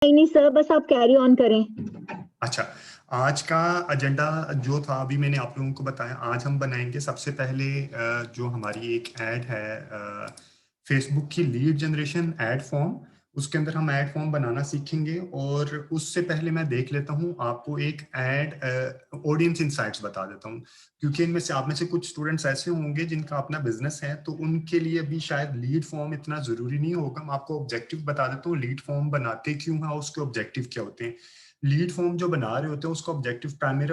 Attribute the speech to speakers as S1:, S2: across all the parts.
S1: नहीं सर, बस आप कैरी ऑन करें।
S2: अच्छा, आज का एजेंडा जो था अभी मैंने आप लोगों को बताया। आज हम बनाएंगे सबसे पहले जो हमारी एक ऐड है फेसबुक की लीड जनरेशन ऐड फॉर्म। उसके अंदर हम ऐड फॉर्म बनाना सीखेंगे और उससे पहले मैं देख लेता हूँ आपको एक ऐड ऑडियंस इंसाइट्स बता देता हूँ, क्योंकि इनमें से आप में से कुछ स्टूडेंट्स ऐसे होंगे जिनका अपना बिजनेस है, तो उनके लिए भी शायद लीड फॉर्म इतना जरूरी नहीं होगा। मैं आपको ऑब्जेक्टिव बता देता हूँ लीड फॉर्म बनाते क्यों है, उसके ऑब्जेक्टिव क्या होते हैं। लीड फॉर्म जो बना रहे होते हैं उसका ऑब्जेक्टिव प्राइमरी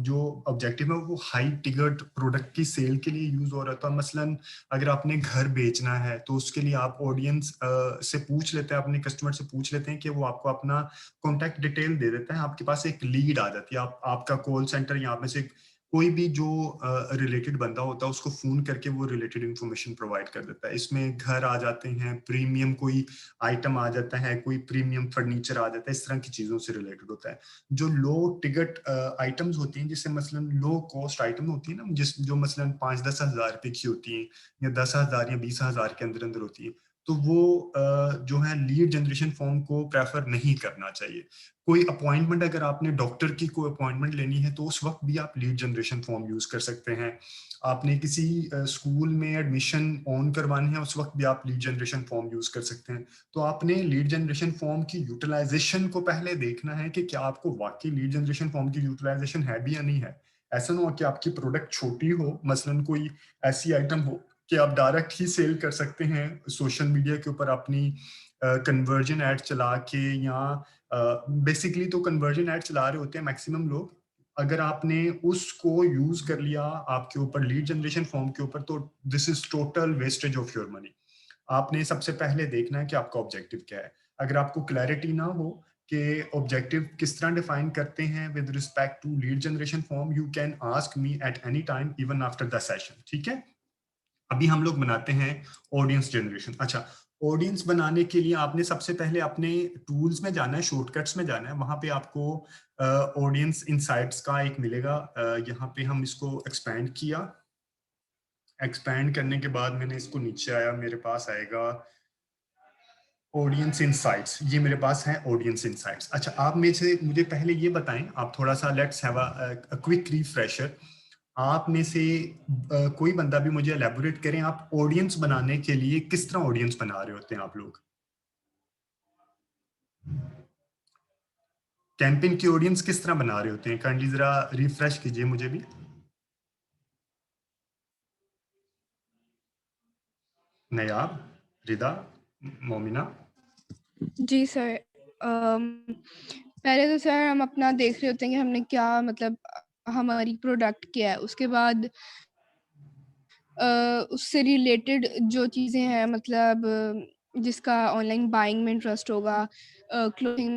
S2: जो ऑब्जेक्टिव है वो हाई टिकट प्रोडक्ट की सेल के लिए यूज हो रहा था। मसलन अगर आपने घर बेचना है तो उसके लिए आप ऑडियंस से पूछ लेते हैं, अपने कस्टमर से पूछ लेते हैं कि वो आपको अपना कॉन्टैक्ट डिटेल दे देता है, आपके पास एक लीड आ जाती है। आपका कॉल सेंटर यहाँ पे से कोई भी जो रिलेटेड बंदा होता है उसको फोन करके वो रिलेटेड इंफॉर्मेशन प्रोवाइड कर देता है। इसमें घर आ जाते हैं, प्रीमियम कोई आइटम आ जाता है, कोई प्रीमियम फर्नीचर आ जाता है, इस तरह की चीजों से रिलेटेड होता है। जो लो टिकट आइटम्स होती हैं, जिससे मसलन लो कॉस्ट आइटम होती है ना, जो मसलन 5-10 हज़ार रुपए की होती हैं या 10 हज़ार या 20 हज़ार के अंदर अंदर होती है, तो वो जो है लीड जनरेशन फॉर्म को प्रेफर नहीं करना चाहिए। कोई अपॉइंटमेंट अगर आपने डॉक्टर की कोई अपॉइंटमेंट लेनी है तो उस वक्त भी आप लीड जनरेशन फॉर्म यूज कर सकते हैं। आपने किसी स्कूल में एडमिशन ऑन करवानी है, उस वक्त भी आप लीड जनरेशन फॉर्म यूज कर सकते हैं। तो आपने लीड जनरेशन फॉर्म की यूटिलाइजेशन को पहले देखना है कि क्या आपको वाकई लीड जनरेशन फॉर्म की यूटिलाइजेशन है भी या नहीं है। ऐसा ना हो कि आपकी प्रोडक्ट छोटी हो, मसलन कोई ऐसी आइटम हो कि आप डायरेक्ट ही सेल कर सकते हैं सोशल मीडिया के ऊपर अपनी कन्वर्जन एड चला के, या बेसिकली तो कन्वर्जन एड चला रहे होते हैं मैक्सिमम लोग। अगर आपने उसको यूज कर लिया आपके ऊपर लीड जनरेशन फॉर्म के ऊपर, तो this is total wastage of your money. आपने सबसे पहले देखना है कि आपका ऑब्जेक्टिव क्या है। अगर आपको क्लैरिटी ना हो कि ऑब्जेक्टिव किस तरह डिफाइन करते हैं with respect to lead generation form, you can ask me at any time even after the session, ठीक है। अभी हम लोग बनाते हैं ऑडियंस जनरेशन। अच्छा, ऑडियंस बनाने के लिए आपने सबसे पहले अपने टूल्स में जाना है, शॉर्टकट्स में जाना है। वहां पे आपको ऑडियंस इनसाइट्स का एक मिलेगा। यहाँ पे हम इसको एक्सपैंड किया। एक्सपैंड करने के बाद मैंने इसको नीचे आया, मेरे पास आएगा ऑडियंस इनसाइट्स। ये मेरे पास है ऑडियंस इनसाइट्स। अच्छा, आप में से मुझे पहले ये बताएं, आप थोड़ा सा let's have a quick refresher. आप में से कोई बंदा भी मुझे एलेबोरेट करें, आप ऑडियंस बनाने के लिए किस तरह ऑडियंस बना रहे होते हैं आप लोग। कैंपेन की ऑडियंस किस तरह बना रहे होते हैं, काइंडली जरा रिफ्रेश कीजिए मुझे भी। नयाब, रिदा, मोमिना।
S3: जी सर। पहले तो सर हम अपना देख रहे होते हैं कि हमने क्या मतलब हमारी प्रोडक्ट क्या है, उसके बाद उससे रिलेटेड जो चीज़ें हैं मतलब जिसका ऑनलाइन बाइंग में इंटरेस्ट होगा, क्लोथिंग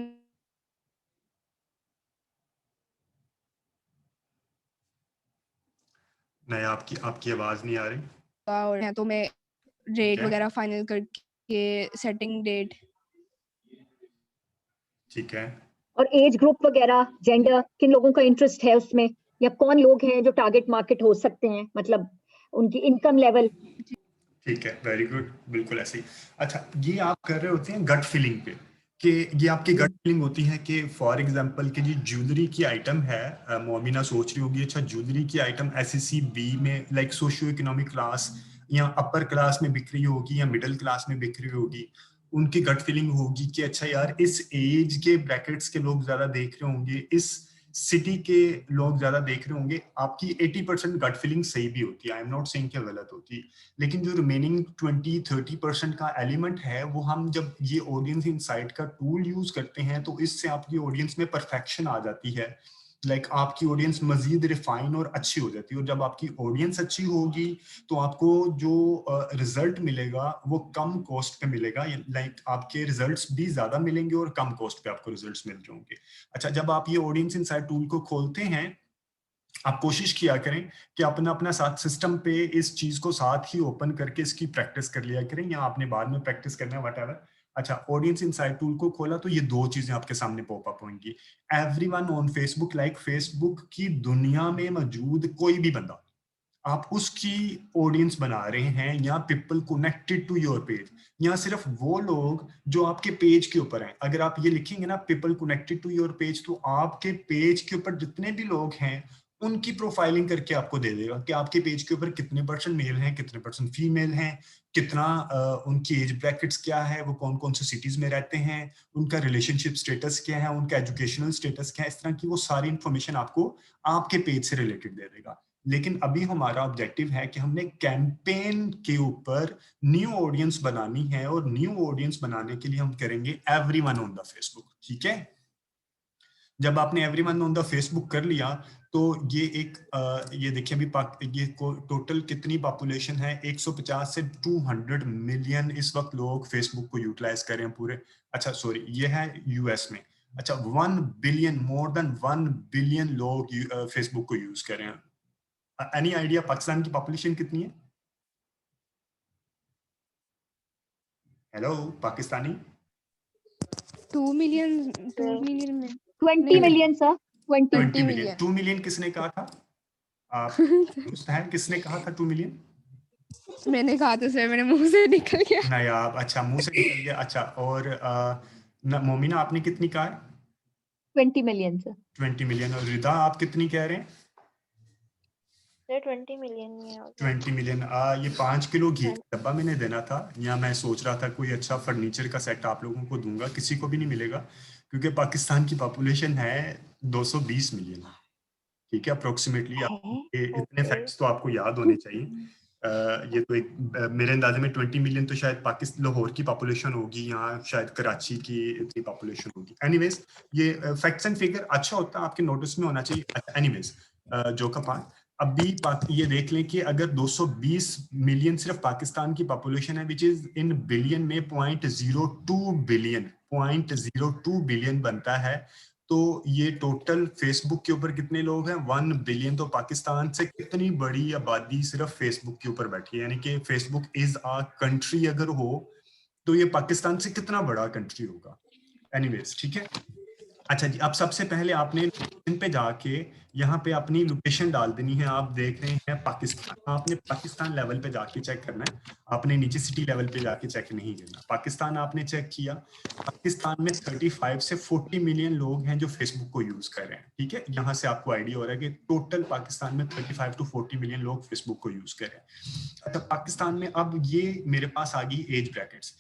S2: नया आपकी आपकी आवाज नहीं आ रही।
S3: का, और है तो मैं
S2: ठीक
S3: रेट
S2: है,
S3: वगैरह फाइनल करके सेटिंग डेट।
S2: ठीक है।
S1: और एज ग्रुप वगैरह, जेंडर, किन लोगों का इंटरेस्ट है उसमें, या कौन लोग हैं जो टारगेट मार्केट हो सकते हैं, मतलब उनकी इनकम लेवल।
S2: ठीक है, वेरी गुड, बिल्कुल ऐसे ही। अच्छा, ये आप कर रहे होते हैं गट फीलिंग पे, कि ये आपकी गट फीलिंग होती है कि फॉर एग्जांपल कि जी ज्वेलरी की आइटम है, मोमिना सोच रही होगी अच्छा ज्वेलरी की आइटम एसएससी बी में लाइक सोशियो इकोनॉमिक क्लास या अपर क्लास में बिक रही होगी या मिडिल क्लास में बिक रही होगी। उनकी गट फीलिंग होगी कि अच्छा यार इस एज के ब्रैकेट्स के लोग ज्यादा देख रहे होंगे, इस सिटी के लोग ज्यादा देख रहे होंगे। आपकी 80% गट फीलिंग सही भी होती है, आई एम नॉट सेइंग कि गलत होती, लेकिन जो रिमेनिंग 20-30% का एलिमेंट है वो हम जब ये ऑडियंस इनसाइट का टूल यूज करते हैं तो इससे आपकी ऑडियंस में परफेक्शन आ जाती है। लाइक आपकी ऑडियंस मजीद रिफाइन और अच्छी हो जाती है, और जब आपकी ऑडियंस अच्छी होगी तो आपको जो रिजल्ट मिलेगा वो कम कॉस्ट पे मिलेगा। लाइक आपके रिजल्ट्स भी ज्यादा मिलेंगे और कम कॉस्ट पे आपको रिजल्ट्स मिल रहे होंगे। अच्छा, जब आप ये ऑडियंस इनसाइट टूल को खोलते हैं, आप कोशिश किया करें कि अपना अपना साथ सिस्टम पे इस चीज को साथ ही ओपन करके इसकी प्रैक्टिस कर लिया करें, या आपने बाद में प्रैक्टिस करना है वट। अच्छा, ऑडियंस इनसाइट टूल को खोला तो ये दो चीजें आपके सामने पॉपअप होंगी। Everyone on Facebook, like Facebook की दुनिया में मौजूद कोई भी बंदा आप उसकी ऑडियंस बना रहे हैं, या people connected to your page, या सिर्फ वो लोग जो आपके पेज के ऊपर हैं। अगर आप ये लिखेंगे ना people connected to your page, तो आपके पेज के ऊपर जितने भी लोग हैं उनकी प्रोफाइलिंग करके आपको दे देगा कि आपके पेज के ऊपर कितने % मेल हैं, कितने % फीमेल हैं, कितना उनकी एज ब्रैकेट्स क्या है, वो कौन कौन से सिटीज में रहते हैं, उनका रिलेशनशिप स्टेटस क्या है, उनका एजुकेशनल स्टेटस क्या है। इस तरह की वो सारी इंफॉर्मेशन आपको आपके पेज से रिलेटेड दे देगा। लेकिन अभी हमारा ऑब्जेक्टिव है कि हमने कैंपेन के ऊपर न्यू ऑडियंस बनानी है, और न्यू ऑडियंस बनाने के लिए हम करेंगे एवरीवन ऑन द फेसबुक। ठीक है, जब आपने एवरीवन ऑन द फेसबुक कर लिया तो ये एक ये देखिए अभी ये टोटल कितनी पॉपुलेशन है, 150 से 200 मिलियन इस वक्त लोग फेसबुक को यूटिलाइज कर रहे हैं पूरे। अच्छा सॉरी, ये है यूएस में। अच्छा 1 बिलियन, मोर देन 1 बिलियन लोग फेसबुक को यूज कर रहे हैं। एनी आइडिया पाकिस्तान की पॉपुलेशन कितनी है? हेलो पाकिस्तानी।
S3: 2 मिलियन, 2 मिलियन में
S1: 20 million sir, 20
S2: 20 million.
S3: Million.
S2: 2 million किसने कहा था? आप दुरुस्त हैं, किसने कहा था 2 मिलियन?
S3: मैंने कहा था सर, मेरे मुंह से निकल गया।
S2: नहीं आप, अच्छा मुंह से निकल गया। अच्छा, और मोमिना आपने कितनी कहा है?
S1: 20 मिलियन सर।
S2: 20 मिलियन। और रिदा आप कितनी कह रहे हैं?
S4: सर 20 मिलियन में है।
S2: 20 मिलियन। ये 5 किलो घी का डब्बा मैंने देना था, या मैं सोच रहा था कोई अच्छा फर्नीचर का सेट आप लोगों को दूंगा, किसी को भी नहीं मिलेगा क्योंकि पाकिस्तान की पॉपुलेशन है 220 मिलियन। ठीक है, अप्रोक्सीमेटली। इतने फैक्ट्स तो आपको याद होने चाहिए। ये तो एक मेरे अंदाजे में 20 मिलियन तो शायद पाकिस्तान लाहौर की पॉपुलेशन होगी, यहाँ शायद कराची की इतनी पॉपुलेशन होगी। एनीवेज, ये फैक्ट्स एंड फिगर अच्छा होता है, आपके नोटिस में होना चाहिए। एनीवेज, जोक अपार्ट, अभी ये देख लें कि अगर 220 मिलियन सिर्फ पाकिस्तान की पॉपुलेशन है, विच इज इन बिलियन में 0.02 बिलियन बनता है, तो ये टोटल फेसबुक के ऊपर कितने लोग हैं? 1 बिलियन। तो पाकिस्तान से कितनी बड़ी आबादी सिर्फ फेसबुक के ऊपर बैठी है, यानी कि फेसबुक इज अ कंट्री अगर हो तो ये पाकिस्तान से कितना बड़ा कंट्री होगा। एनीवेज, ठीक है। अच्छा जी, अब सबसे पहले आपने लोकेशन पे जाके यहाँ पे अपनी लोकेशन डाल देनी है। आप देख रहे हैं पाकिस्तान, आपने पाकिस्तान लेवल पे जाके चेक करना है, आपने नीचे सिटी लेवल पे जाके चेक नहीं करना। पाकिस्तान आपने चेक किया, पाकिस्तान में 35 से 40 मिलियन लोग हैं जो फेसबुक को यूज कर रहे हैं। ठीक है, यहाँ से आपको आइडिया हो रहा है कि टोटल पाकिस्तान में 35 टू 40 मिलियन लोग फेसबुक को यूज कर रहे हैं। अच्छा, पाकिस्तान में अब ये मेरे पास आ गई एज ब्रैकेट्स।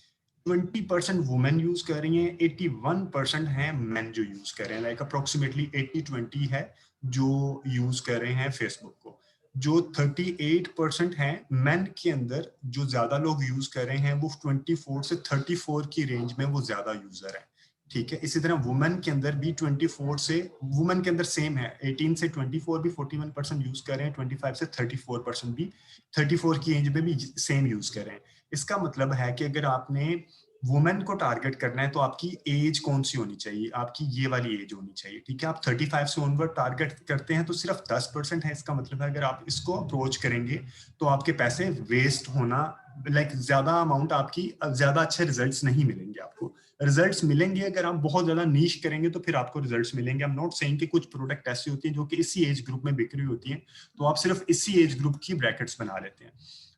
S2: 20% वुमेन यूज कर रही हैं, 81% हैं मेन जो यूज कर रहे हैं, लाइक अप्रोक्सीमेटली 80-20 है जो यूज कर रहे हैं फेसबुक को। जो 38% हैं मेन के अंदर, जो ज्यादा लोग यूज कर रहे हैं वो 24 से 34 की रेंज में वो ज्यादा यूजर है। ठीक है, इसी तरह वुमेन के अंदर भी 24 से, वुमेन के अंदर सेम है, 18 से 24 भी 41% यूज कर रहे हैं, 25 से 34% भी 34 की एज में भी सेम यूज कर रहे हैं। इसका मतलब है कि अगर आपने वुमेन को टारगेट करना है तो आपकी एज कौन सी होनी चाहिए? आपकी ये वाली एज होनी चाहिए। ठीक है, आप 35 से ऑनवर्ड टारगेट करते हैं तो सिर्फ 10% है। इसका मतलब है अगर आप इसको अप्रोच करेंगे तो आपके पैसे वेस्ट होना, लाइक ज्यादा अमाउंट, आपकी ज्यादा अच्छे रिजल्ट्स नहीं मिलेंगे आपको। रिजल्ट्स मिलेंगे अगर आप बहुत ज्यादा नीश करेंगे तो फिर आपको रिजल्ट्स मिलेंगे। आई एम नॉट सेइंग कि कुछ प्रोडक्ट ऐसी होती हैं जो कि इसी एज ग्रुप में बिक रही होती हैं, तो आप सिर्फ इसी एज ग्रुप की ब्रैकेट्स बना लेते हैं।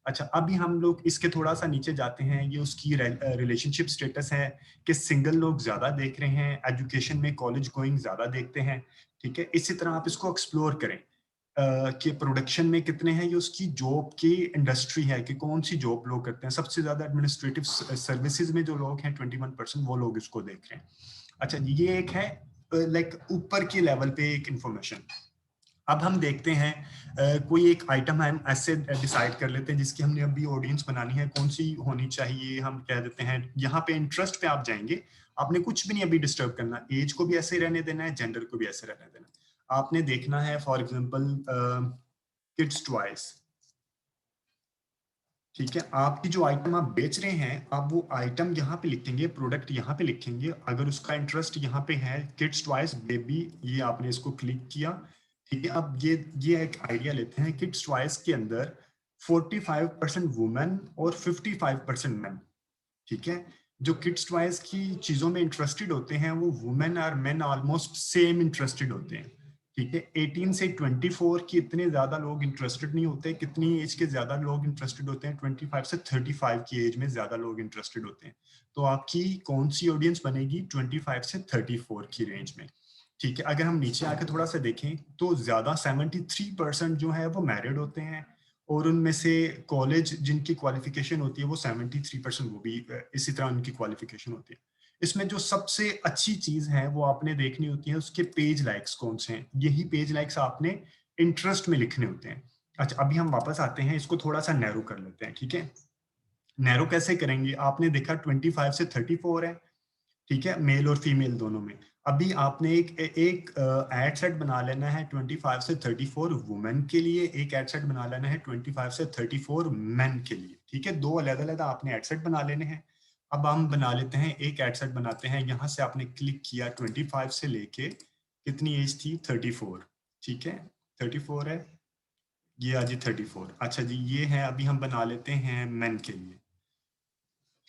S2: अच्छा, अभी हम लोग इसके थोड़ा सा नीचे जाते हैं। ये उसकी रिलेशनशिप स्टेटस है कि सिंगल लोग ज्यादा देख रहे हैं, एजुकेशन में कॉलेज गोइंग ज्यादा देखते हैं। ठीक है, इसी तरह आप इसको एक्सप्लोर करें कि प्रोडक्शन में कितने हैं, ये उसकी जॉब की इंडस्ट्री है कि कौन सी जॉब लोग करते हैं। सबसे ज्यादा एडमिनिस्ट्रेटिव सर्विसेज में जो लोग हैं 21% वो लोग इसको देख रहे हैं। अच्छा, ये एक है लाइक ऊपर के लेवल पे एक इंफॉर्मेशन। अब हम देखते हैं कोई एक आइटम हम ऐसे डिसाइड कर लेते हैं जिसकी हमने अभी ऑडियंस बनानी है, कौन सी होनी चाहिए। हम कह देते हैं यहाँ पे इंटरेस्ट पे आप जाएंगे, आपने कुछ भी नहीं अभी डिस्टर्ब करना, एज को भी ऐसे रहने देना है, जेंडर को भी ऐसे रहने देना है। आपने देखना है फॉर एग्जांपल किड्स टॉयज। ठीक है, आपकी जो आइटम आप बेच रहे हैं, आप वो आइटम यहाँ पे लिखेंगे, प्रोडक्ट यहाँ पे लिखेंगे। अगर उसका इंटरेस्ट यहाँ पे है किड्स टॉयज बेबी, ये आपने इसको क्लिक किया। ठीक है, अब ये एक आइडिया लेते हैं। किड्स टॉयज के अंदर 45% वुमेन और 55% मेन। ठीक है, जो किड्स टॉयज की चीजों में इंटरेस्टेड होते हैं वो वुमेन और मेन ऑलमोस्ट सेम इंटरेस्टेड होते हैं। ठीक है। 18 से 24 की इतने ज्यादा लोग इंटरेस्टेड नहीं होते, कितनी एज के ज्यादा लोग इंटरेस्टेड होते हैं, 25 से 35 की एज में ज्यादा लोग इंटरेस्टेड होते हैं। तो आपकी कौन सी ऑडियंस बनेगी? 25 से 34 की रेंज में। ठीक है। अगर हम नीचे आके थोड़ा सा देखें तो ज्यादा 73% जो है वो मैरिड होते हैं, और उनमें से कॉलेज जिनकी क्वालिफिकेशन होती है वो 73%, वो भी इसी तरह उनकी क्वालिफिकेशन होती है। इसमें जो सबसे अच्छी चीज है वो आपने देखनी होती है, उसके पेज लाइक्स कौन से हैं। यही पेज लाइक्स आपने इंटरेस्ट में लिखने होते हैं। अच्छा, अभी हम वापस आते हैं, इसको थोड़ा सा नैरो कर लेते हैं। ठीक है, नैरो कैसे करेंगे? आपने देखा 25 से 34 है, ठीक है, मेल और फीमेल दोनों में। अभी आपने एक एड सेट बना लेना है 25 से 34 वुमेन के लिए, एक एड सेट बना लेना है 25 से 34 मेन के लिए। ठीक है, दो अलग अलग आपने एड सेट बना लेने हैं। अब हम बना लेते हैं, एक एड सेट बनाते हैं। यहाँ से आपने क्लिक किया, 25 से लेके कितनी एज थी? 34। ठीक है, 34 है, ये आज 34। अच्छा जी, ये है। अभी हम बना लेते हैं मेन के लिए।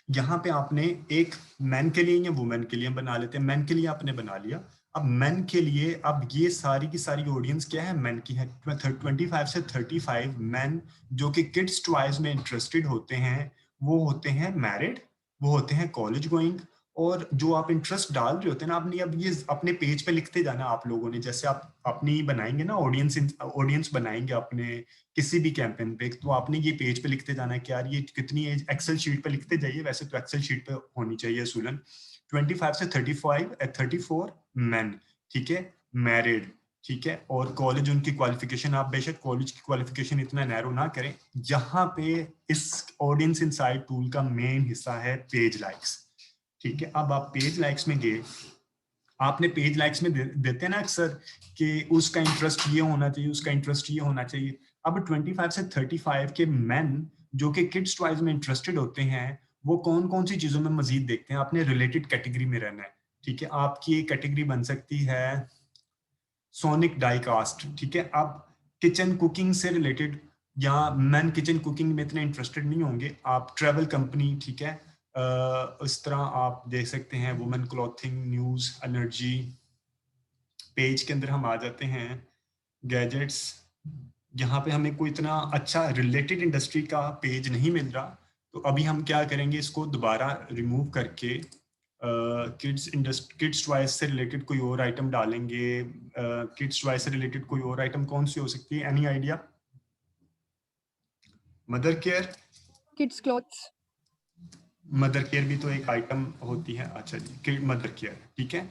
S2: यहाँ पे आपने एक मैन के लिए या वुमेन के लिए बना लेते हैं। मैन के लिए आपने बना लिया। अब मैन के लिए, अब ये सारी की सारी ऑडियंस क्या है? मैन की है। 25 से 35 मैन जो कि किड्स टॉयज में इंटरेस्टेड होते हैं, वो होते हैं मैरिड, वो होते हैं कॉलेज गोइंग। और जो आप इंटरेस्ट डाल रहे होते हैं ना, आपने अब ये अपने पेज पे लिखते जाना आप लोगों ने। जैसे आप अपनी बनाएंगे ना ऑडियंस बनाएंगे अपने किसी भी कैंपेन पे, तो आपने ये पेज पे लिखते जाना है कि यार ये कितनी एज, एक्सेल शीट पे लिखते जाइए। वैसे तो एक्सेल शीट पे होनी चाहिए सूलन। 25 से 34 मैन, ठीक है, मैरिड, ठीक है। और कॉलेज उनकी क्वालिफिकेशन, आप बेशक कॉलेज की क्वालिफिकेशन इतना नैरो ना करें। यहाँ पे इस ऑडियंस इनसाइट टूल का मेन हिस्सा है पेज लाइक्स। ठीक है, अब आप पेज लाइक्स में गए, आपने पेज लाइक्स में देते हैं ना अक्सर कि उसका इंटरेस्ट ये होना चाहिए, उसका इंटरेस्ट ये होना चाहिए। अब 25 से 35 के मेन जो कि किड्स टॉयज में इंटरेस्टेड होते हैं, वो कौन कौन सी चीजों में मजीद देखते हैं? आपने रिलेटेड कैटेगरी में रहना है। ठीक है, आपकी एक कैटेगरी बन सकती है सोनिक डाइकास्ट। ठीक है, अब किचन कुकिंग से रिलेटेड, या मैन किचन कुकिंग में इतने इंटरेस्टेड नहीं होंगे, आप ट्रेवल कंपनी, ठीक है, इस तरह आप देख सकते हैं। Women clothing, news, energy. Page के अंदर हम आ जाते हैं, गैजेट्स। यहाँ पे हमें कोई इतना अच्छा रिलेटेड इंडस्ट्री का पेज नहीं मिल रहा, तो अभी हम क्या करेंगे, इसको दोबारा रिमूव करके किड्स टॉयज से रिलेटेड कोई और आइटम डालेंगे। किड्स टॉयज से रिलेटेड कोई और आइटम कौन सी हो सकती है? Any idea? Mother care?
S3: Kids clothes.
S2: Mother care भी तो एक आइटम होती है। अच्छा जी, मदर केयर, ठीक है,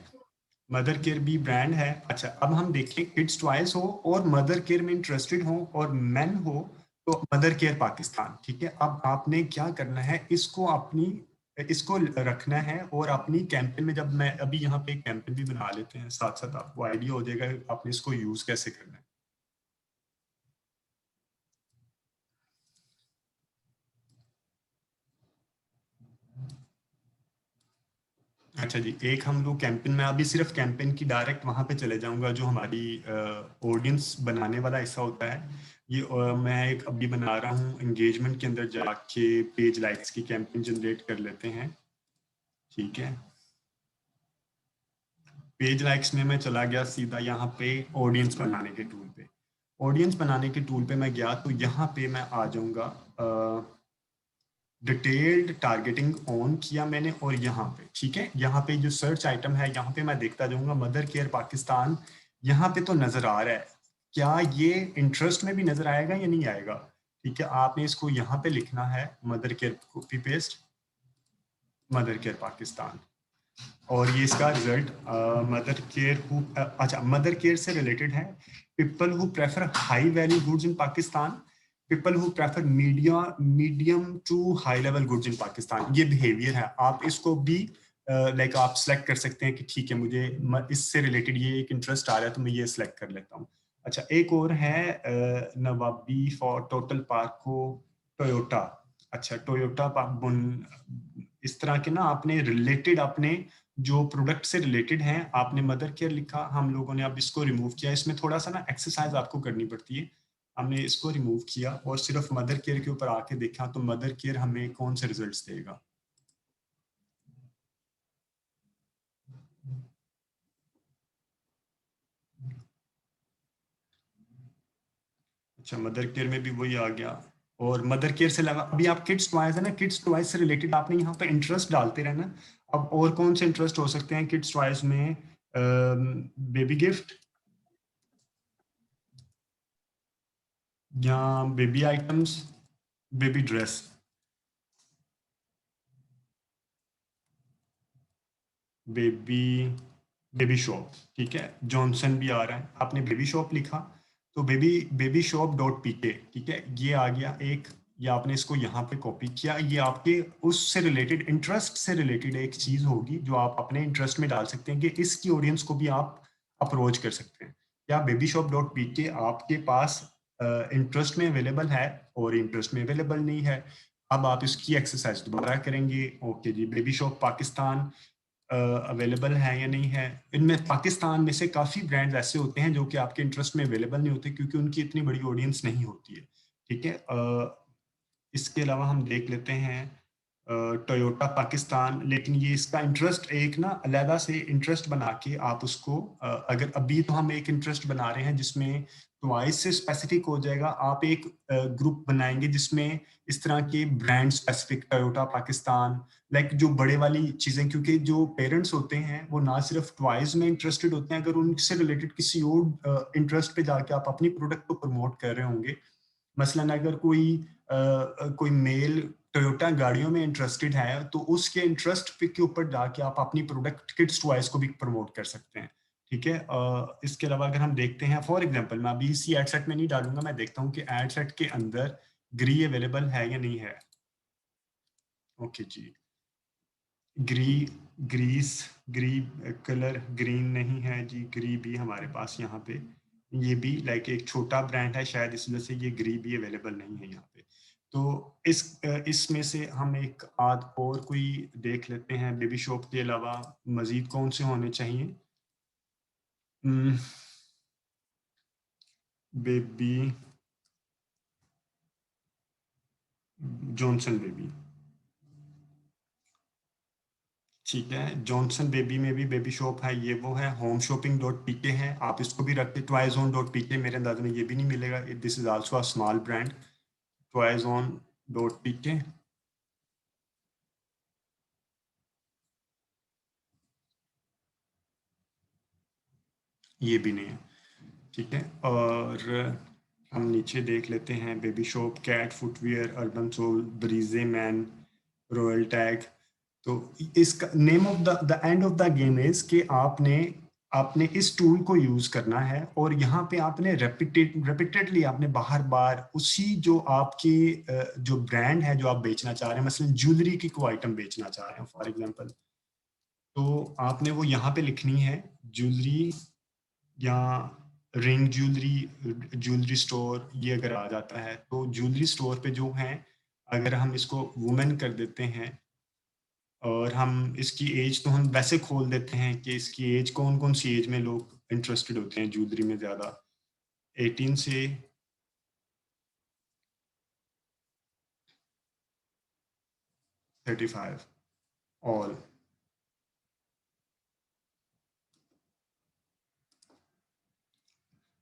S2: मदर केयर भी ब्रांड है। अच्छा, अब हम देखें, किड्स टॉयज हो और मदर केयर में इंटरेस्टेड हो और मेन हो, तो मदर केयर पाकिस्तान। ठीक है, अब आपने क्या करना है, इसको रखना है। और अपनी कैंपेन में, जब मैं अभी यहाँ पे एक कैंपेन भी बना लेते हैं, साथ साथ आपको आइडिया हो जाएगा आपने इसको यूज कैसे करना है। अच्छा जी, एक हम लोग कैंपेन में, अभी सिर्फ कैंपेन की डायरेक्ट वहां पे चले जाऊंगा जो हमारी ऑडियंस बनाने वाला हिस्सा होता है। ये मैं एक अभी बना रहा हूँ, एंगेजमेंट के अंदर जाके पेज लाइक्स की कैंपेन जनरेट कर लेते हैं। ठीक है, पेज लाइक्स में मैं चला गया सीधा यहाँ पे ऑडियंस बनाने के टूल पे। ऑडियंस बनाने के टूल पे मैं गया तो यहाँ पे मैं आ जाऊंगा, डिटेल्ड टारगेटिंग ऑन किया मैंने, और यहाँ पे, ठीक है, यहाँ पे जो सर्च आइटम है, यहाँ पे मैं देखता जाऊंगा मदर केयर पाकिस्तान। यहाँ पे तो नजर आ रहा है, क्या ये इंटरेस्ट में भी नजर आएगा या नहीं आएगा? ठीक है, आपने इसको यहाँ पे लिखना है, mother care, copy paste, mother care Pakistan. और ये इसका रिजल्ट, मदर केयर हु, अच्छा, मदर केयर से रिलेटेड है। People who prefer high value goods in Pakistan, people who prefer medium to high level goods in Pakistan, ये बिहेवियर है। आप इसको भी लाइक आप सेलेक्ट कर सकते हैं कि ठीक है, मुझे इससे रिलेटेड ये एक इंटरेस्ट आ रहा है तो मैं ये सिलेक्ट कर लेता हूँ। अच्छा, एक और है नवाबी फॉर टोटल पार्को टोयोटा। अच्छा, टोयोटा इस तरह के ना, आपने रिलेटेड, अपने जो प्रोडक्ट से रिलेटेड हैं, आपने मदर केयर लिखा, हम लोगों ने अब इसको रिमूव किया। इसमें थोड़ा सा ना एक्सरसाइज आपको करनी पड़ती है। हमने इसको रिमूव किया और सिर्फ मदर केयर के ऊपर आके देखा, तो मदर केयर हमें कौन से रिजल्ट्स देगा? अच्छा, मदर केयर में भी वही आ गया। और मदर केयर से लगा, अभी आप किड्स टॉयज है ना, किड्स टॉयज से रिलेटेड आपने यहाँ पे इंटरेस्ट डालते रहना। अब और कौन से इंटरेस्ट हो सकते हैं किड्स टॉयज में? बेबी गिफ्ट या baby items, baby dress. Baby baby shop, ठीक है, जॉनसन भी आ रहा है, आपने बेबी शॉप लिखा तो बेबी शॉप डॉट पीके, ठीक है, ये आ गया एक। ये आपने इसको यहाँ पे कॉपी किया, ये आपके उससे रिलेटेड, इंटरेस्ट से रिलेटेड एक चीज होगी जो आप अपने इंटरेस्ट में डाल सकते हैं कि इसकी ऑडियंस को भी आप अप्रोच कर सकते हैं। या बेबी शॉप डॉट पीके आपके पास इंटरेस्ट में अवेलेबल है और इंटरेस्ट में अवेलेबल नहीं है। अब आप इसकी एक्सरसाइज दोबारा करेंगे। ओके जी, बेबी शॉप पाकिस्तान अवेलेबल है या नहीं है। इनमें पाकिस्तान में से काफ़ी ब्रांड्स ऐसे होते हैं जो कि आपके इंटरेस्ट में अवेलेबल नहीं होते क्योंकि उनकी इतनी बड़ी ऑडियंस नहीं होती है, ठीक है। इसके अलावा हम देख लेते हैं टोयोटा पाकिस्तान, लेकिन ये इसका इंटरेस्ट एक ना अलहदा से इंटरेस्ट बना के आप उसको अगर अभी तो हम एक इंटरेस्ट बना रहे हैं जिसमें टॉयज से स्पेसिफिक हो जाएगा, आप एक ग्रुप बनाएंगे जिसमें इस तरह के brand specific Toyota Pakistan, like जो बड़े वाली चीजें, क्योंकि जो पेरेंट्स होते हैं वो ना सिर्फ टॉयज में इंटरेस्टेड होते हैं, अगर उनसे रिलेटेड किसी और इंटरेस्ट पे जाके आप अपनी प्रोडक्ट को प्रमोट कर रहे होंगे, मसलन अगर कोई मेल टोयोटा गाड़ियों में इंटरेस्टेड है तो उसके इंटरेस्ट पे के ऊपर जाके आप अपनी प्रोडक्ट किड्स टॉयज को भी प्रमोट कर सकते हैं, ठीक है। इसके अलावा अगर हम देखते हैं, फॉर एग्जांपल मैं अभी इसी एड सेट में नहीं डालूंगा, मैं देखता हूँ कि एड सेट के अंदर ग्री अवेलेबल है या नहीं है। ओके जी, ग्री कलर ग्रीन नहीं है जी, ग्री भी हमारे पास यहाँ पे, ये भी लाइक एक छोटा ब्रांड है शायद इस वजह से ये ग्री भी अवेलेबल नहीं है यहाँ पे। तो इसमें से हम एक आध और कोई देख लेते हैं बेबी शॉप के अलावा मजीद कौन से होने चाहिए। बेबी जॉनसन बेबी, ठीक है, जॉनसन बेबी में भी बेबी शॉप है, ये वो है। होम शॉपिंग डॉट पीके है, आप इसको भी रखते। टॉयजोन डॉट पीके मेरे अंदाज में ये भी नहीं मिलेगा, this is also a small brand. Toyzone dot pk, ये भी नहीं है, ठीक है। और हम नीचे देख लेते हैं baby shop, Cat footwear, Urban Sole, Breeze Man, Royal Tag. तो इसका name of the end of the game is कि आपने इस टूल को यूज करना है और यहाँ पे आपने रेपिटेडली आपने बार बार उसी जो आपकी जो ब्रांड है जो आप बेचना चाह रहे हैं, मसलन ज्वेलरी की कोई आइटम बेचना चाह रहे हैं फॉर एग्जांपल, तो आपने वो यहाँ पे लिखनी है ज्वेलरी या रिंग ज्वेलरी स्टोर, ये अगर आ जाता है तो ज्वेलरी स्टोर पे जो है, अगर हम इसको वुमेन कर देते हैं और हम इसकी एज तो हम वैसे खोल देते हैं कि इसकी एज कौन कौन सी एज में लोग इंटरेस्टेड होते हैं ज्वेलरी में ज़्यादा, 18 से 35 ऑल।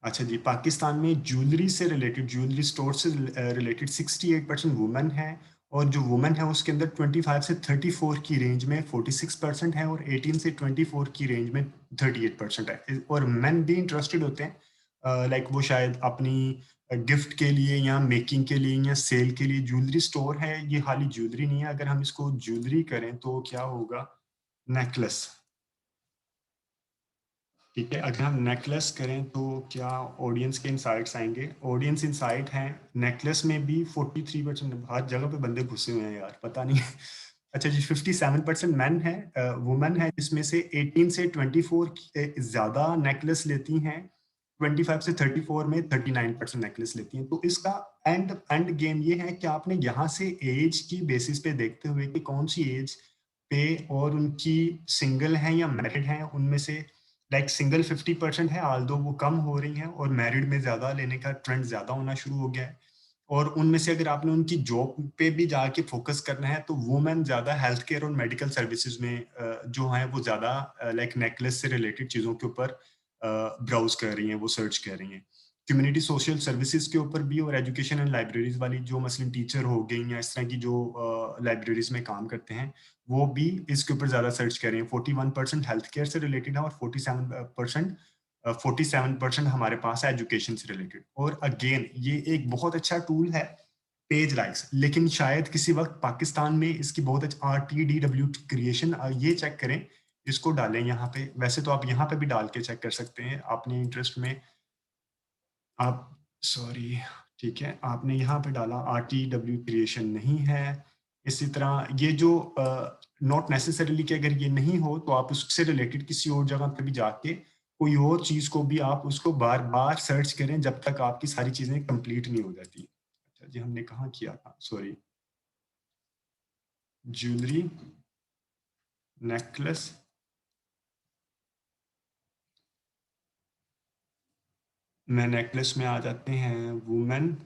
S2: अच्छा जी, पाकिस्तान में ज्वेलरी से रिलेटेड, ज्वेलरी स्टोर से रिलेटेड 68% वुमेन है, और जो वुमेन है उसके अंदर 25 से 34 की रेंज में 46% है और 18 से 24 की रेंज में 38% है। और मेन भी इंटरेस्टेड होते हैं, लाइक वो शायद अपनी गिफ्ट के लिए या मेकिंग के लिए या सेल के लिए ज्वेलरी स्टोर है। ये खाली ज्वेलरी नहीं है, अगर हम इसको ज्वेलरी करें तो क्या होगा, नेकलेस, ठीक है। अगर हम नेकलेस करें तो क्या ऑडियंस के इंसाइट्स आएंगे, ऑडियंस इंसाइट हैं नेकलेस में भी 43%, हर जगह पे बंदे घुसे हुए हैं यार, पता नहीं अच्छा जी, 57% मैन है, वुमेन है, जिसमें से 18 से 24 ज़्यादा नेकलेस लेती हैं, 25 से 34 में 39% नेकलेस लेती हैं। तो इसका एंड गेम ये है कि आपने यहाँ से एज की बेसिस पे देखते हुए कि कौन सी एज पे और उनकी सिंगल हैं या मैरिड हैं, उनमें से लाइक सिंगल 50% है, आल्दो वो कम हो रही हैं, और मैरिड में ज़्यादा लेने का ट्रेंड ज़्यादा होना शुरू हो गया है। और उनमें से अगर आपने उनकी जॉब पे भी जाके फोकस करना है तो वुमेन ज़्यादा हेल्थ केयर और मेडिकल सर्विसेज में जो हैं वो ज़्यादा लाइक नेकलेस से रिलेटेड चीज़ों के ऊपर ब्राउज कर रही हैं, वो सर्च कर रही हैं। कम्युनिटी सोशल सर्विसेज के ऊपर भी, और एजुकेशन एंड लाइब्रेरीज वाली जो मसलन टीचर हो गई या इस तरह की जो लाइब्रेरीज में काम करते हैं, वो भी इसके ऊपर ज़्यादा सर्च कर रहे हैं। 41% हेल्थ केयर से रिलेटेड है और 47% हमारे पास है एजुकेशन से रिलेटेड। और अगेन ये एक बहुत अच्छा टूल है पेज लाइक्स, लेकिन शायद किसी वक्त पाकिस्तान में इसकी बहुत अच्छा RTDW क्रिएशन, ये चेक करें, इसको डालें यहाँ पे। वैसे तो आप यहाँ पे भी डाल के चेक कर सकते हैं अपने इंटरेस्ट में। आप सॉरी, ठीक है, आपने यहाँ पे डाला RTW क्रिएशन नहीं है। इसी तरह ये जो नॉट नेसेसरीली कि अगर ये नहीं हो तो आप उससे रिलेटेड किसी और जगह पे भी जाके कोई और चीज को भी आप उसको बार बार सर्च करें जब तक आपकी सारी चीजें कंप्लीट नहीं हो जाती। अच्छा जी, हमने कहाँ किया था, सॉरी, ज्वेलरी, नेकलेस, में नेकलेस में आ जाते हैं वुमेन।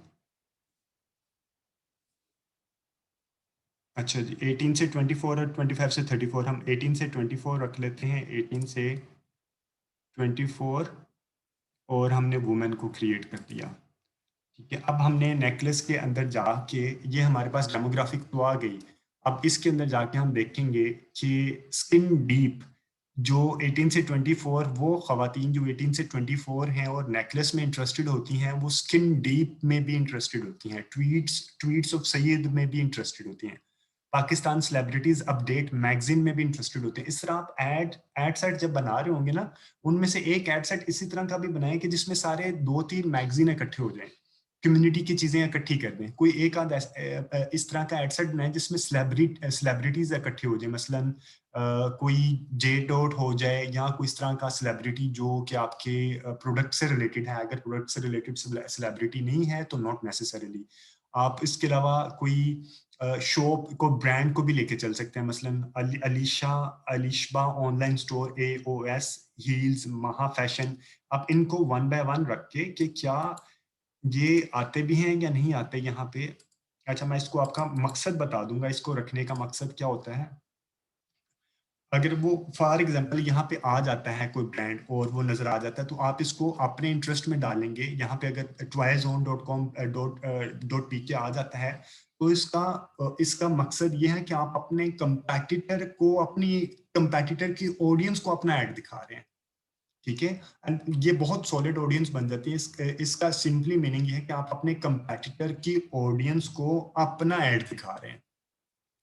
S2: अच्छा जी, 18 से 24 और 25 से 34, हम 18 से 24 रख लेते हैं, 18 से 24, और हमने वुमेन को क्रिएट कर दिया। ठीक है, अब हमने नेकलेस के अंदर जाके, ये हमारे पास डेमोग्राफिक तो आ गई। अब इसके अंदर जाके हम देखेंगे कि स्किन डीप जो 18 से 24, वो खवातीन जो 18 से 24 हैं और नेकलेस में इंटरेस्टेड होती हैं, वो स्किन डीप में भी इंटरेस्टेड होती हैं, ट्वीट्स ऑफ सैयद में भी इंटरेस्टेड होती हैं, पाकिस्तान सेलिब्रिटीज अपडेट मैगजीन में भी इंटरेस्टेड होते हैं। इस तरह आप एड सेट जब बना रहे होंगे ना, उनमें से एक एड सेट इसी तरह का भी बनाएं कि जिसमें सारे 2-3 मैगजीन इकट्ठे हो जाएं, कम्युनिटी की चीजें इकट्ठी कर दें। कोई एक आध इस तरह का एड सेट बनाएं जिसमें सेलिब्रिटीज इकट्ठे हो जाए, मसलन कोई जे डॉट हो जाए या कोई इस तरह का सेलिब्रिटी जो कि आपके प्रोडक्ट से रिलेटेड है। अगर प्रोडक्ट से रिलेटेड सेलिब्रिटी नहीं है तो नॉट नेसेसरीली आप इसके अलावा कोई शॉप को, ब्रांड को भी लेके चल सकते हैं, मसलन Alishba online store, AOS, heels, महा फैशन। आप इनको 1 बाय 1 रख के कि क्या ये आते भी हैं या नहीं आते यहाँ पे। अच्छा, मैं इसको आपका मकसद बता दूंगा, इसको रखने का मकसद क्या होता है। अगर वो फॉर एग्जांपल यहाँ पे आ जाता है कोई ब्रांड और वो नजर आ जाता है, तो आप इसको अपने इंटरेस्ट में डालेंगे। यहाँ पे अगर toyzone.com.pk आ जाता है, तो इसका मकसद ये है कि आप अपने कंपैटिटर को, अपनी कंपैटिटर की ऑडियंस को अपना ऐड दिखा रहे हैं। ठीक है, एंड ये बहुत सॉलिड ऑडियंस बन जाती है। इसका सिंपली मीनिंग ये है कि आप अपने कंपैटिटर की ऑडियंस को अपना ऐड दिखा रहे हैं।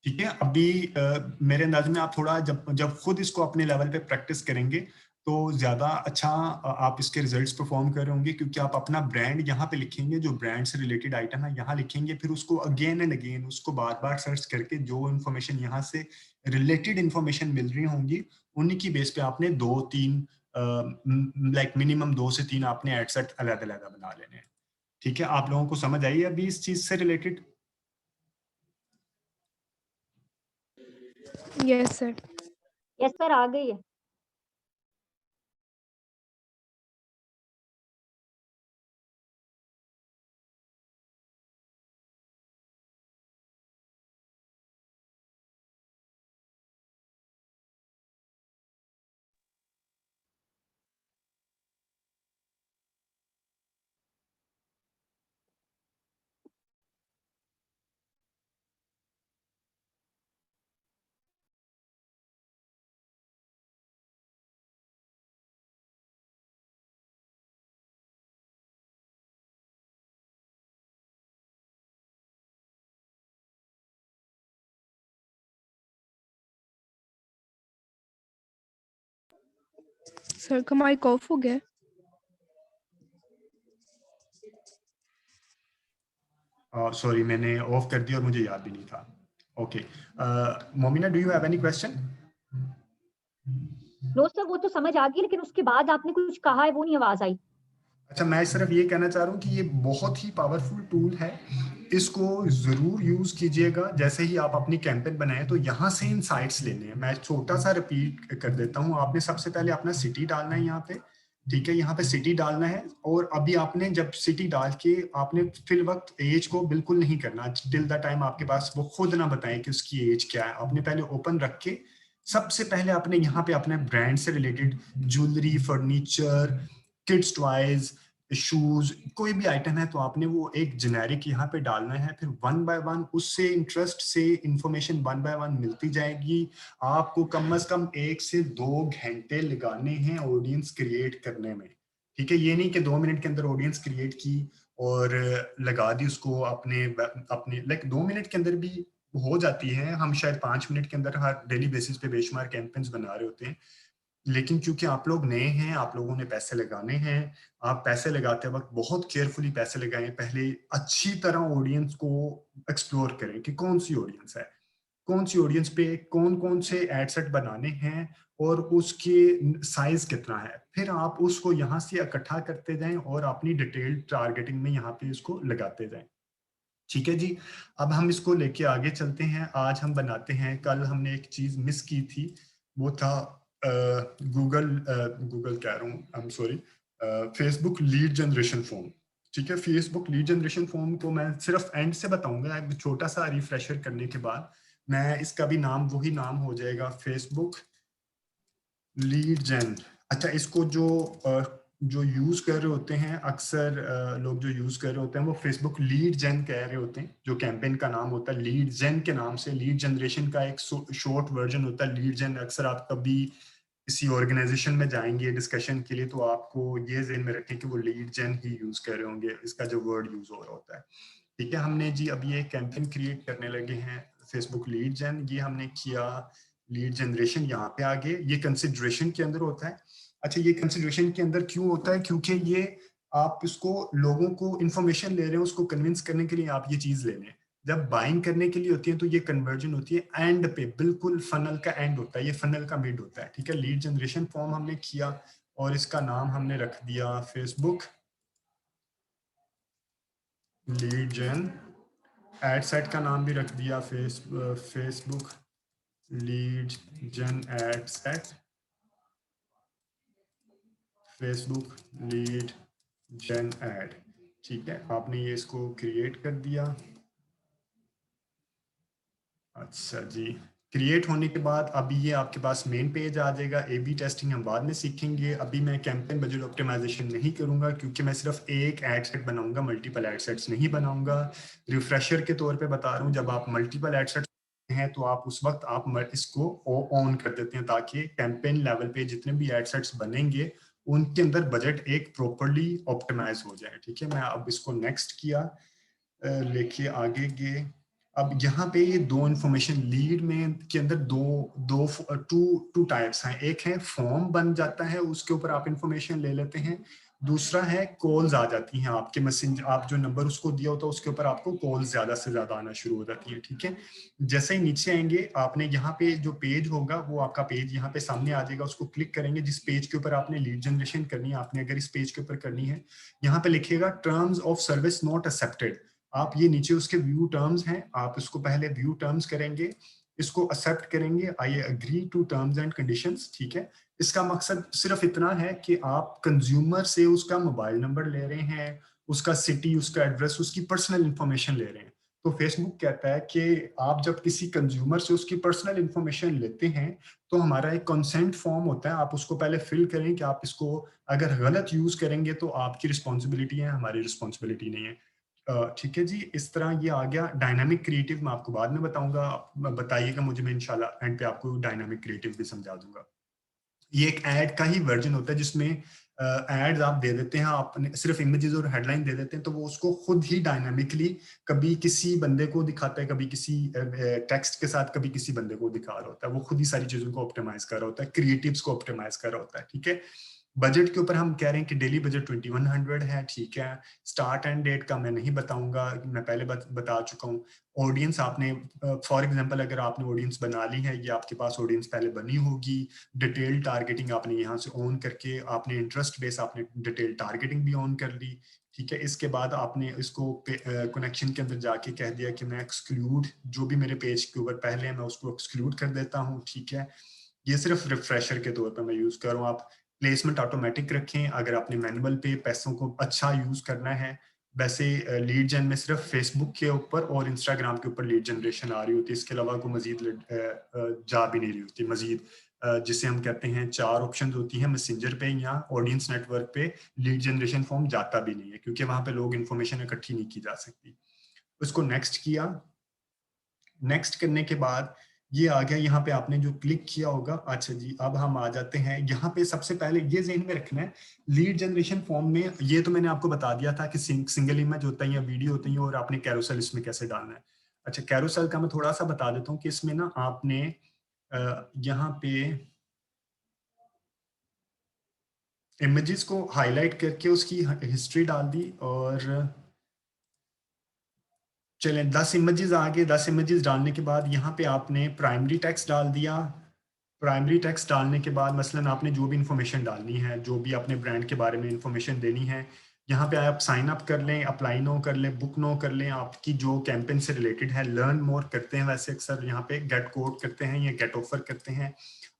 S2: ठीक है, अभी मेरे अंदाज में आप थोड़ा जब खुद इसको अपने लेवल पे प्रैक्टिस करेंगे तो ज्यादा अच्छा आप इसके रिजल्ट्स परफॉर्म कर रहे होंगे, क्योंकि आप अपना ब्रांड यहाँ पे लिखेंगे, जो ब्रांड से रिलेटेड आइटम है यहाँ लिखेंगे, फिर उसको अगेन एंड अगेन उसको बार बार सर्च करके जो इन्फॉर्मेशन यहाँ से रिलेटेड इन्फॉर्मेशन मिल रही होंगी, उन्हीं की बेस पे आपने 2-3 लाइक मिनिमम 2 से 3 आपने एड सेट अलग अलग बना लेने हैं। ठीक है, आप लोगों को समझ आई अभी इस चीज से related?
S3: Yes sir.
S1: Yes sir, आ गई है।
S3: सर का माइक ऑफ हो गया।
S2: सॉरी, मैंने ऑफ कर दिया और मुझे याद भी नहीं था। Okay, Momina, do you have any question?
S1: No sir, वो तो समझ आ गई, लेकिन उसके बाद आपने कुछ कहा है, वो नहीं आवाज आई।
S2: अच्छा, मैं सिर्फ ये कहना चाह रहा हूँ कि ये बहुत ही पावरफुल टूल है, इसको जरूर यूज कीजिएगा। जैसे ही आप अपनी कैंपेन बनाएं तो यहाँ से इनसाइट्स लेने हैं। मैं छोटा सा रिपीट कर देता हूँ, आपने सबसे पहले अपना सिटी डालना है यहाँ पे। ठीक है, यहाँ पे सिटी डालना है, और अभी आपने जब सिटी डाल के आपने फिल वक्त एज को बिल्कुल नहीं करना टिल द टाइम आपके पास वो खुद ना बताएं कि उसकी एज क्या है। आपने पहले ओपन रख के सबसे पहले आपने यहाँ पे अपने ब्रांड से related jewellery, furniture, kids toys, shoes, कोई भी आइटम है तो आपने वो एक जेनेरिक यहाँ पे डालना है, फिर वन बाय वन उससे इंटरेस्ट से इंफॉर्मेशन वन बाय वन मिलती जाएगी। आपको कम से कम 1 से 2 घंटे लगाने हैं ऑडियंस क्रिएट करने में, ठीक है। ये नहीं कि 2 मिनट के अंदर ऑडियंस क्रिएट की और लगा दी उसको अपने लाइक 2 मिनट के अंदर भी हो जाती है। हम शायद 5 मिनट के अंदर हर डेली बेसिस पे बेशुमार कैंपेन्स बना रहे होते हैं, लेकिन क्योंकि आप लोग नए हैं, आप लोगों ने पैसे लगाने हैं, आप पैसे लगाते वक्त बहुत केयरफुली पैसे लगाएं। पहले अच्छी तरह ऑडियंस को एक्सप्लोर करें कि कौन सी ऑडियंस है, कौन सी ऑडियंस पे कौन कौन से एड सेट बनाने हैं और उसके साइज कितना है। फिर आप उसको यहाँ से इकट्ठा करते जाएं और अपनी डिटेल्ड टारगेटिंग में यहाँ पे इसको लगाते जाएं, ठीक है जी। अब हम इसको लेके आगे चलते हैं। आज हम बनाते हैं, कल हमने एक चीज मिस की थी, वो था गूगल कह रहा हूँ, I am sorry, Facebook lead generation form, ठीक है। फेसबुक लीड जनरेशन फॉर्म को मैं सिर्फ एंड से बताऊंगा, एक छोटा सा रिफ्रेशर करने के बाद मैं इसका भी नाम वही नाम हो जाएगा, फेसबुक लीड जेन। अच्छा, इसको जो यूज कर रहे होते हैं अक्सर लोग जो यूज कर रहे होते हैं वो फेसबुक लीड जेन कह रहे होते हैं। जो कैंपेन का नाम होता है लीड जेन के नाम से, लीड जनरेशन का एक शॉर्ट वर्जन होता है लीड जेन। अक्सर आप कभी किसी ऑर्गेनाइजेशन में जाएंगे डिस्कशन के लिए तो आपको ये ज़हन में रखें कि वो लीड जेन ही यूज कर रहे होंगे, इसका जो वर्ड यूज हो रहा होता है, ठीक है। हमने जी अब ये कैंपेन क्रिएट करने लगे हैं फेसबुक लीड जेन, ये हमने किया। लीड जनरेशन यहाँ पे आगे ये कंसिडरेशन के अंदर होता है। अच्छा, ये कंसिडरेशन के अंदर क्यों होता है? क्योंकि ये आप इसको लोगों को इंफॉर्मेशन ले रहे हैं, उसको कन्विंस करने के लिए आप ये चीज ले लें। जब बाइंग करने के लिए होती है तो ये कन्वर्जन होती है एंड पे, बिल्कुल फनल का एंड होता है, ये फनल का मिड होता है, ठीक है। लीड जनरेशन फॉर्म हमने किया और इसका नाम हमने रख दिया फेसबुक लीड जेन। एड सेट का नाम भी रख दिया फेसबुक लीड जेन एड सेट, फेसबुक लीड जेन एड, ठीक है। आपने ये इसको क्रिएट कर दिया। अच्छा जी, क्रिएट होने के बाद अभी ये आपके पास मेन पेज आ जाएगा। ए बी टेस्टिंग हम बाद में सीखेंगे, अभी मैं कैंपेन बजट ऑप्टिमाइजेशन नहीं करूंगा क्योंकि मैं सिर्फ एक एड सेट बनाऊंगा, मल्टीपल एड सेट्स नहीं बनाऊंगा। रिफ्रेशर के तौर पे बता रहा हूँ, जब आप मल्टीपल एड सेट हैं तो आप उस वक्त आप इसको ऑन कर देते हैं ताकि कैंपेन लेवल पे जितने भी एड सेट्स बनेंगे उनके अंदर बजट एक प्रॉपरली ऑप्टिमाइज हो जाए, ठीक है। मैं अब इसको नेक्स्ट किया, लेके आगे गए। अब यहाँ पे ये दो इंफॉर्मेशन लीड में के अंदर टू टाइप्स हैं। एक है फॉर्म बन जाता है, उसके ऊपर आप इंफॉर्मेशन ले लेते हैं। दूसरा है कॉल्स आ जाती हैं आपके मैसेंजर, आप जो नंबर उसको दिया होता है उसके ऊपर आपको कॉल्स ज्यादा से ज्यादा आना शुरू हो जाती है, ठीक है। जैसे ही नीचे आएंगे आपने यहाँ पे जो पेज होगा वो आपका पेज यहाँ पे सामने आ जाएगा, उसको क्लिक करेंगे। जिस पेज के ऊपर आपने लीड जनरेशन करनी है, आपने अगर इस पेज के ऊपर करनी है, यहाँ पे लिखिएगा terms of service not accepted. आप ये नीचे उसके व्यू टर्म्स हैं, आप इसको पहले व्यू टर्म्स करेंगे, इसको एक्सेप्ट करेंगे, I agree to terms and conditions, ठीक है। इसका मकसद सिर्फ इतना है कि आप कंज्यूमर से उसका मोबाइल नंबर ले रहे हैं, उसका सिटी, उसका एड्रेस, उसकी पर्सनल इंफॉर्मेशन ले रहे हैं। तो फेसबुक कहता है कि आप जब किसी कंज्यूमर से उसकी पर्सनल इंफॉर्मेशन लेते हैं तो हमारा एक कंसेंट फॉर्म होता है, आप उसको पहले फिल करें कि आप इसको अगर गलत यूज करेंगे तो आपकी रिस्पॉन्सिबिलिटी है, हमारी रिस्पॉन्सिबिलिटी नहीं है, ठीक है जी। इस तरह ये आ गया। डायनामिक क्रिएटिव मैं आपको बाद में बताऊंगा, आप बताइएगा मुझे, मैं इंशाल्लाह एंड पे आपको डायनामिक क्रिएटिव भी समझा दूंगा। ये एक ऐड का ही वर्जन होता है जिसमें एड्स आप दे देते हैं, आपने सिर्फ इमेजेस और हेडलाइन दे देते हैं तो वो उसको खुद ही डायनामिकली कभी किसी बंदे को दिखाता है, कभी किसी टेक्स्ट के साथ, कभी किसी बंदे को दिखा रहा होता है। वो खुद ही सारी चीजों को ऑप्टिमाइज कर रहा होता है, क्रिएटिव्स को ऑप्टिमाइज कर रहा होता है, ठीक है। बजट के ऊपर हम कह रहे हैं कि डेली बजट 2100 है, ठीक है। स्टार्ट एंड डेट का मैं नहीं बताऊंगा, मैं पहले बता चुका हूँ। ऑडियंस आपने फॉर एग्जांपल अगर आपने ऑडियंस बना ली है, ये आपके पास ऑडियंस पहले बनी होगी। डिटेल टारगेटिंग आपने यहाँ से ऑन करके आपने इंटरेस्ट बेस आपने डिटेल टारगेटिंग भी ऑन कर ली, ठीक है। इसके बाद आपने इसको कनेक्शन के अंदर जाके कह दिया कि मैं एक्सक्लूड, जो भी मेरे पेज के ऊपर पहले है मैं उसको एक्सक्लूड कर देता हूँ, ठीक है। ये सिर्फ रिफ्रेशर के तौर पर मैं यूज कर रहा हूँ। आप प्लेसमेंट ऑटोमेटिक रखें अगर आपने मैनुअल पे पैसों को अच्छा यूज करना है। वैसे लीड जेन में सिर्फ फेसबुक के ऊपर और इंस्टाग्राम के ऊपर लीड जनरेशन आ रही होती है, इसके अलावा कोई मजीद जा भी नहीं रही होती, मजीद जिसे हम कहते हैं 4 ऑप्शन होती हैं मैसेंजर पे या ऑडियंस नेटवर्क पे लीड जनरेशन फॉर्म जाता भी नहीं है, क्योंकि वहां पे लोग इन्फॉर्मेशन इकट्ठी नहीं की जा सकती। उसको नेक्स्ट किया। नेक्स्ट करने के बाद ये आ गया, यहाँ पे आपने जो क्लिक किया होगा। अच्छा जी, अब हम आ जाते हैं यहाँ पे। सबसे पहले ये ज़हन में रखना है, लीड जनरेशन फॉर्म में ये तो मैंने आपको बता दिया था कि सिंगल इमेज होता है या वीडियो होती है, और आपने कैरोसेल इसमें कैसे डालना है। अच्छा, कैरोसेल का मैं थोड़ा सा बता देता हूँ कि इसमें ना आपने यहाँ पे इमेजेस को हाईलाइट करके उसकी हिस्ट्री डाल दी, और चलें 10 इमेजेस आ गए। 10 इमेजेस डालने के बाद यहाँ पे आपने प्राइमरी टेक्स्ट डाल दिया। प्राइमरी टेक्स्ट डालने के बाद मसलन आपने जो भी इंफॉर्मेशन डालनी है, जो भी अपने ब्रांड के बारे में इंफॉर्मेशन देनी है, यहाँ पे आप साइन अप कर लें, अप्लाई नो कर लें, बुक नो कर लें, आपकी जो कैंपेन से रिलेटेड है। लर्न मोर करते हैं वैसे अक्सर यहाँ पे, गेट कोड करते हैं या गेट ऑफर करते हैं।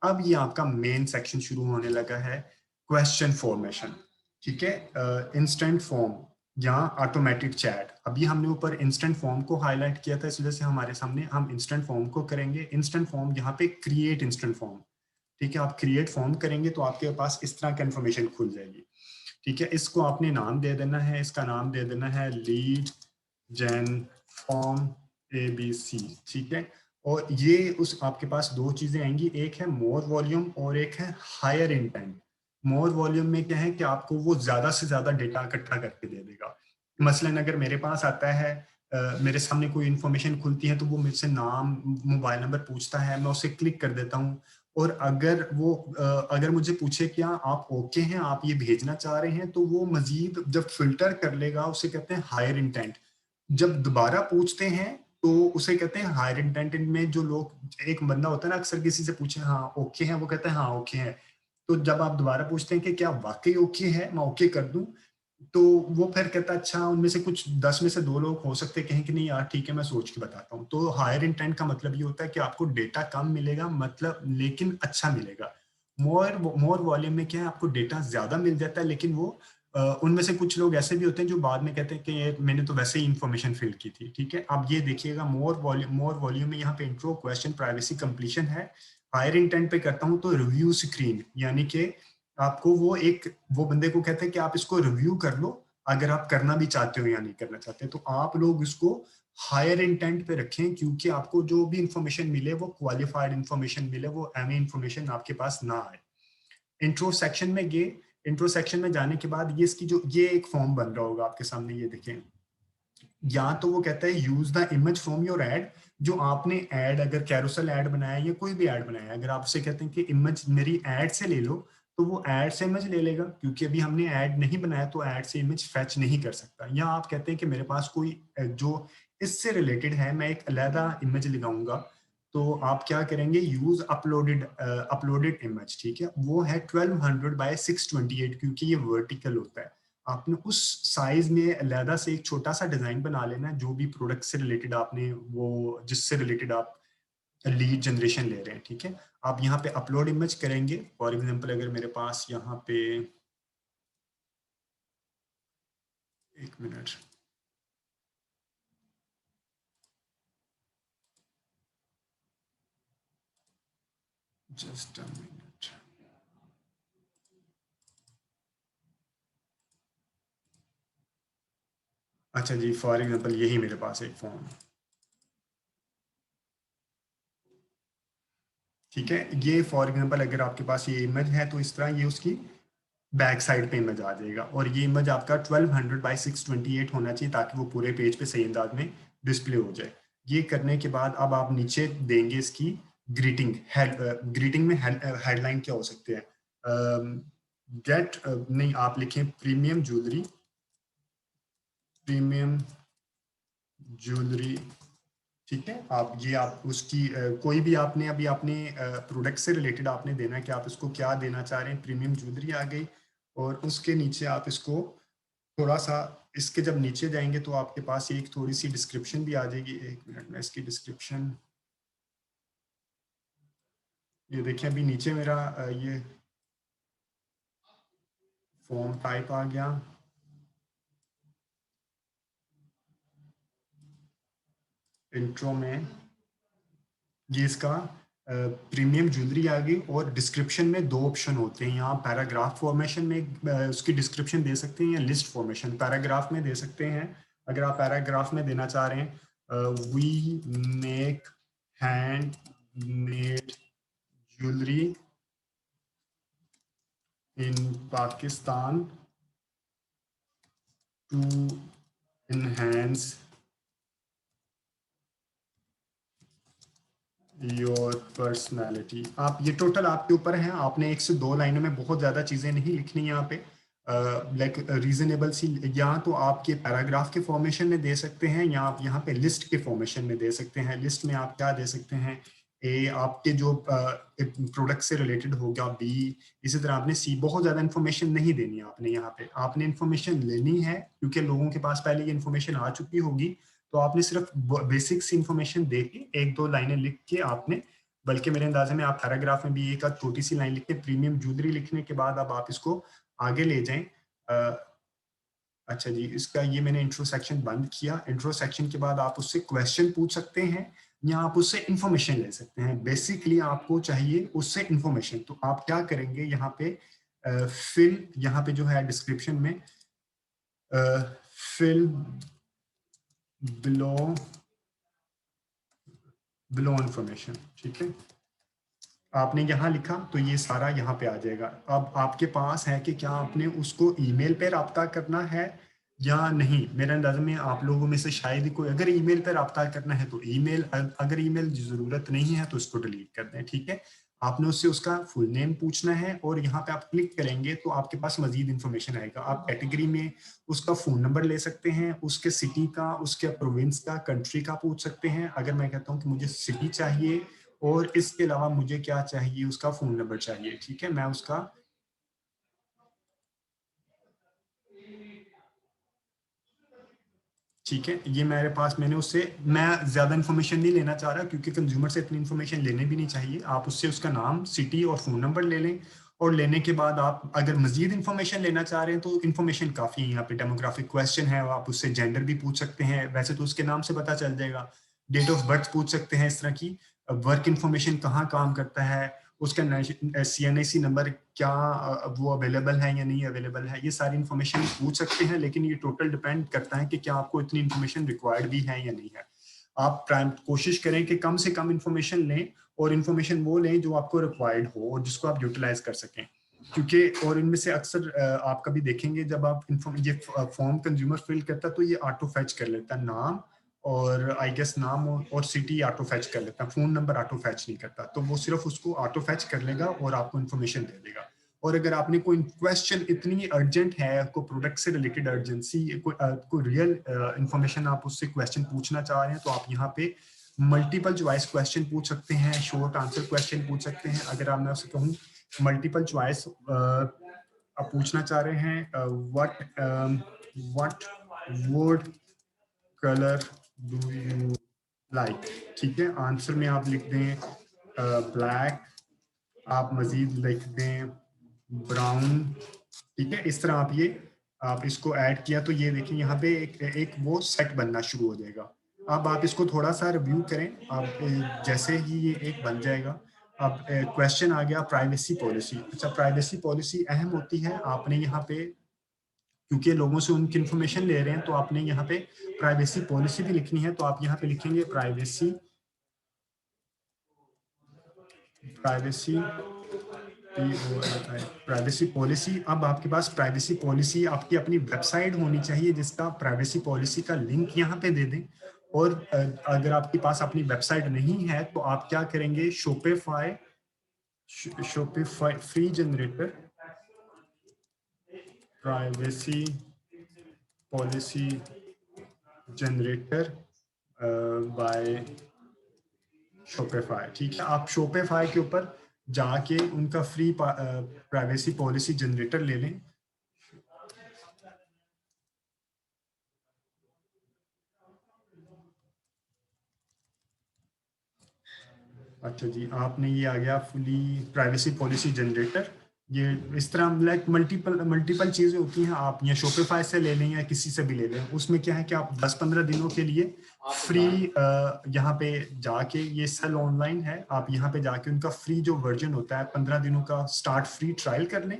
S2: अब ये आपका मेन सेक्शन शुरू होने लगा है, क्वेश्चन फॉर्मेशन। ठीक है, इंस्टेंट फॉर्म या ऑटोमेटिक चैट। अभी हमने ऊपर इंस्टेंट फॉर्म को हाईलाइट किया था, इस वजह से हमारे सामने हम इंस्टेंट फॉर्म को करेंगे। इंस्टेंट फॉर्म यहाँ पे क्रिएट इंस्टेंट फॉर्म। ठीक है, आप क्रिएट फॉर्म करेंगे तो आपके पास इस तरह का इन्फॉर्मेशन खुल जाएगी। ठीक है, इसको आपने नाम दे देना है, इसका नाम दे देना है लीड जेन फॉर्म ABC। ठीक है, और ये उस आपके पास 2 चीजें आएंगी, एक है मोर वॉल्यूम और एक है हायर इंटेंट। मोर वॉल्यूम में क्या है कि आपको वो ज्यादा से ज्यादा डेटा इकट्ठा करके दे देगा। मसलन अगर मेरे पास आता है, मेरे सामने कोई इन्फॉर्मेशन खुलती है, तो वो मुझसे नाम मोबाइल नंबर पूछता है, मैं उसे क्लिक कर देता हूँ। और अगर मुझे पूछे क्या आप ओके हैं, आप ये भेजना चाह रहे हैं, तो वो मजीद जब फिल्टर कर लेगा उसे कहते हैं हायर इंटेंट। जब दोबारा पूछते हैं तो उसे कहते हैं हायर इंटेंट। में जो लोग, एक बंदा होता है ना, अक्सर किसी से पूछे हाँ ओके है, वो कहता है हाँ ओके है। तो जब आप दोबारा पूछते हैं कि क्या वाकई ओके है, मैं ओके कर दूं, तो वो फिर कहता है अच्छा, उनमें से कुछ 10 में से 2 लोग हो सकते हैं कहें कि नहीं यार ठीक है, मैं सोच के बताता हूँ। तो हायर इंटेंट का मतलब ये होता है कि आपको डेटा कम मिलेगा, मतलब लेकिन अच्छा मिलेगा। मोर वॉल्यूम में क्या है, आपको डेटा ज्यादा मिल जाता है, लेकिन वो उनमें से कुछ लोग ऐसे भी होते हैं जो बाद में कहते हैं कि ये मैंने तो वैसे ही इंफॉर्मेशन फिल की थी। ठीक है, अब ये देखिएगा, मोर वॉल्यूम में यहाँ पे इंट्रो, क्वेश्चन, प्राइवेसी, कंप्लीशन है। हायर इंटेंट पे करता हूँ तो रिव्यू स्क्रीन, यानी कि आपको वो बंदे को कहते हैं कि आप इसको रिव्यू कर लो, अगर आप करना भी चाहते हो या नहीं करना चाहते। तो आप लोग इसको हायर इंटेंट पे रखें, क्योंकि आपको जो भी इंफॉर्मेशन मिले वो क्वालिफाइड इंफॉर्मेशन मिले, वो एमी इंफॉर्मेशन आपके पास ना आए। इंट्रो सेक्शन में गए। इंट्रो सेक्शन में जाने के बाद ये एक फॉर्म बन रहा होगा आपके सामने, ये देखें। या तो वो कहता है use the image from your add. जो आपने एड, अगर कैरोसेल एड बनाया या कोई भी एड बनाया, अगर आपसे कहते हैं कि इमेज मेरी एड से ले लो, तो वो एड से इमेज ले लेगा, क्योंकि अभी हमने एड नहीं बनाया तो एड से इमेज फैच नहीं कर सकता। या आप कहते हैं कि मेरे पास कोई जो इससे रिलेटेड है, मैं एक अलहदा इमेज लगाऊंगा, तो आप क्या करेंगे, यूज अपलोडेड इमेज। ठीक है, वो है 1200 बाय 628, क्योंकि ये वर्टिकल होता है। आपने उस साइज में अलहदा से एक छोटा सा डिजाइन बना लेना है, जो भी प्रोडक्ट से रिलेटेड आपने, वो जिससे रिलेटेड आप लीड जनरेशन ले रहे हैं। ठीक है, आप यहाँ पे अपलोड इमेज करेंगे। फॉर एग्जांपल अगर मेरे पास यहाँ पे, एक मिनट, जस्ट अ मिनट। अच्छा जी, फॉर एग्जांपल यही मेरे पास एक फॉर्म। ठीक है, ये फॉर एग्जांपल अगर आपके पास ये इमेज है, तो इस तरह ये उसकी बैक साइड पे इमेज आ जाएगा, और ये इमेज आपका 1200 बाय 628 होना चाहिए, ताकि वो पूरे पेज पे सही अंदाज में डिस्प्ले हो जाए। ये करने के बाद अब आप नीचे देंगे इसकी ग्रीटिंग। ग्रीटिंग में हेडलाइन क्या हो सकते हैं, नहीं, आप लिखें प्रीमियम ज्वेलरी, प्रीमियम ज्वेलरी। ठीक है, आप उसकी कोई भी आपने अभी अपने प्रोडक्ट से रिलेटेड आपने देना है कि आप इसको क्या देना चाह रहे हैं। प्रीमियम ज्वेलरी आ गई, और उसके नीचे आप इसको थोड़ा सा, इसके जब नीचे जाएंगे तो आपके पास एक थोड़ी सी डिस्क्रिप्शन भी आ जाएगी। एक मिनट में इसकी डिस्क्रिप्शन, ये देखिए अभी नीचे मेरा ये फॉर्म टाइप आ गया। इंट्रो में ये इसका प्रीमियम ज्वेलरी आ गई और डिस्क्रिप्शन में दो ऑप्शन होते हैं। यहाँ पैराग्राफ फॉर्मेशन में उसकी डिस्क्रिप्शन दे सकते हैं या लिस्ट फॉर्मेशन। पैराग्राफ में दे सकते हैं, अगर आप पैराग्राफ में देना चाह रहे हैं we make handmade jewellery in Pakistan to enhance your personality. आप ये टोटल आपके ऊपर है, आपने 1 से 2 लाइनों में बहुत ज़्यादा चीज़ें नहीं लिखनी यहाँ पे। लाइक रीजनेबल सी, या तो आपके पैराग्राफ के फॉर्मेशन में दे सकते हैं या आप यहाँ पे लिस्ट के फॉर्मेशन में दे सकते हैं। लिस्ट में आप क्या दे सकते हैं, ए आपके जो प्रोडक्ट से रिलेटेड होगा, बी इसी तरह आपने सी। बहुत ज़्यादा इन्फॉर्मेशन नहीं देनी है आपने यहाँ पे, आपने इन्फॉर्मेशन लेनी है क्योंकि लोगों के पास पहले ये इन्फॉर्मेशन आ चुकी होगी। तो आपने सिर्फ बेसिक सी इन्फॉर्मेशन दे के 1-2 लाइनें लिख के आपने, बल्कि मेरे अंदाजे में आप पैराग्राफ में भी एक आध छोटी सी लाइन लिख के प्रीमियम ज्वेलरी लिखने के बाद अब आप इसको आगे ले जाएं। अच्छा जी, इसका ये मैंने इंट्रो सेक्शन बंद किया। इंट्रो सेक्शन के बाद आप उससे क्वेश्चन पूछ सकते हैं या आप उससे इंफॉर्मेशन ले सकते हैं। बेसिकली आपको चाहिए उससे इंफॉर्मेशन, तो आप क्या करेंगे यहाँ पे फिल, यहाँ पे जो है डिस्क्रिप्शन में फिल बिलो इंफॉर्मेशन, ठीक है। आपने यहाँ लिखा तो ये सारा यहाँ पे आ जाएगा। अब आपके पास है कि क्या आपने उसको ईमेल पे राब्ता करना है या नहीं। मेरे अंदाजे में आप लोगों में से शायद ही कोई, अगर ईमेल पे राब्ता करना है तो ईमेल, अगर ईमेल जरूरत नहीं है तो उसको डिलीट कर दें, ठीक है। आपने उससे उसका फुल नेम पूछना है और यहाँ पे आप क्लिक करेंगे तो आपके पास मजीद इन्फॉर्मेशन आएगा। आप कैटेगरी में उसका फोन नंबर ले सकते हैं, उसके सिटी का, उसके प्रोविंस का, कंट्री का पूछ सकते हैं। अगर मैं कहता हूँ कि मुझे सिटी चाहिए और इसके अलावा मुझे क्या चाहिए, उसका फोन नंबर चाहिए, ठीक है, मैं उसका ठीक है, ये मेरे पास, मैंने उससे, मैं ज्यादा इन्फॉर्मेशन नहीं लेना चाह रहा क्योंकि कंज्यूमर से इतनी इन्फॉर्मेशन लेने भी नहीं चाहिए। आप उससे उसका नाम, सिटी और फोन नंबर ले लें और लेने के बाद आप अगर मजीद इन्फॉर्मेशन लेना चाह रहे हैं तो इन्फॉर्मेशन काफी है। यहाँ पे डेमोग्राफिक क्वेश्चन है, आप उससे जेंडर भी पूछ सकते हैं, वैसे तो उसके नाम से पता चल जाएगा। डेट ऑफ बर्थ पूछ सकते हैं इस तरह की। वर्क इन्फॉर्मेशन, कहाँ काम करता है, उसका CNIC नंबर क्या वो अवेलेबल है या नहीं अवेलेबल है, ये सारी इन्फॉर्मेशन पूछ सकते हैं। लेकिन ये टोटल डिपेंड करता है कि क्या आपको इतनी इन्फॉर्मेशन रिक्वायर्ड भी है या नहीं है। आप कोशिश करें कि कम से कम इन्फॉर्मेशन लें और इन्फॉर्मेशन वो लें जो आपको रिक्वायर्ड हो और जिसको आप यूटिलाइज कर सकें। क्योंकि और इनमें से अक्सर आप कभी देखेंगे जब आप ये फॉर्म कंज्यूमर फिल करता है तो ये ऑटो फैच कर लेता है, नाम और आई गेस नाम और सिटी ऑटो फैच कर लेता है, फोन नंबर ऑटो फैच नहीं करता। तो वो सिर्फ उसको ऑटो फैच कर लेगा और आपको इन्फॉर्मेशन दे देगा। और अगर आपने कोई क्वेश्चन इतनी अर्जेंट है, कोई प्रोडक्ट से रिलेटेड अर्जेंसी, कोई रियल इन्फॉर्मेशन आप उससे क्वेश्चन पूछना चाह रहे हैं तो आप यहाँ पे मल्टीपल चॉइस क्वेश्चन पूछ सकते हैं, शॉर्ट आंसर क्वेश्चन पूछ सकते हैं। अगर आप, मैं उससे कहूँ मल्टीपल चॉइस आप पूछना चाह रहे हैं what wood colour do you like, ठीक है। आंसर में आप लिख दें ब्लैक, आप मजीद लिख दें ब्राउन, ठीक है। इस तरह आप इसको ऐड किया तो ये देखिए यहाँ पे एक वो सेट बनना शुरू हो जाएगा। अब आप इसको थोड़ा सा रिव्यू करें, आप जैसे ही ये एक बन जाएगा। अब क्वेश्चन आ गया प्राइवेसी पॉलिसी। अच्छा, प्राइवेसी पॉलिसी अहम होती है। आपने यहाँ पे क्योंकि लोगों से उनकी इन्फॉर्मेशन ले रहे हैं तो आपने यहाँ पे प्राइवेसी पॉलिसी भी लिखनी है। तो आप यहाँ पे लिखेंगे प्राइवेसी पॉलिसी। अब आपके पास प्राइवेसी पॉलिसी आपकी अपनी वेबसाइट होनी चाहिए जिसका प्राइवेसी पॉलिसी का लिंक यहाँ पे दे दें। और अगर आपके पास अपनी वेबसाइट नहीं है तो आप क्या करेंगे, Shopify free generator privacy policy generator by Shopify, ठीक है। आप शॉपिफाई के ऊपर जाके उनका फ्री प्राइवेसी पॉलिसी जनरेटर ले लें। अच्छा जी, आपने ये आ गया फुली प्राइवेसी पॉलिसी जनरेटर। ये इस तरह लाइक मल्टीपल चीजें होती हैं। आप या शॉपिफाई से ले लें या किसी से भी ले लें, उसमें क्या है कि आप 10-15 दिनों के लिए फ्री यहाँ पे जाके, ये सेल ऑनलाइन है, आप यहाँ पे जाके उनका फ्री जो वर्जन होता है 15 दिनों का स्टार्ट फ्री ट्रायल कर लें।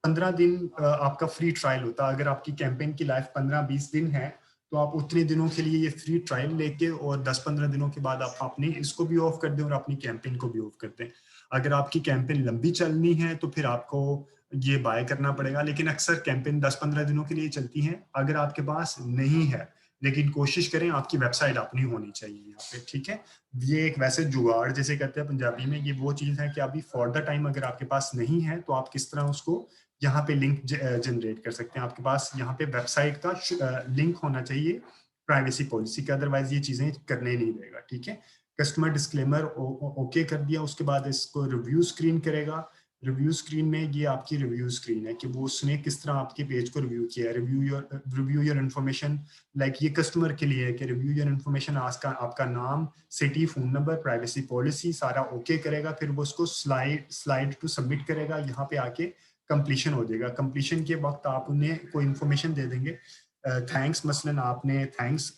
S2: 15 दिन आपका फ्री ट्रायल होता है। अगर आपकी कैंपेन की लाइफ 15-20 दिन है तो आप उतने दिनों के लिए ये फ्री ट्रायल लेके और 10-15 दिनों के बाद आप अपनी इसको भी ऑफ कर दें और अपनी कैंपेन को भी ऑफ कर दें। अगर आपकी कैंपेन लंबी चलनी है तो फिर आपको ये बाय करना पड़ेगा, लेकिन अक्सर कैंपेन 10-15 दिनों के लिए चलती हैं। अगर आपके पास नहीं है, लेकिन कोशिश करें आपकी वेबसाइट अपनी होनी चाहिए यहाँ पे, ठीक है। ये एक वैसे जुगाड़ जैसे कहते हैं पंजाबी में, ये वो चीज है कि अभी फॉर द टाइम अगर आपके पास नहीं है तो आप किस तरह उसको यहाँ पे लिंक जनरेट कर सकते हैं। आपके पास यहाँ पे वेबसाइट का लिंक होना चाहिए प्राइवेसी पॉलिसी का, अदरवाइज ये चीजें करने नहीं देगा, ठीक है। कस्टमर डिस्क्लेमर ओके कर दिया, उसके बाद इसको रिव्यू स्क्रीन करेगा। रिव्यू स्क्रीन में ये आपकी रिव्यू स्क्रीन है कि वो उसने किस तरह आपके पेज को रिव्यू किया है। रिव्यू योर इन्फॉर्मेशन, लाइक ये कस्टमर के लिए है कि रिव्यू योर इन्फॉर्मेशन, आपका नाम, city, phone number, privacy policy सारा ओके करेगा। फिर वो उसको स्लाइड टू सबमिट करेगा। यहाँ पे आके कंप्लीशन हो जाएगा। कंप्लीशन के वक्त आप उन्हें कोई इन्फॉर्मेशन दे देंगे, थैंक्स, मसलन आपने thanks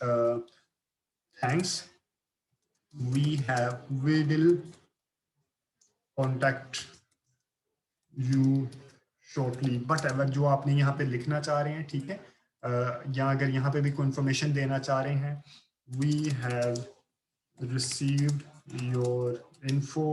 S2: we will contact you shortly, but अगर जो आपने यहाँ पे लिखना चाह रहे हैं, ठीक है, या अगर यहाँ पे भी कोई इन्फॉर्मेशन देना चाह रहे हैं, we have received your info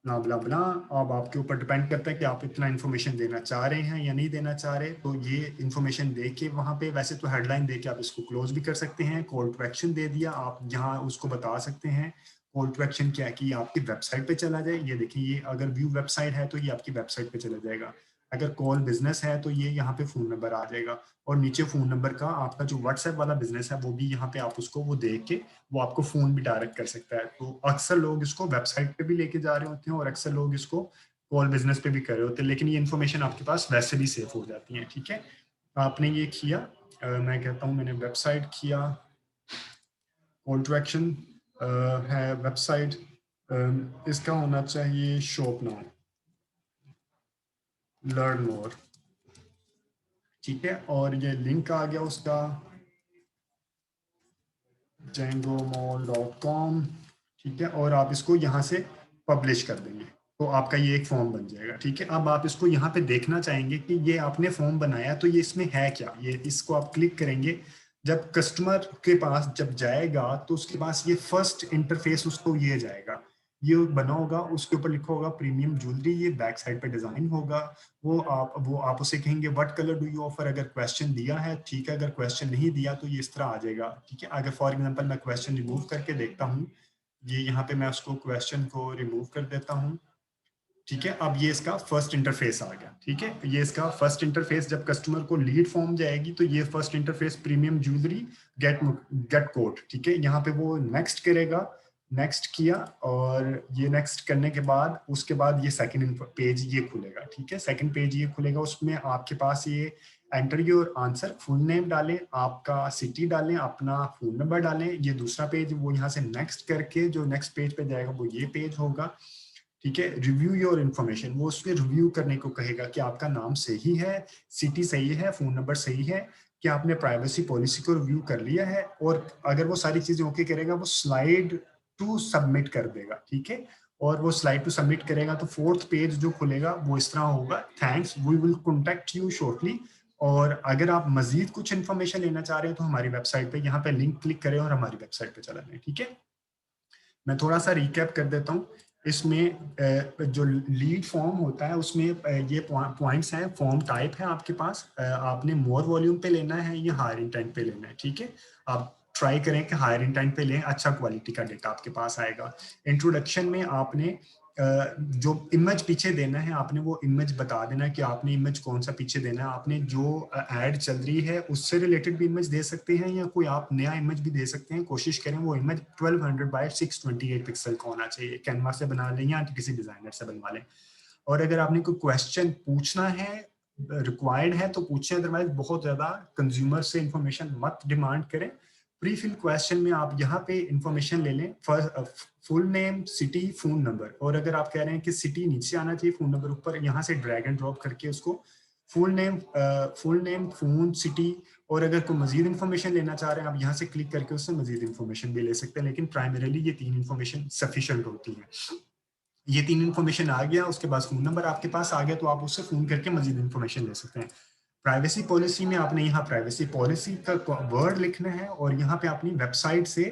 S2: ब्ला ब्ला ब्ला। अब आपके ऊपर डिपेंड करता है कि आप इतना इन्फॉर्मेशन देना चाह रहे हैं या नहीं देना चाह रहे। तो ये इन्फॉर्मेशन दे के वहाँ पे वैसे तो हेडलाइन दे के आप इसको क्लोज भी कर सकते हैं। कॉल टू एक्शन दे दिया, आप यहाँ उसको बता सकते हैं कॉल टू एक्शन क्या है कि आपकी वेबसाइट पे चला जाए। ये देखिए, ये अगर व्यू वेबसाइट है तो ये आपकी वेबसाइट पे चला जाएगा। अगर कॉल बिजनेस है तो ये यहाँ पे फोन नंबर आ जाएगा, और नीचे फोन नंबर का आपका जो व्हाट्सएप वाला बिजनेस है वो भी यहाँ पे आप उसको वो देख के वो आपको फोन भी डायरेक्ट कर सकता है। तो अक्सर लोग इसको वेबसाइट पे भी लेके जा रहे होते हैं और अक्सर लोग इसको कॉल बिजनेस पे भी कर रहे होते हैं, लेकिन ये इन्फॉर्मेशन आपके पास वैसे भी सेफ हो जाती है, ठीक है। आपने ये किया, मैं कहता हूँ मैंने वेबसाइट किया, कॉल टू एक्शन है वेबसाइट, इसका होना चाहिए शॉप नाउ, लर्न मोर, ठीक है। और ये लिंक आ गया उसका jangomall.com, ठीक है। और आप इसको यहाँ से पब्लिश कर देंगे तो आपका ये एक फॉर्म बन जाएगा, ठीक है। अब आप इसको यहाँ पे देखना चाहेंगे कि ये आपने फॉर्म बनाया तो ये इसमें है क्या। ये इसको आप क्लिक करेंगे, जब कस्टमर के पास जब जाएगा तो उसके पास ये फर्स्ट इंटरफेस उसको ये जाएगा, ये बना होगा, उसके ऊपर लिखा होगा प्रीमियम ज्वेलरी, ये बैक साइड पे डिजाइन होगा। वो आप उसे कहेंगे what colour do you offer, अगर क्वेश्चन दिया है, ठीक है। अगर क्वेश्चन नहीं दिया तो ये इस तरह आ जाएगा, ठीक है। अगर फॉर एग्जांपल मैं क्वेश्चन रिमूव करके देखता हूँ, ये यहाँ पे मैं उसको क्वेश्चन को रिमूव कर देता हूँ, ठीक है। अब ये इसका फर्स्ट इंटरफेस आ गया, ठीक है। ये इसका फर्स्ट इंटरफेस, जब कस्टमर को लीड फॉर्म जाएगी तो ये first interface premium jewellery gate code, ठीक है। यहाँ पे वो नेक्स्ट करेगा, नेक्स्ट किया, और ये नेक्स्ट करने के बाद उसके बाद ये सेकंड पेज ये खुलेगा, ठीक है। सेकंड पेज ये खुलेगा, उसमें आपके पास ये enter your answer, full name डालें, आपका सिटी डालें, अपना फोन नंबर डालें। ये दूसरा पेज, वो यहाँ से नेक्स्ट करके जो नेक्स्ट पेज पे जाएगा वो ये पेज होगा, ठीक है। रिव्यू योर इन्फॉर्मेशन, वो उसके रिव्यू करने को कहेगा कि आपका नाम सही है, सिटी सही है, फोन नंबर सही है, कि आपने प्राइवेसी पॉलिसी को रिव्यू कर लिया है। और अगर वो सारी चीजें ओके करेगा, वो स्लाइड टू सबमिट कर देगा, ठीक है। और वो स्लाइड टू सबमिट करेगा तो फोर्थ पेज जो खुलेगा वो इस तरह होगा, thanks we will contact you shortly. और अगर आप मजीद कुछ इन्फॉर्मेशन लेना चाह रहे हैं तो हमारी वेबसाइट पे यहाँ पे लिंक क्लिक करें और हमारी वेबसाइट पे चला जाए, ठीक है। मैं थोड़ा सा रिकैप कर देता हूँ। इसमें जो लीड फॉर्म होता है उसमें ये पॉइंट्स हैं। फॉर्म टाइप है आपके पास, आपने मोर वॉल्यूम पे लेना है या हायर इंटेंट पे लेना है, ठीक है। आप ट्राई करें कि हायर इंटेंट पे लें, अच्छा क्वालिटी का डेटा आपके पास आएगा। इंट्रोडक्शन में आपने जो इमेज पीछे देना है, आपने वो इमेज बता देना कि आपने इमेज कौन सा पीछे देना है। आपने जो एड चल रही है उससे रिलेटेड भी इमेज दे सकते हैं या कोई आप नया इमेज भी दे सकते हैं। कोशिश करें वो इमेज 1200 बाय 628 पिक्सल का होना चाहिए। कैनवा से बना लें या किसी डिजाइनर से बनवा लें। और अगर आपने कोई क्वेश्चन पूछना है, रिक्वायर्ड है तो पूछें, अदरवाइज बहुत ज्यादा कंज्यूमर से इंफॉर्मेशन मत डिमांड करें। प्री फिल क्वेश्चन में आप यहाँ पे इंफॉर्मेशन ले लें, full name, city, phone number, और अगर आप कह रहे हैं कि सिटी नीचे आना चाहिए, फोन नंबर ऊपर, यहाँ से ड्रैग एंड ड्रॉप करके उसको फुल नेम, फोन, सिटी, और अगर कोई मजीद इन्फॉर्मेशन लेना चाह रहे हैं आप यहाँ से क्लिक करके उससे मजीद इन्फॉर्मेशन भी ले सकते हैं, लेकिन प्राइमरीली ये 3 इन्फॉर्मेशन सफिशिएंट होती है। ये 3 इन्फॉर्मेशन आ गया, उसके बाद फोन नंबर आपके पास आ गया, तो आप उससे फोन करके मजीद इन्फॉर्मेशन ले सकते हैं। प्राइवेसी पॉलिसी में आपने यहाँ प्राइवेसी पॉलिसी का वर्ड लिखना है, और यहाँ पे अपनी वेबसाइट से,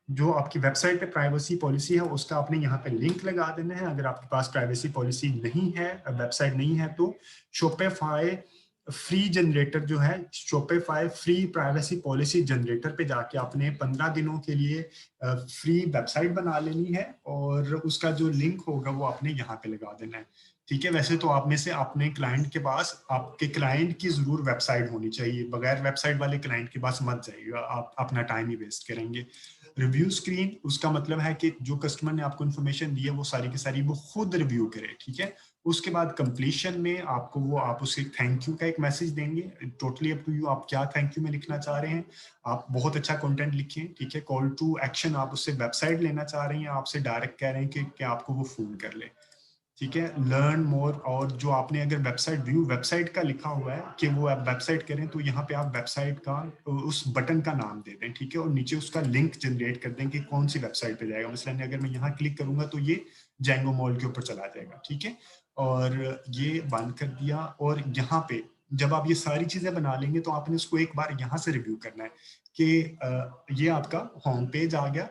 S2: जो आपकी वेबसाइट पे प्राइवेसी पॉलिसी है उसका आपने यहाँ पे लिंक लगा देना है। अगर आपके पास प्राइवेसी पॉलिसी नहीं है, वेबसाइट नहीं है, तो शॉपिफाई फ्री जनरेटर जो है, Shopify free privacy policy generator पे जाके आपने 15 दिनों के लिए फ्री वेबसाइट बना लेनी है, और उसका जो लिंक होगा वो आपने यहाँ पे लगा देना है। ठीक है, वैसे तो आप में से अपने क्लाइंट के पास, आपके क्लाइंट की जरूर वेबसाइट होनी चाहिए, बगैर वेबसाइट वाले क्लाइंट के पास मत जाइएगा, आप अपना टाइम ही वेस्ट करेंगे। रिव्यू स्क्रीन, उसका मतलब है कि जो कस्टमर ने आपको इन्फॉर्मेशन दी है वो सारी की सारी वो खुद रिव्यू करे। ठीक है, उसके बाद कंप्लीशन में आपको वो, आप उसे थैंक यू का एक मैसेज देंगे, टोटली अप टू यू आप क्या थैंक यू में लिखना चाह रहे हैं। आप बहुत अच्छा कंटेंट लिखें। ठीक है, कॉल टू एक्शन, आप उससे वेबसाइट लेना चाह रहे हैं, आपसे डायरेक्ट कह रहे हैं कि आपको वो फोन कर ले। ठीक है, लर्न मोर, और जो आपने अगर वेबसाइट व्यू वेबसाइट का लिखा हुआ है कि वो आप वेबसाइट करें, तो यहाँ पे आप वेबसाइट का उस बटन का नाम दे दें। ठीक है, और नीचे उसका लिंक जनरेट कर दें कि कौन सी वेबसाइट पे जाएगा। मसलन अगर मैं यहाँ क्लिक करूंगा तो ये जैंगो मॉल के ऊपर चला जाएगा। ठीक है, और ये बंद कर दिया। और यहाँ पे जब आप ये सारी चीजें बना लेंगे तो आपने उसको एक बार यहाँ से रिव्यू करना है कि ये आपका होम पेज आ गया,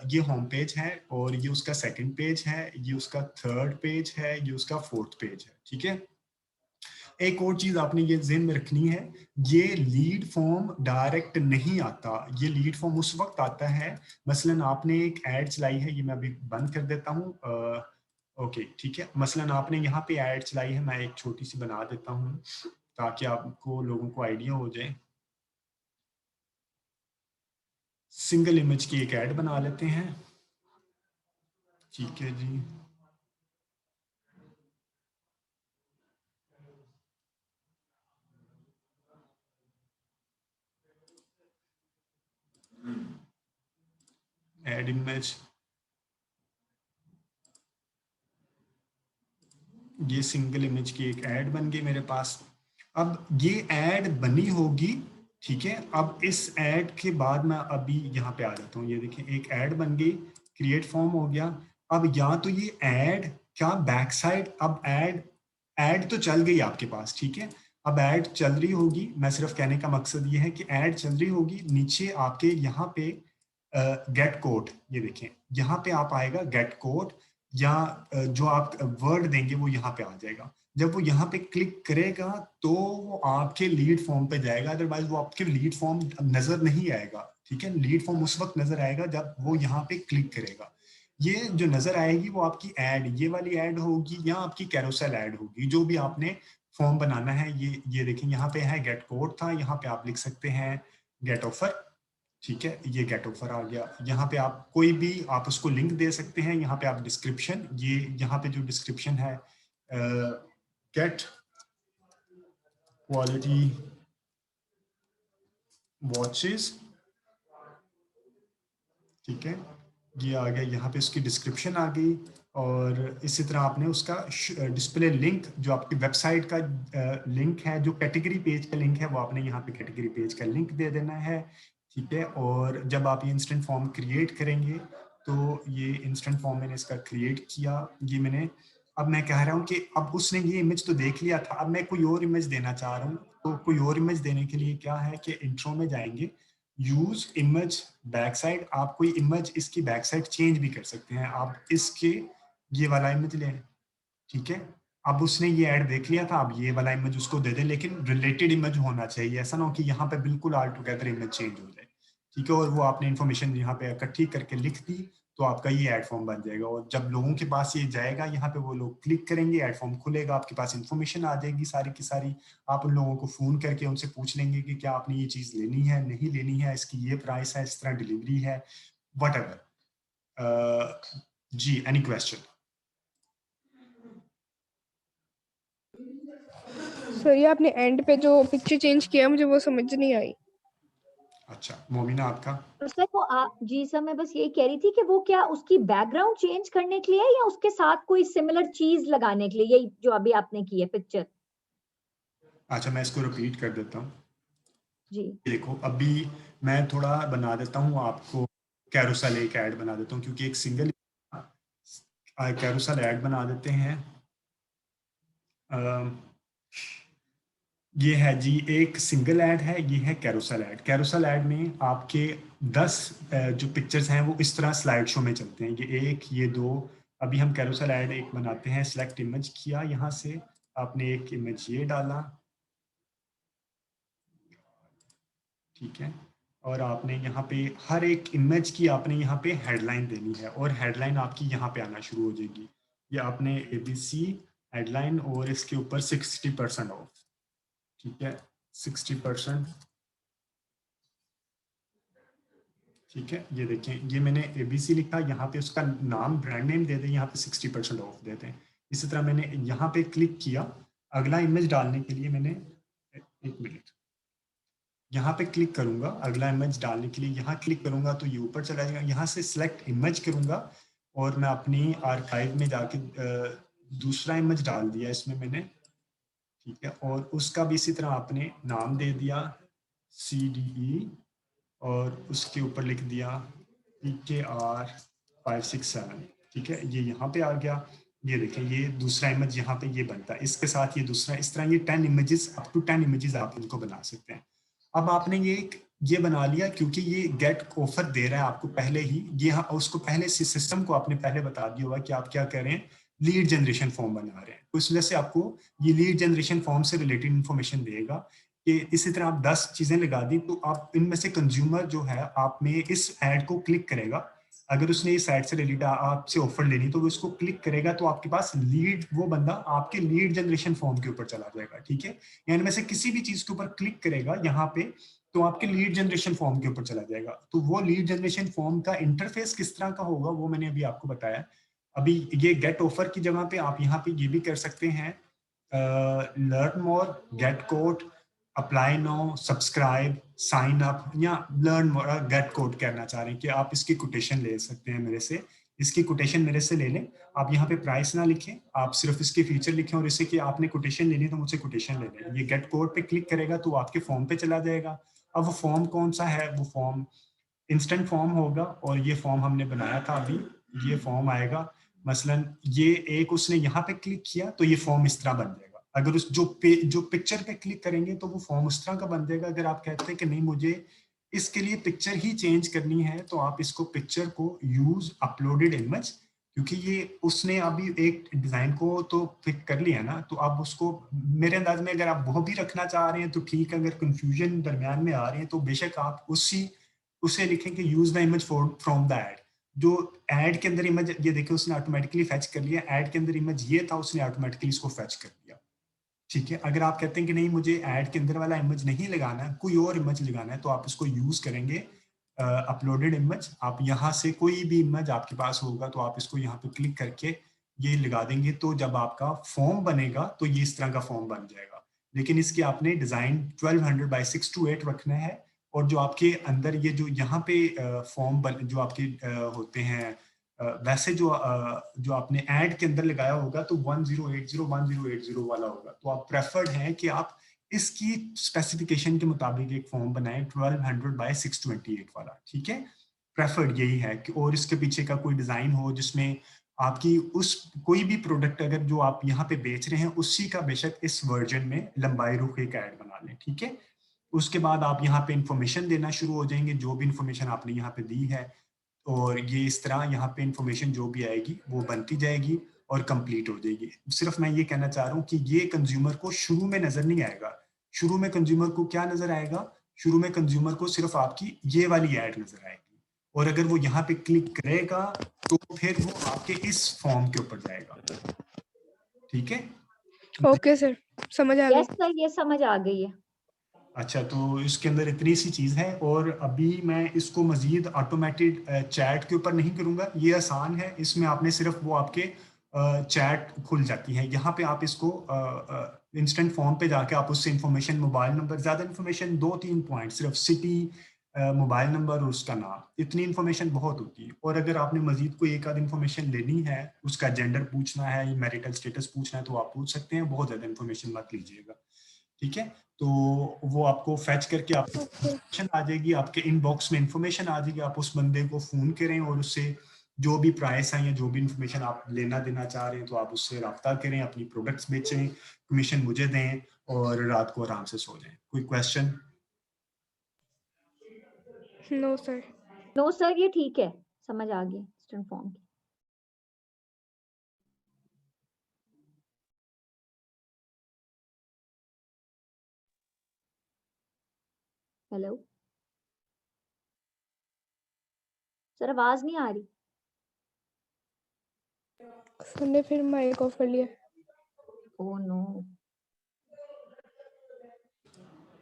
S2: ये होम पेज है, और ये उसका सेकंड पेज है, ये उसका थर्ड पेज है, ये उसका फोर्थ पेज है। ठीक है, एक और चीज आपने ये ज़हन में रखनी है, ये लीड फॉर्म डायरेक्ट नहीं आता, ये लीड फॉर्म उस वक्त आता है, मसलन आपने एक ऐड चलाई है, ये मैं अभी बंद कर देता हूँ। ओके, ठीक है, मसलन आपने यहाँ पे ऐड चलाई है, मैं एक छोटी सी बना देता हूँ ताकि आपको लोगों को आइडिया हो जाए। सिंगल इमेज की एक ऐड बना लेते हैं। ठीक है जी, ऐड इमेज, ये सिंगल इमेज की एक ऐड बन गई मेरे पास। अब ये ऐड बनी होगी। ठीक है, अब इस ऐड के बाद मैं अभी यहाँ पे आ जाता हूँ, ये देखिए एक ऐड बन गई, क्रिएट फॉर्म हो गया। अब या तो ये ऐड क्या बैक साइड, अब ऐड तो चल गई आपके पास। ठीक है, अब ऐड चल रही होगी, मैं सिर्फ कहने का मकसद ये है कि ऐड चल रही होगी, नीचे आपके यहाँ पे गेट कोड, ये देखें यहाँ पे आप आएगा गेट कोड, या जो आप वर्ड देंगे वो यहाँ पे आ जाएगा। जब वो यहाँ पे क्लिक करेगा तो वो आपके लीड फॉर्म पे जाएगा, अदरवाइज वो आपके लीड फॉर्म नजर नहीं आएगा। ठीक है, लीड फॉर्म उस वक्त नजर आएगा जब वो यहाँ पे क्लिक करेगा। ये जो नजर आएगी वो आपकी ऐड, ये वाली ऐड होगी या आपकी कैरोसेल ऐड होगी, जो भी आपने फॉर्म बनाना है। ये देखें यहाँ पे है गेट कोड था, यहाँ पे आप लिख सकते हैं गेट ऑफर। ठीक है, ये गेट ऑफर आ गया। यहाँ पे आप कोई भी आप उसको लिंक दे सकते हैं। यहाँ पे आप डिस्क्रिप्शन, ये यहाँ पे जो डिस्क्रिप्शन है, गेट क्वालिटी वॉचेस। ठीक है, ये आ गया, यहाँ पे उसकी डिस्क्रिप्शन आ गई, और इसी तरह आपने उसका डिस्प्ले लिंक, जो आपकी वेबसाइट का लिंक है, जो कैटेगरी पेज का लिंक है, वो आपने यहाँ पे कैटेगरी पेज का लिंक दे देना है। ठीक है, और जब आप ये इंस्टेंट फॉर्म क्रिएट करेंगे, तो ये इंस्टेंट फॉर्म मैंने इसका क्रिएट किया, ये मैंने, अब मैं कह रहा हूँ कि अब उसने ये इमेज तो देख लिया था, अब मैं कोई और इमेज देना चाह रहा हूँ, तो कोई और इमेज देने के लिए क्या है कि इंट्रो में जाएंगे, यूज इमेज बैक साइड, आप कोई इमेज इसकी बैक साइड चेंज भी कर सकते हैं। आप इसके ये वाला इमेज लें। ठीक है, अब उसने ये ऐड देख लिया था, अब ये वाला इमेज उसको दे दे, लेकिन रिलेटेड इमेज होना चाहिए, ऐसा ना हो कि यहाँ पे बिल्कुल ऑल टुगेदर इमेज चेंज हो जाए। ठीक है, और वो आपने इन्फॉर्मेशन यहाँ पे इकट्ठी करके लिख दी, तो आपका ये ऐड फॉर्म बन जाएगा, और जब लोगों के पास ये जाएगा, यहाँ पे वो लोग क्लिक करेंगे, ऐड फॉर्म खुलेगा, आपके पास इन्फॉर्मेशन आ जाएगी सारी की सारी। आप उन लोगों को फोन करके उनसे पूछ लेंगे कि क्या आपने ये चीज लेनी है, नहीं लेनी है, इसकी ये प्राइस है, इस तरह डिलीवरी है, वट जी, एनी क्वेश्चन?
S3: सर ये आपने एंड पे जो पिक्चर चेंज किया मुझे वो समझ नहीं आई।
S2: अच्छा, मोमिना आपका?
S1: तो सर वो जी सर, मैं बस यही कह रही थी कि वो क्या उसकी बैकग्राउंड चेंज करने के लिए है या उसके साथ कोई सिमिलर चीज लगाने के लिए, यही जो अभी आपने की है पिक्चर?
S2: अच्छा, मैं इसको रिपीट कर देता हूँ।
S1: जी
S2: देखो, अभी मैं थोड़ा बना देता हूँ आपको कैरोसेल, एक ऐड बना देता हूँ, क्योंकि एक सिंगल कैरोसेल ऐड बना देते हैं। ये है जी, एक सिंगल ऐड है, ये है कैरोसेल ऐड। कैरोसेल ऐड में आपके 10 जो पिक्चर्स हैं वो इस तरह स्लाइड शो में चलते हैं, ये एक, ये दो। अभी हम कैरोसेल ऐड एक बनाते हैं। सिलेक्ट इमेज किया, यहाँ से आपने एक इमेज ये डाला, ठीक है। और आपने यहाँ पे हर एक इमेज की आपने यहाँ पे हेडलाइन देनी है, और हेडलाइन आपकी यहाँ पे आना शुरू हो जाएगी। ये आपने ABC हेडलाइन, और इसके ऊपर 60% ऑफ, ठीक है, 60%, ठीक है। ये देखें, ये मैंने ABC लिखा, यहाँ पे उसका नाम, ब्रांड नेम दे दें, यहाँ पे 60% ऑफ देते हैं। इसी तरह मैंने यहाँ पे क्लिक किया, अगला इमेज डालने के लिए मैंने, एक मिनट, यहाँ पे क्लिक करूंगा, अगला इमेज डालने के लिए यहाँ क्लिक करूंगा तो ये ऊपर चला जाएगा। यहाँ से सिलेक्ट इमेज करूंगा, और मैं अपनी आर्काइव में जाके दूसरा इमेज डाल दिया इसमें मैंने, ठीक है। और उसका भी इसी तरह आपने नाम दे दिया CDE, और उसके ऊपर लिख दिया PKR 567, ठीक है। ये यहाँ पे आ गया। ये देखें, ये दूसरा इमेज यहाँ पे ये बनता है, इसके साथ ये दूसरा, इस तरह ये 10 इमेजेस, अप टू 10 इमेजेस आप इनको बना सकते हैं। अब आपने ये बना लिया, क्योंकि ये गेट ऑफर दे रहा है आपको पहले ही, ये उसको पहले सिस्टम को आपने पहले बता दिया होगा कि आप क्या कर रहे हैं, लीड जनरेशन फॉर्म बना रहे हैं। तो इस वजह से आपको ये लीड जनरेशन फॉर्म से रिलेटेड इन्फॉर्मेशन देगा कि इसी तरह आप 10 चीजें लगा दी, तो आप इनमें से कंज्यूमर जो है आप में इस ऐड को क्लिक करेगा, अगर उसने इस साइट से रिलेटेड आपसे ऑफर लेनी तो वो इसको क्लिक करेगा, तो आपके पास लीड, वो बंदा आपके लीड जनरेशन फॉर्म के ऊपर चला जाएगा, ठीक है। यानी में से किसी भी चीज के ऊपर क्लिक करेगा यहाँ पे, तो आपके लीड जनरेशन फॉर्म के ऊपर चला जाएगा। तो वो लीड जनरेशन फॉर्म का इंटरफेस किस तरह का होगा वो मैंने अभी आपको बताया। अभी ये गेट ऑफर की जगह पे आप यहाँ पे ये भी कर सकते हैं, learn more, get code, apply now, subscribe, sign up, या लर्न मोर, गेट कोड कहना चाह रहे हैं कि आप इसकी कोटेशन ले सकते हैं मेरे से, इसकी कोटेशन मेरे से ले लें। आप यहाँ पे प्राइस ना लिखें, आप सिर्फ इसके फीचर लिखें, और इसे कि आपने कोटेशन लेनी है तो मुझसे कोटेशन ले लें। ये गेट कोड पे क्लिक करेगा तो आपके फॉर्म पे चला जाएगा। अब वो फॉर्म कौन सा है, वो फॉर्म इंस्टेंट फॉर्म होगा, और ये फॉर्म हमने बनाया था अभी, ये फॉर्म आएगा। मसलन ये एक उसने यहाँ पे क्लिक किया तो ये फॉर्म इस तरह बन जाएगा। अगर उस जो पिक्चर पे क्लिक करेंगे तो वो फॉर्म उस तरह का बन जाएगा। अगर आप कहते हैं कि नहीं मुझे इसके लिए पिक्चर ही चेंज करनी है, तो आप इसको पिक्चर को यूज अपलोडेड इमेज, क्योंकि ये उसने अभी एक डिजाइन को तो पिक कर लिया ना, तो आप उसको, मेरे अंदाज में अगर आप वो भी रखना चाह रहे हैं तो ठीक है, अगर कंफ्यूजन दरमियान में आ रही है तो बेशक आप उसे लिखें कि use the image from the add. जो ऐड के अंदर इमेज, ये देखिए उसने ऑटोमेटिकली फेच कर लिया, ऐड के अंदर इमेज ये था, उसने ऑटोमेटिकली इसको फेच कर दिया, ठीक है। अगर आप कहते हैं कि नहीं मुझे ऐड के अंदर वाला इमेज नहीं लगाना है, कोई और इमेज लगाना है, तो आप इसको यूज करेंगे अपलोडेड इमेज। आप यहाँ से कोई भी इमेज आपके पास होगा तो आप इसको यहाँ पे क्लिक करके ये लगा देंगे, तो जब आपका फॉर्म बनेगा तो ये इस तरह का फॉर्म बन जाएगा। लेकिन इसके आपने डिजाइन 1200 बाई 628 रखना है, और जो आपके अंदर ये जो यहाँ पे फॉर्म जो आपके होते हैं, वैसे जो आपने ऐड के अंदर लगाया होगा तो 1080 वाला होगा। तो आप प्रेफर्ड है कि आप इसकी स्पेसिफिकेशन के मुताबिक एक फॉर्म बनाएं 1200 बाय 628 वाला, ठीक है। प्रेफर्ड यही है कि, और इसके पीछे का कोई डिजाइन हो जिसमें आपकी उस कोई भी प्रोडक्ट अगर जो आप यहाँ पे बेच रहे हैं उसी का बेशक इस वर्जन में लंबाई रुख एक ऐड बना लें, ठीक है। उसके बाद आप यहाँ पे इंफॉर्मेशन देना शुरू हो जाएंगे, जो भी इंफॉर्मेशन आपने यहाँ पे दी है, और ये इस तरह यहाँ पे इंफॉर्मेशन जो भी आएगी वो बनती जाएगी और कंप्लीट हो जाएगी। सिर्फ मैं ये कहना चाह रहा हूँ कि ये कंज्यूमर को शुरू में नजर नहीं आएगा। शुरू में कंज्यूमर को क्या नजर आएगा, शुरू में कंज्यूमर को सिर्फ आपकी ये वाली ऐड नजर आएगी, और अगर वो यहाँ पे क्लिक करेगा तो फिर वो आपके इस फॉर्म के ऊपर जाएगा, ठीक है।
S3: ओके सर, समझ आ
S1: यस
S3: गई।
S1: सर, ये समझ आ गई है।
S2: अच्छा, तो इसके अंदर इतनी सी चीज़ है, और अभी मैं इसको मजीद ऑटोमेटेड चैट के ऊपर नहीं करूँगा, ये आसान है। इसमें आपने सिर्फ वो आपके चैट खुल जाती है, यहाँ पे आप इसको इंस्टेंट फॉर्म पे जाके आप उससे इंफॉर्मेशन, मोबाइल नंबर, ज़्यादा इंफॉर्मेशन 2-3 पॉइंट, सिर्फ सिटी, मोबाइल नंबर और उसका नाम, इतनी इन्फॉर्मेशन बहुत होती है। और अगर आपने मजीद कोई एक आध इन्फॉर्मेशन लेनी है, उसका जेंडर पूछना है, मैरिटल स्टेटस पूछना है, तो आप पूछ सकते हैं। बहुत ज़्यादा इन्फॉर्मेशन मत लीजिएगा, ठीक है? तो वो आपको फैच करके आपको इन्फॉर्मेशन आ जाएगी, आपके इनबॉक्स में इन्फॉर्मेशन आ जाएगी। आप उस बंदे को फ़ोन करें और उससे जो भी प्राइस है या जो भी इन्फॉर्मेशन आप लेना देना चाह रहे हैं, तो आप उससे रब्ता करें, अपनी प्रोडक्ट्स बेचें, कमीशन मुझे दें और रात को आराम से सो जाएं। कोई question?
S3: No sir.
S1: No sir, ये ठीक है, समझ आ गई स्टूडेंट फॉर्म की। हेलो सर, आवाज नहीं आ रही।
S3: सर ने फिर माइक ऑफ कर लिया।
S1: Oh no.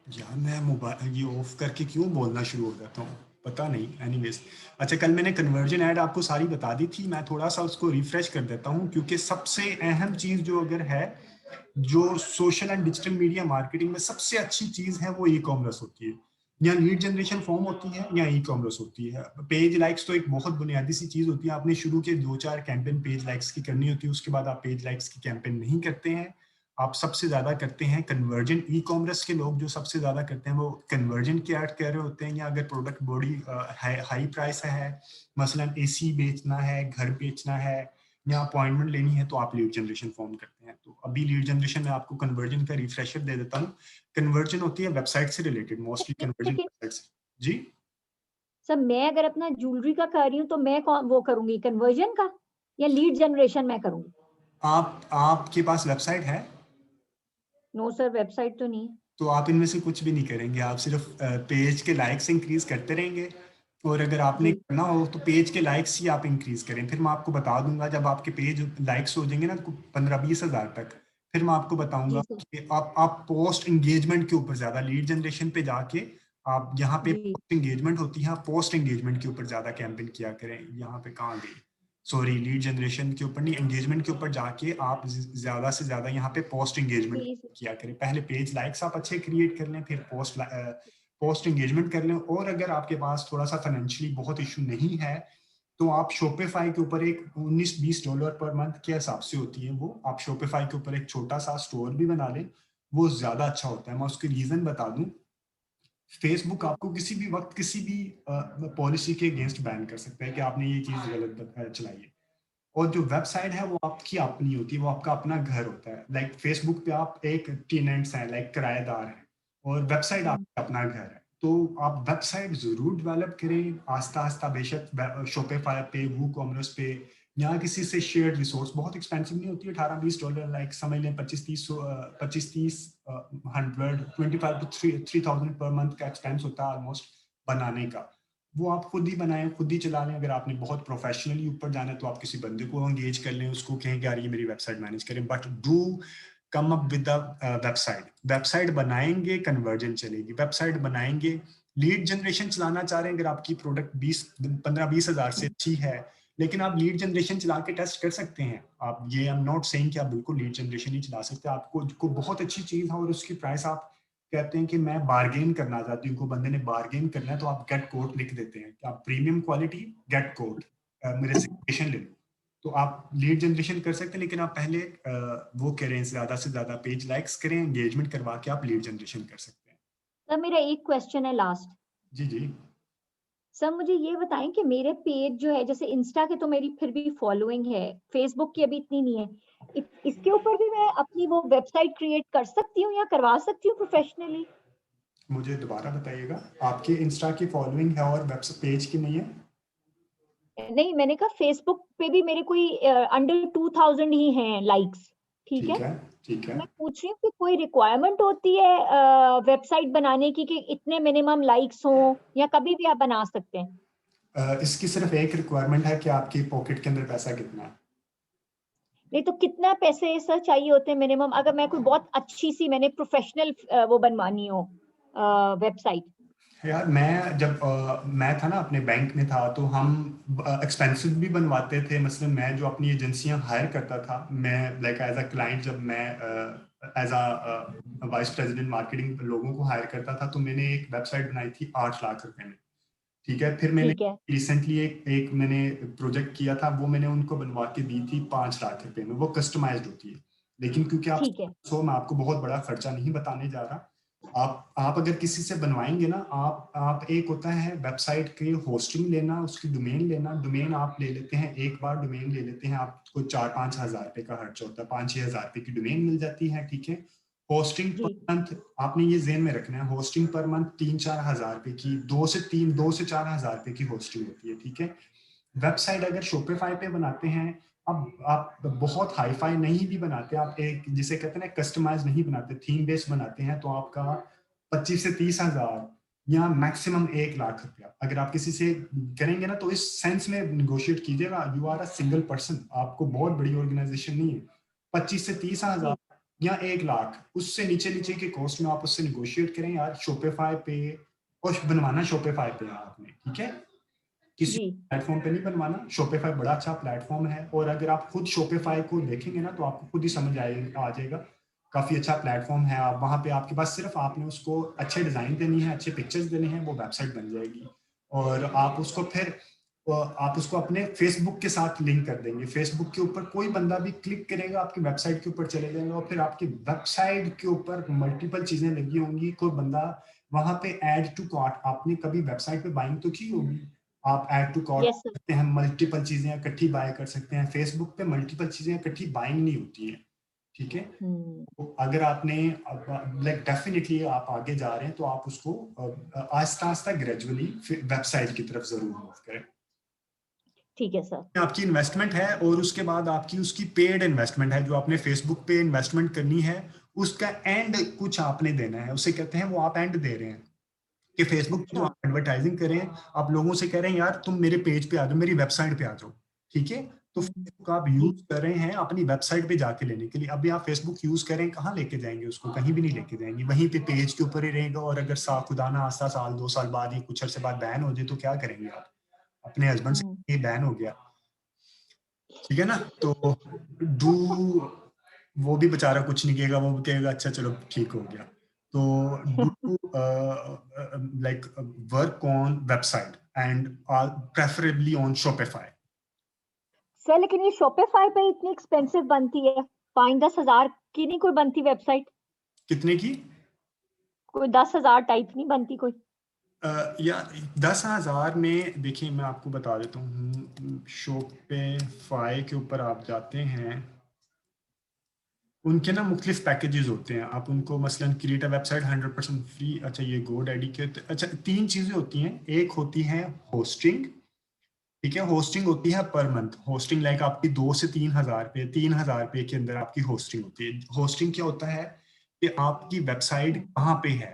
S2: यार मैं मोबाइल ये ऑफ करके क्यों बोलना शुरू हो जाता हूँ, पता नहीं। एनीवेज, अच्छा, कल मैंने कन्वर्जन ऐड आपको सारी बता दी थी, मैं थोड़ा सा उसको रिफ्रेश कर देता हूँ, क्योंकि सबसे अहम चीज़ जो अगर है, जो social and digital media marketing में सबसे अच्छी चीज़ है, वो ई कॉमर्स होती है। या लीड जनरेशन फॉर्म होती है या ई कॉमर्स होती है। पेज लाइक्स तो एक बहुत बुनियादी सी चीज़ होती है। आपने शुरू के 2-4 कैंपेन पेज लाइक्स की करनी होती है, उसके बाद आप पेज लाइक्स की कैंपेन नहीं करते हैं। आप सबसे ज्यादा करते हैं कन्वर्जन। ई कॉमर्स के लोग जो सबसे ज्यादा करते हैं वो कन्वर्जन की ऐड कर रहे होते हैं, या अगर प्रोडक्ट बड़ी हाई प्राइस है, मसलन एसी बेचना है, घर बेचना है, या अपॉइंटमेंट लेनी है, तो आप लीड जनरेशन फॉर्म करते हैं। तो अभी लीड जनरेशन में आपको कन्वर्जन का रिफ्रेशर दे देता हूँ। कन्वर्जन होती है वेबसाइट से रिलेटेड, मोस्टली कन्वर्जन
S1: लेकिन
S2: वेबसाइट से। जी
S1: सर, मैं अगर अपना ज्वेलरी का कर रही हूँ तो मैं कौन वो करूंगी, कन्वर्जन का या लीड जनरेशन मैं करूंगी?
S2: आपके पास वेबसाइट है?
S1: नो सर, वेबसाइट तो नहीं है।
S2: तो आप इनमें से कुछ भी नहीं करेंगे, आप सिर्फ पेज के लाइक्स इंक्रीज करते रहेंगे। और अगर आपने
S1: जी
S2: करना हो तो पेज के लाइक्स ही आप इंक्रीज करें। फिर मैं आपको बता दूंगा, जब आपके पेज लाइक्स हो जाएंगे ना 15-20 हज़ार तक, फिर मैं आपको बताऊंगा
S1: जी सर।
S2: कि आप पोस्ट एंगेजमेंट के ऊपर ज्यादा, लीड जनरेशन पे जाके आप यहाँ पे
S1: जी
S2: पोस्ट एंगेजमेंट होती है, पोस्ट एंगेजमेंट के ऊपर ज्यादा कैंपेन किया करें। यहाँ पे कहाँ गई, सॉरी, लीड जनरेशन के ऊपर नहीं, एंगेजमेंट के ऊपर जाके आप ज्यादा से ज्यादा यहाँ पे पोस्ट एंगेजमेंट
S1: जी सर।
S2: किया करें। पहले पेज लाइक्स आप अच्छे क्रिएट कर लें, फिर पोस्ट एंगेजमेंट कर लें। और अगर आपके पास थोड़ा सा फाइनेंशियली बहुत इशू नहीं है, तो आप शॉपिफाई के ऊपर एक $19-20 पर मंथ के हिसाब से होती है वो, आप शॉपिफाई के ऊपर एक छोटा सा स्टोर भी बना लें, वो ज्यादा अच्छा होता है। मैं उसके रीजन बता दूं, फेसबुक आपको किसी भी वक्त किसी भी पॉलिसी के अगेंस्ट बैन कर सकता है कि आपने ये चीज गलत चलाई है। और जो वेबसाइट है वो आपकी अपनी होती है, वो आपका अपना घर होता है। लाइक फेसबुक पे आप एक टेनेंट्स हैं, लाइक किराएदार हैं, और वेबसाइट आपका अपना घर है। तो आप वेबसाइट जरूर डेवलप करें आस्ता आस्ता, बेशक शॉपिफाई पे, वू कॉमर्स पे, या किसी से शेयर्ड रिसोर्स। बहुत एक्सपेंसिव नहीं होती है, $18-20, लाइक समझ लें 25-30 100 25 to 3,000 पर मंथ का एक्सपेंस होता है ऑलमोस्ट बनाने का। वो आप खुद ही बनाएं, खुद ही चला लें। अगर आपने बहुत प्रोफेशनली ऊपर जाना है तो आप किसी बंदे को एंगेज कर लें, उसको कहें कि यार ये मेरी वेबसाइट मैनेज करें। But do come up with the website. Website बनाएंगे कन्वर्जन चलेगी, वेबसाइट बनाएंगे। लीड जनरेशन चलाना चाह रहे हैं, अगर आपकी प्रोडक्ट 15-20 हज़ार से अच्छी है, लेकिन आप लीड जनरेशन चला के टेस्ट कर सकते हैं। आप ये, आई एम नॉट सेइंग कि आप बिल्कुल लीड जनरेशन ही चला सकते हैं। आपको को बहुत अच्छी चीज़ है और उसकी प्राइस आप कहते हैं कि मैं बार्गेन करना चाहती हूँ, को बंदे ने बार्गेन करना है, तो आप गेट कोड लिख देते हैं कि आप प्रीमियम क्वालिटी गेट कोड मेरे से कोटेशन ले लो। तो आप लीड जनरेशन कर सकते हैं, लेकिन आप पहले वो करें, ज्यादा से ज्यादा पेज लाइक्स करें, एंगेजमेंट करवा के आप लीड जनरेशन कर सकते हैं।
S1: सर, मेरा एक क्वेश्चन है लास्ट।
S2: जी जी।
S1: सर, मुझे ये बताएं कि मेरे पेज जो है, जैसे इंस्टा के तो मेरी फिर भी फॉलोइंग है, फेसबुक की अभी इतनी नहीं है, इसके ऊपर भी मैं अपनी वो वेबसाइट क्रिएट कर सकती हूँ या करवा सकती हूँ प्रोफेशनली?
S2: मुझे दोबारा बताइएगा, आपके इंस्टा की फॉलोइंग है और वेबसाइट पेज की नहीं है?
S1: नहीं, मैंने कहा फेसबुक पे भी मेरे कोई अंडर 2000 ही हैं लाइक्स, ठीक है?
S2: ठीक है, ठीक है।
S1: मैं पूछ रही हूँ कि कोई रिक्वायरमेंट होती है वेबसाइट बनाने की कि इतने मिनिमम लाइक्स हों, या कभी भी आप बना सकते हैं?
S2: इसकी सिर्फ एक रिक्वायरमेंट है कि आपकी पॉकेट के अंदर पैसा कितना है।
S1: नहीं तो कितना पैसे सर चाहिए होते हैं मिनिमम, अगर मैं कोई बहुत अच्छी सी मैंने प्रोफेशनल वो बनवानी हो वेबसाइट?
S2: यार मैं था ना अपने बैंक में था, तो हम एक्सपेंसिव भी बनवाते थे। मसलन मैं जो अपनी एजेंसियां हायर करता था, मैं लाइक एज अ क्लाइंट, जब मैं as a vice president marketing लोगों को हायर करता था, तो मैंने एक वेबसाइट बनाई थी 8 लाख रुपए में, ठीक है। फिर मैंने
S1: ठीक है,
S2: रिसेंटली एक मैंने प्रोजेक्ट किया था, वो मैंने उनको बनवा के दी थी 5 लाख रुपए में, वो कस्टमाइज्ड होती है। लेकिन क्योंकि आप
S1: ठीक है,
S2: सो मैं आपको बहुत बड़ा खर्चा नहीं बताने जा रहा। आप अगर किसी से बनवाएंगे ना, आप एक होता है वेबसाइट के होस्टिंग लेना, उसकी डोमेन लेना, डोमेन आप ले लेते हैं, एक बार डोमेन ले लेते हैं, आपको 4-5 हज़ार रुपए का खर्च होता है, 5-6 हज़ार रुपए की डोमेन मिल जाती है, ठीक है। होस्टिंग
S1: जी,
S2: पर मंथ आपने ये ज़हन में रखना है, होस्टिंग पर मंथ 3-4 हज़ार रुपए की, 2 से 4 हज़ार रुपए की होस्टिंग होती है, ठीक है। वेबसाइट अगर शॉपिफाई पे बनाते हैं, अब आप बहुत हाई फाई नहीं भी बनाते, आप एक जिसे कहते हैं ना कस्टमाइज नहीं बनाते, थीम बेस्ड बनाते हैं, तो आपका 25 से 30 हज़ार या मैक्सिमम 1 लाख रुपया अगर आप किसी से करेंगे ना, तो इस सेंस में निगोशिएट कीजिएगा। You are a single person, आपको बहुत बड़ी ऑर्गेनाइजेशन नहीं है। 25 से 30 हज़ार
S1: जी,
S2: या 1 लाख, उससे नीचे नीचे के कॉस्ट में आप उससे निगोशिएट करें यार, शॉपिफाई पे। और बनवाना शॉपिफाई पे है आपने, ठीक है, किसी
S1: जी,
S2: प्लेटफॉर्म पे नहीं बनवाना। शॉपिफाई बड़ा अच्छा प्लेटफॉर्म है, और अगर आप खुद शॉपिफाई को देखेंगे ना, तो आपको खुद ही समझ आ जाएगा, काफी अच्छा प्लेटफॉर्म है। आप वहां पे, आपके पास सिर्फ आपने उसको अच्छे डिजाइन देनी है, अच्छे पिक्चर्स देने हैं, वो वेबसाइट बन जाएगी। और आप उसको फिर आप उसको अपने फेसबुक के साथ लिंक कर देंगे। फेसबुक के ऊपर कोई बंदा भी क्लिक करेगा, आपकी वेबसाइट के ऊपर चले जाएगा, और फिर आपकी वेबसाइट के ऊपर मल्टीपल चीजें लगी होंगी। कोई बंदा वहां पे ऐड टू कार्ट, आपने कभी वेबसाइट पे बाइंग तो की होगी, आप add to cart
S1: yes sir,
S2: करते हैं, मल्टीपल चीजें इकट्ठी बाय कर सकते हैं। फेसबुक पे मल्टीपल चीजें इकट्ठी बाइंग नहीं होती है, ठीक है। तो अगर आपने लाइक डेफिनेटली आप आगे जा रहे हैं, तो आप उसको आहिस्ता आहिस्ता ग्रेजुअली वेबसाइट की तरफ जरूर मूव करें।
S1: ठीक है सर,
S2: आपकी इन्वेस्टमेंट है, और उसके बाद आपकी उसकी पेड इन्वेस्टमेंट है, जो आपने फेसबुक पे इन्वेस्टमेंट करनी है, उसका एंड कुछ आपने देना है, उसे कहते हैं वो आप एंड दे रहे हैं। कि फेसबुक पे जो
S1: अच्छा,
S2: आप एडवर्टाइजिंग करें, आप लोगों से कह रहे हैं यार तुम मेरे पेज पे आ जाओ, मेरी वेबसाइट पे आ जाओ, ठीक है। तो फेसबुक आप
S1: जी,
S2: यूज कर रहे हैं अपनी वेबसाइट पे जाके लेने के लिए। अभी आप फेसबुक यूज करें, कहाँ लेके जाएंगे उसको, कहीं भी नहीं लेके जाएंगे, वहीं पे पेज के ऊपर ही रहेगा। और अगर खुदा ना खास्ता साल 2 साल बाद या कुछ अर्से बाद बैन हो जाए, तो क्या करेंगे आप? अपने हस्बैंड से बैन हो गया, ठीक है ना। तो डू, वो भी बेचारा कुछ नहीं कहेगा, वो कहेगा अच्छा चलो ठीक हो गया। तो do like work on website and preferably on Shopify.
S1: Sir लेकिन ये शॉपिफाई पे इतनी एक्सपेंसिव बनती है, 5-10 हज़ार की नहीं कोई बनती वेबसाइट,
S2: कितने की?
S1: कोई 10 हज़ार टाइप नहीं बनती कोई।
S2: या 10 हज़ार में देखिए, मैं आपको बता देता हूँ, शॉपिफाई के ऊपर आप जाते हैं, उनके ना मुख्तलिफ पैकेजेस होते हैं। आप उनको मसलन क्रिएट अ वेबसाइट 100% फ्री, अच्छा ये GoDaddy के, अच्छा 3 चीज़ें होती हैं। एक होती है होस्टिंग, ठीक है, होस्टिंग होती है पर मंथ। होस्टिंग लाइक आपकी 2 से 3 हज़ार रुपये, 3 हज़ार रुपये के अंदर आपकी होस्टिंग होती है। होस्टिंग क्या होता है कि आपकी वेबसाइट कहाँ पे है,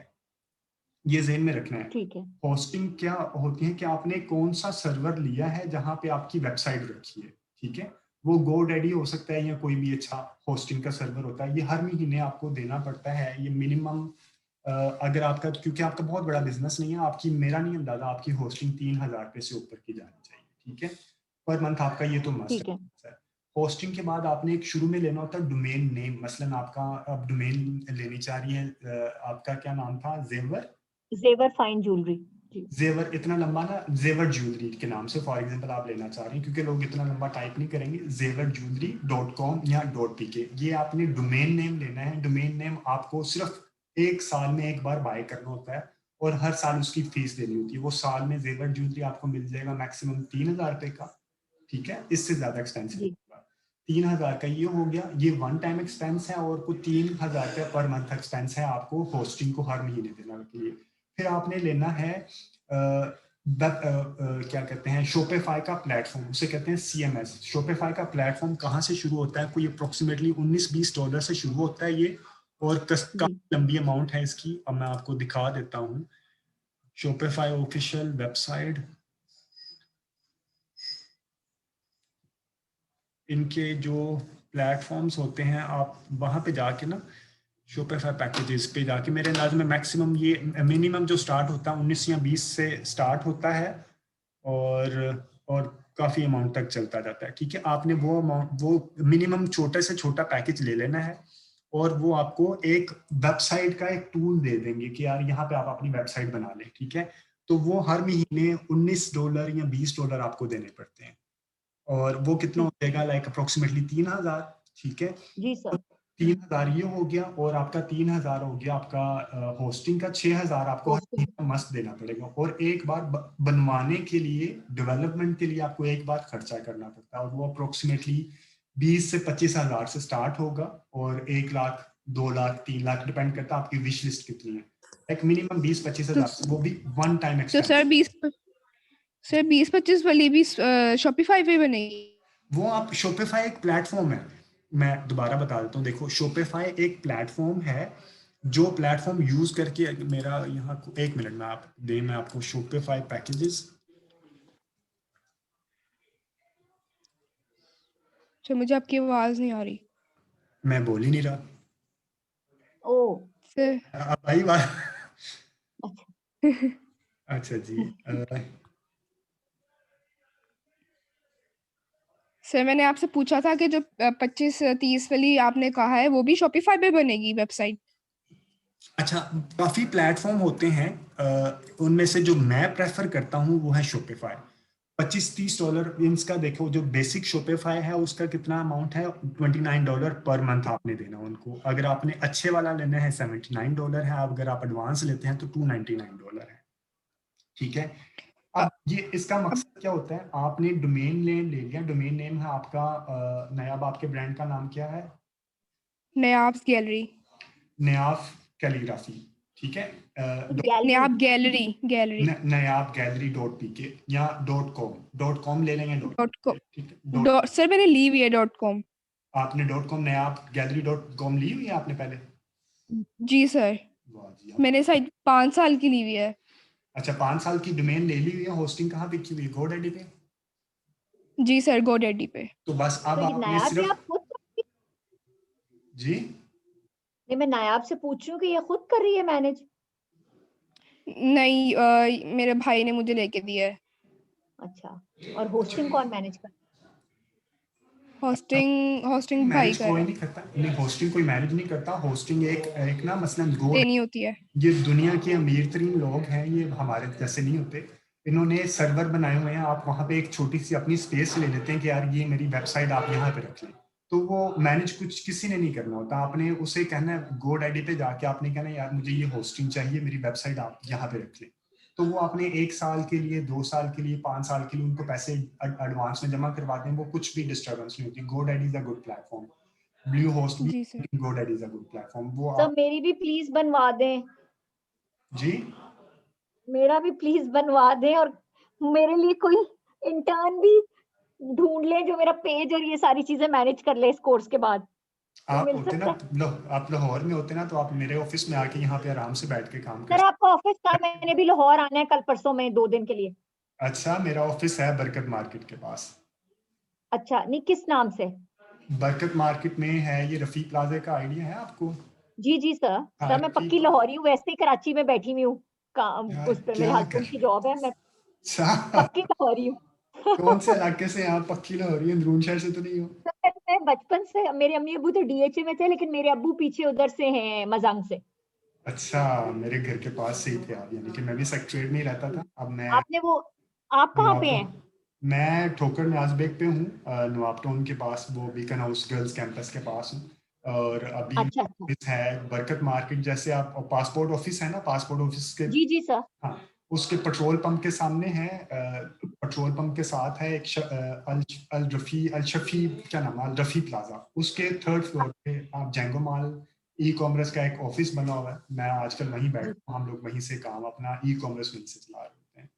S2: ये ज़हन में रखना है।
S1: ठीक है,
S2: होस्टिंग क्या होती है कि आपने कौन सा सर्वर लिया है जहां पे आपकी वेबसाइट रखी है, ठीक है। वो GoDaddy हो सकता है, या कोई भी अच्छा होस्टिंग का सर्वर होता है। ये हर महीने आपको देना पड़ता है, ये मिनिमम। अगर आपका, क्योंकि आपका बहुत बड़ा बिजनेस नहीं है, आपकी, मेरा नहीं अंदाजा, आपकी होस्टिंग 3 हज़ार रुपये से ऊपर की जानी चाहिए, ठीक है, पर मंथ आपका, ये तो मस्ट
S1: ठीक है,
S2: है। होस्टिंग के बाद आपने एक शुरू में लेना होता है डोमेन नेम। मसलन आपका अब डोमेन लेनी चाह रही है, आपका क्या नाम था, जेवर,
S1: जेवर फाइन ज्वेलरी, जी,
S2: जेवर, इतना लंबा ना, जेवर ज्वेलरी के नाम से फॉर एग्जांपल आप लेना चाह रहे हैं, क्योंकि लोग इतना लंबा टाइप नहीं करेंगे, zevarjewelry.com या .pk, ये आपने डोमेन नेम लेना है। डोमेन नेम आपको सिर्फ 1 साल में एक बार बाय करना होता है, और हर साल उसकी फीस देनी होती है। वो साल में जेवर ज्वेलरी आपको मिल जाएगा मैक्सिमम 3,000 रुपए का, ठीक है, इससे ज्यादा एक्सपेंसिव
S1: जी,
S2: होगा। 3,000 का ये हो गया, ये वन टाइम एक्सपेंस है, और कुछ 3,000 रुपया पर मंथ एक्सपेंस है आपको होस्टिंग को हर महीने देने के लिए। फिर आपने लेना है क्या कहते हैं, शॉपिफाई का प्लेटफॉर्म, उसे कहते हैं CMS। शॉपिफाई का प्लेटफॉर्म कहाँ से शुरू होता है, कोई अप्रोक्सीमेटली $19-20 से शुरू होता है ये, और
S1: जी,
S2: काफी लंबी अमाउंट है इसकी। अब मैं आपको दिखा देता हूँ शॉपिफाई ऑफिशियल वेबसाइट। इनके जो प्लेटफॉर्म्स होते हैं, आप वहाँ पे जाके ना, शॉपिफाई पैकेजेस पे जाके, मेरे अंदाज में मैक्सिमम, ये मिनिमम जो स्टार्ट होता है 19 या 20 से स्टार्ट होता है, और काफ़ी अमाउंट तक चलता जाता है, ठीक है। आपने वो अमाउंट, वो मिनिमम छोटे से छोटा पैकेज ले लेना है, और वो आपको एक वेबसाइट का एक टूल दे देंगे कि यार यहाँ पे आप अपनी वेबसाइट बना लें, ठीक है। तो वो हर महीने $19 या $20 आपको देने पड़ते हैं, और वो कितना हो जाएगा, लाइक अप्रोक्सीमेटली 3000, ठीक है।
S1: जी सर।
S2: 3000 ये हो गया, और आपका 3000 हो गया आपका होस्टिंग का, 6000 आपको हर
S1: Hosting।
S2: महीने मस्त देना पड़ेगा। और एक बार बनवाने के लिए, डेवलपमेंट के लिए आपको एक बार खर्चा करना पड़ता है, और वो अप्रोक्सीमेटली 20 से 25 हजार से स्टार्ट होगा, और 1 लाख 2 लाख 3 लाख डिपेंड करता है आपकी विश लिस्ट कितनी है। एक मिनिमम 20-25
S3: तो
S2: हजार, वो भी वन टाइम
S3: तो
S2: एक्सपेंस।
S3: सर 20-25 वाली भी शॉपिफाई पे बनेगी?
S2: वो आप, शॉपिफाई एक प्लेटफॉर्म है, मैं दोबारा बता देता हूँ। देखो, शॉपिफाई एक प्लेटफॉर्म है, जो प्लेटफॉर्म यूज करके मेरा यहाँ, एक मिनट में आप दे, मैं आपको शॉपिफाई पैकेजेस।
S3: सर मुझे आपकी आवाज नहीं आ रही।
S2: मैं बोल ही नहीं रहा।
S1: ओ
S3: सर
S2: अब आई बात।
S1: अच्छा।
S2: अच्छा जी।
S3: सर मैंने आपसे पूछा था कि जो 25-30 वाली आपने कहा है वो भी शॉपिफाई पे बनेगी वेबसाइट?
S2: अच्छा, काफी प्लेटफॉर्म होते हैं, उनमें से जो मैं प्रेफर करता हूँ वो है शॉपिफाई। $25-30 इसका, देखो जो बेसिक शॉपिफाई है उसका कितना अमाउंट है, $29 पर मंथ आपने देना उनको। अगर आपने अच्छे वाला लेना है $79 है, अगर आप एडवांस लेते हैं तो $299 है, ठीक है।
S3: अ,
S2: अब ये इसका
S3: अब
S2: मकसद क्या होता है, आपने डोमेन नेम ले लिया, डोमेन नेम है आपका, नायाब आपके ब्रांड का नाम क्या है?
S3: नयाब्स गैलरी।
S2: नयाब कैलीग्राफी, ठीक है।
S1: गैलरी।
S3: नयाब गैलरी
S2: नयाब गैलरी .pk या .com ले लेंगे,
S3: डॉट कॉम।
S2: ठीक है।
S3: सर मैंने ली हुई है .com।
S2: आपने .com, नयाब गैलरी .com ली हुई है आपने पहले?
S3: जी सर,
S2: वाह जी,
S3: मैंने शायद 5 साल की ली हुई है।
S2: अच्छा 5 साल की डोमेन ले ली हुई है। होस्टिंग कहाँ पे की हुई है? GoDaddy पे।
S3: जी सर, GoDaddy पे।
S2: तो बस
S1: तो
S2: अब
S1: ये
S2: आपने
S1: नायाब भी
S2: सिर्फ,
S1: आप खुद करती
S2: जी
S1: नहीं, मैं नायाब से पूछ रही हूँ कि ये खुद कर रही है मैनेज?
S3: नहीं, मेरे भाई ने मुझे लेके दिया है।
S1: अच्छा। और होस्टिंग कौन मैनेज कर?
S3: होस्टिंग भाई
S2: मैनेज
S3: कर
S2: कोई
S3: रहा है।
S2: नहीं करता, नहीं होस्टिंग कोई मैनेज नहीं करता। होस्टिंग एक एक ना, मसलन गो,
S3: देनी होती है।
S2: ये दुनिया के अमीर तरीन लोग हैं, ये हमारे जैसे नहीं होते। इन्होंने सर्वर बनाए हुए हैं, आप वहाँ पे एक छोटी सी अपनी स्पेस ले लेते हैं कि यार ये मेरी वेबसाइट आप यहाँ पे रख लें। तो वो मैनेज कुछ किसी ने नहीं करना होता, आपने उसे कहना है GoDaddy पे जाके, आपने कहना है यार मुझे ये होस्टिंग चाहिए, मेरी वेबसाइट आप यहाँ पे रख लें। तो वो आपने 1 साल के लिए, 2 साल के लिए, 5 साल के लिए उनको पैसे एडवांस में जमा करवाते हैं, वो कुछ भी डिस्टर्बेंस नहीं होती। GoDaddy is a good platform, Blue Host भी,
S3: जी sir.
S2: GoDaddy is a good platform. वो
S1: सब
S2: आप,
S1: मेरी भी प्लीज बनवा दें,
S2: जी
S1: मेरा भी प्लीज बनवा दें, और मेरे लिए कोई इंटर्न भी ढूंढ ले जो मेरा पेज और ये सारी चीजें मैनेज कर ले इस कोर्स के बाद। कोई
S2: आप
S1: मिल
S2: होते ना,
S1: सकता है?
S2: आप लाहौर में होते ना, तो आप मेरे ऑफिस में आके यहाँ पे आराम से बैठ के काम कर
S1: सर
S2: सकते।
S1: आपका ऑफिस था, मैंने भी लाहौर आना है कल परसों में 2 दिन के लिए।
S2: अच्छा, मेरा ऑफिस है बरकत मार्केट के पास।
S1: अच्छा, नहीं किस नाम से?
S2: बरकत मार्केट में है, ये रफी प्लाजा का आइडिया है आपको?
S1: जी जी सर।
S2: हाँ,
S1: सर मैं
S2: रफी
S1: पक्की लाहौरी हूँ, वैसे ही कराची में बैठी हुई हूँ काम
S2: यार
S1: उस पे, मेरे
S2: क्या कर
S1: हस्बैंड की जॉब है, मैं
S2: अच्छा,
S1: पक्की लाहौरी हूँ।
S2: कौन से इलाके से आप पक्की लाहौरी? अंदरून शहर से तो नहीं हो?
S1: सर मैं बचपन से, मेरे अम्मी अबू तो डीएचए में थे, लेकिन मेरे अब्बू पीछे उधर से हैं, मजांग से।
S2: अच्छा, मेरे घर के पास से ही थे आप, यानी कि मैं भी सेक्रेटरीट में ही रहता था। अब मैं
S1: आपने वो, आप कहाँ पे हैं?
S2: मैं ठोकर न्याज बेग पे हूँ, नवाब टाउन के पास, वो बीकन हाउस गर्ल्स कैंपस के पास हूँ। और अभी
S1: अच्छा अच्छा।
S2: ऑफिस है बरकत मार्केट, जैसे आप पासपोर्ट ऑफिस है ना, पासपोर्ट ऑफिस के,
S1: जी जी सर।
S2: हाँ, उसके पेट्रोल पंप के सामने है। पेट्रोल पंप के साथ है एक अल शफी, क्या नाम है, अल रफी प्लाजा, उसके 3rd फ्लोर पे आप जेंगो मॉल ई कॉमर्स का एक ऑफिस बना हुआ है। मैं आजकल वहीं
S1: जी
S2: बैठा हूँ, हम लोग वहीं से काम अपना ई कॉमर्स वहीं से चला रहे हैं।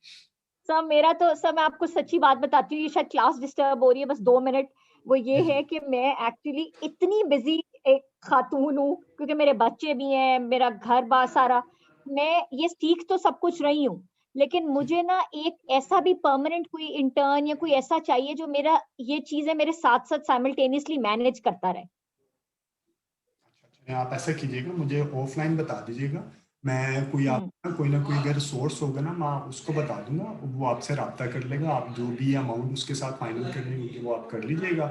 S1: सर, मेरा तो सर, मैं आपको सच्ची बात बताती हूँ, ये शायद क्लास डिस्टर्ब हो रही है, बस 2 मिनट। वो ये है कि मैं एक्चुअली इतनी बिजी एक खातून हूँ, क्योंकि मेरे बच्चे भी हैं, मेरा घर बार सारा, मैं ये सीख तो सब कुछ रही हूँ, लेकिन मुझे ना एक ऐसा भी परमानेंट कोई इंटर्न या कोई ऐसा चाहिए जो मेरा ये चीजें मेरे साथ साथ साइमल्टेनियसली मैनेज करता रहे।
S2: आप ऐसा कीजिएगा, मुझे ऑफलाइन बता दीजिएगा, मैं
S1: हम्म।
S2: कोई ना कोई अगर सोर्स होगा ना, मैं उसको बता दूंगा, वो आपसे रब्ता कर लेगा, आप जो भी अमाउंट उसके साथ फाइनल करनी होगी वो आप कर लीजिएगा।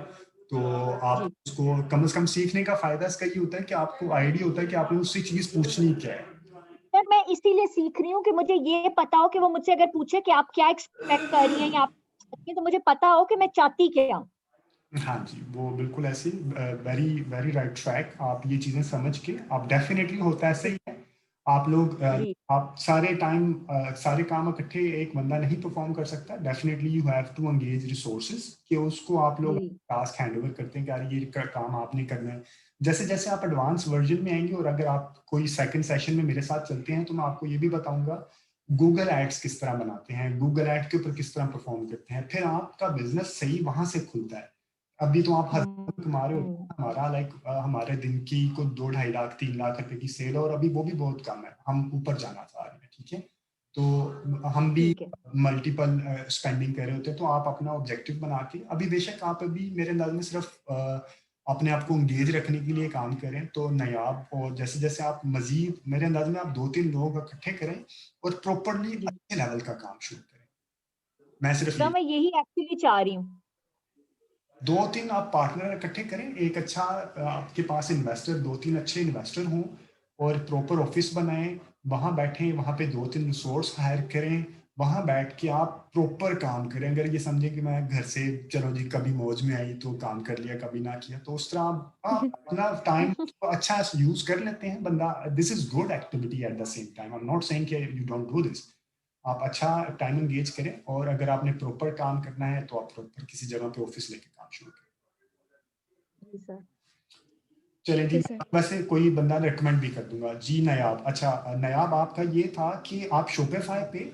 S2: तो आप
S1: जी
S2: उसको कम से कम सीखने का फायदा इसका ये होता है कि आपको आइडिया होता है कि आपने उससे चीज पूछनी क्या है।
S1: सर, मैं इसीलिए सीख रही हूँ कि मुझे ये पता हो कि वो मुझसे अगर पूछे कि आप क्या एक्सपेक्ट कर रही हैं या आप चाहती हैं, तो मुझे पता हो कि मैं चाहती क्या हूँ।
S2: हाँ जी, वो बिल्कुल ऐसे वेरी वेरी राइट ट्रैक। आप ये चीजें समझ के आप डेफिनेटली होता ऐसा ही है। आप लोग
S1: जी
S2: आप सारे टाइम सारे काम इकट्ठे एक बंदा नहीं परफॉर्म कर सकता। Definitely you have to engage resources कि उसको आप लोग
S1: जी
S2: टास्क हैंड ओवर करते हैं कि यार ये काम आपने करना है। जैसे जैसे आप एडवांस वर्जन में आएंगे और अगर आप कोई सेकंड सेशन में मेरे साथ चलते हैं तो मैं आपको ये भी बताऊंगा गूगल एड्स किस तरह बनाते हैं, गूगल एड के ऊपर किस तरह परफॉर्म करते हैं, फिर आपका बिजनेस सही वहां से खुलता है। अभी तो आप हजार कमा रहे हो, हमारा हमारे दिन की को 2-2.5 लाख 3 लाख रुपए की सेल है और अभी वो भी बहुत कम है, हम ऊपर जाना चाह रहे हैं। ठीक है, तो हम भी
S1: ठीक है।
S2: मल्टीपल स्पेंडिंग कर रहे होते हैं। तो आप अपना ऑब्जेक्टिव बना के अभी बेशक आप अभी मेरे अंदाज में सिर्फ अपने आप को एंगेज रखने के लिए काम करें तो नायाब, और जैसे जैसे आप मजीद मेरे अंदाज में आप 2-3 लोग इकट्ठे करें और प्रॉपरली
S1: जी
S2: अच्छे लेवल का काम शुरू करें। मैं सिर्फ
S1: सर,
S2: ये
S1: मैं यही एक्चुअली चाह रही हूँ।
S2: 2-3 आप पार्टनर इकट्ठे करें, एक अच्छा आपके पास इन्वेस्टर 2-3 अच्छे इन्वेस्टर हों और प्रॉपर ऑफिस बनाएं, वहां बैठें, वहां पे 2-3 रिसोर्स हायर करें, वहां बैठ के आप प्रॉपर काम करें। अगर ये समझे कि मैं घर से चलो जी कभी मौज में आई तो काम कर लिया, कभी ना किया, तो उस तरह आप अपना टाइम अच्छा यूज कर लेते हैं बंदा। This is good activity at the same time. I am not saying कि यू डोंट डू दिस। आप अच्छा टाइम एंगेज करें और अगर आपने प्रॉपर काम करना है तो आप प्रॉपर किसी जगह पे ऑफिस लेके काम शुरू करें।
S1: जी सर।
S2: चलें
S3: ठीक
S2: जी,
S3: है सर।
S2: वैसे कोई बंदा रेकमेंड भी कर दूंगा जी। नायाब, अच्छा नायाब आपका ये था कि आप शोपेफाई पे,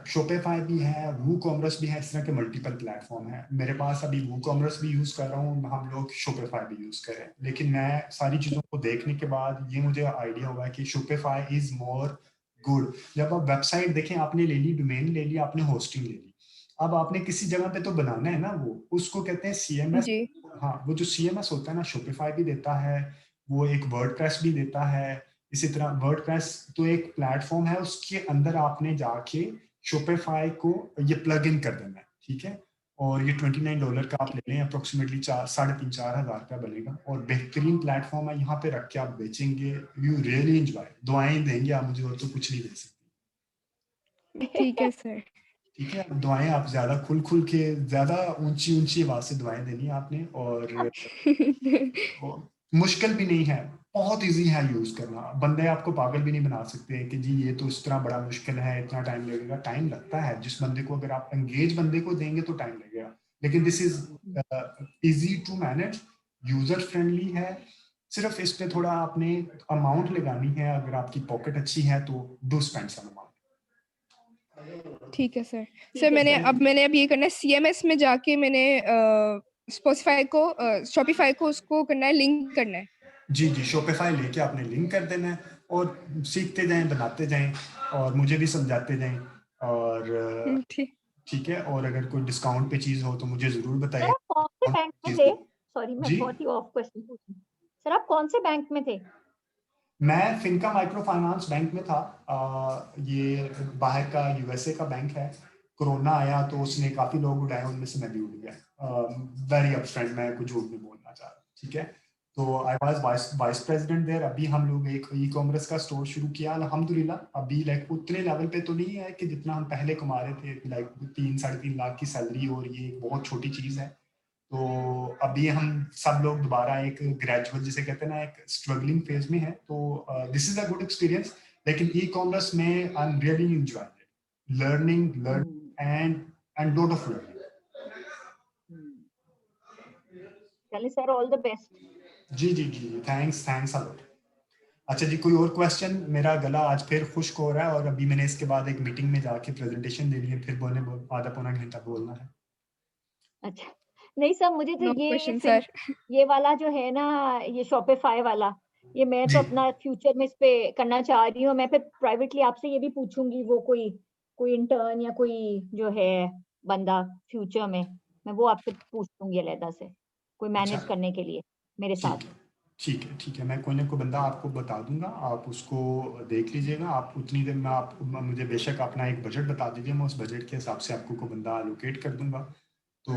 S2: शोपेफाई भी है, वू कॉमर्स भी है, इस तरह के मल्टीपल प्लेटफॉर्म है। मेरे पास अभी वू कॉमर्स भी यूज कर रहा हूँ, हम लोग शोपेफाई भी यूज कर रहे हैं। लेकिन मैं सारी चीजों को देखने के बाद ये मुझे आइडिया हुआ कि शोपेफाई इज मोर गुड। जब आप वेबसाइट देखें, आपने ले ली, डोमेन ले लिया, आपने होस्टिंग ले ली, अब आपने किसी जगह पे तो बनाना है ना, वो उसको कहते हैं सीएमएस।
S3: जी
S2: हाँ, वो जो सीएमएस होता है ना, शोपिफाई भी देता है, वो एक वर्डप्रेस भी देता है। इसी तरह वर्डप्रेस तो एक प्लेटफॉर्म है, उसके अंदर आपने जाके शोपिफाई को ये प्लग इन कर देना है। ठीक है, और ये $29 का आप ले लें, अप्रोक्सीमेटली 3,500-4,000 का बनेगा और बेहतरीन प्लेटफॉर्म है। यहाँ पे रख के आप बेचेंगे, यू रियली एंजॉय। दुआएं देंगे आप मुझे, और तो कुछ नहीं दे सकते।
S3: ठीक है सर।
S2: ठीक है, दुआएं आप ज्यादा खुल खुल के, ज्यादा ऊंची ऊंची आवाज से दुआएं देनी है आपने। और मुश्किल भी नहीं है, बहुत इजी है यूज करना। बंदे आपको पागल भी नहीं बना सकते कि जी ये तो इस तरह बड़ा मुश्किल है, इतना टाइम लगेगा। टाइम लगता है, जिस बंदे को, अगर आप एंगेज बंदे को देंगे तो टाइम लगेगा, लेकिन this is easy to manage, user friendly है। सिर्फ इस पे थोड़ा आपने अमाउंट लगानी है, अगर आपकी पॉकेट अच्छी है तो डू स्पेंड सम अमाउंट।
S3: ठीक है सर।
S1: ठीक
S3: सर
S1: है
S3: मैंने
S1: सर।
S3: अब ये करना है, सीएमएस में जाके मैंने स्पॉटिफाई को शॉपिफाई को उसको करना है, लिंक करना है।
S2: जी जी, शॉपिफाई लेके आपने लिंक कर देना है और सीखते जाएं, बनाते जाएं और मुझे भी समझाते जाएं। और
S3: ठीक।
S2: ठीक है, और अगर कोई डिस्काउंट पे चीज़ हो तो मुझे ज़रूर
S1: सर,
S2: बताइए।
S1: आप कौन से
S2: कौन
S1: बैंक
S2: सी
S1: में
S2: चीज़
S1: थे?
S2: हो।
S1: सॉरी, मैं
S2: जी,
S1: बहुत ही ऑफ क्वेश्चन पूछी। सर, आप कौन से बैंक में थे?
S2: मैं फिनका माइक्रो फाइनेंस बैंक में था। ये बाहर का यूएसए का बैंक है। कोरोना आया तो उसने काफ़ी लोग उड़ाए, उनमें से मैं भी उड़ गया। वेरी अपफ्रंट, मैं कुछ झूठ नहीं बोलना चाह रहा। ठीक है, तो I was vice president there. अभी हम लोग एक ई कॉमर्स का स्टोर शुरू किया अल्हम्दुलिल्लाह। अभी लाइक उतने लेवल पे तो नहीं है कि जितना हम पहले कमा रहे थे, लाइक 3-3.5 लाख की सैलरी, और ये एक बहुत छोटी चीज़ है। तो अभी हम सब लोग दोबारा एक ग्रेजुअल, जिसे कहते हैं ना, एक स्ट्रगलिंग फेज में है। तो this is a good experience. लेकिन ई कॉमर्स में I am really enjoying learning and lot of learning.
S1: चलिए सर, ऑल द बेस्ट।
S2: जी जी जी, थैंक्स थैंक्स अ लॉट। अच्छा जी, कोई और क्वेश्चन? मेरा गला आज फिर खुश्क हो रहा है और अभी मैंने इसके बाद एक मीटिंग में जाके प्रेजेंटेशन देनी है, फिर बोलने आधा पौना घंटा बोलना है।
S1: अच्छा, नहीं सर, मुझे तो
S3: नो
S1: ये
S3: क्वेश्चन
S1: फिन
S3: सर।
S1: ये वाला जो है ना, ये शॉपिफाई वाला, ये मैं तो
S2: जी
S1: अपना फ्यूचर में इस पे करना चाह रही हूँ। मैं फिर प्राइवेटली आपसे ये भी पूछूंगी, वो कोई कोई इंटर्न या कोई जो है बंदा फ्यूचर में, मैं वो आपसे पूछ लूंगी अलहदा से, कोई
S2: अच्छा,
S1: मैनेज करने के लिए मेरे साथ।
S2: ठीक है ठीक है ठीक है, मैं कोई ना कोई बंदा आपको बता दूंगा, आप उसको देख लीजिएगा। आप उतनी देर में आप मुझे बेशक अपना एक बजट बता दीजिए, मैं उस बजट के हिसाब से आपको कोई बंदा एलोकेट कर दूंगा। तो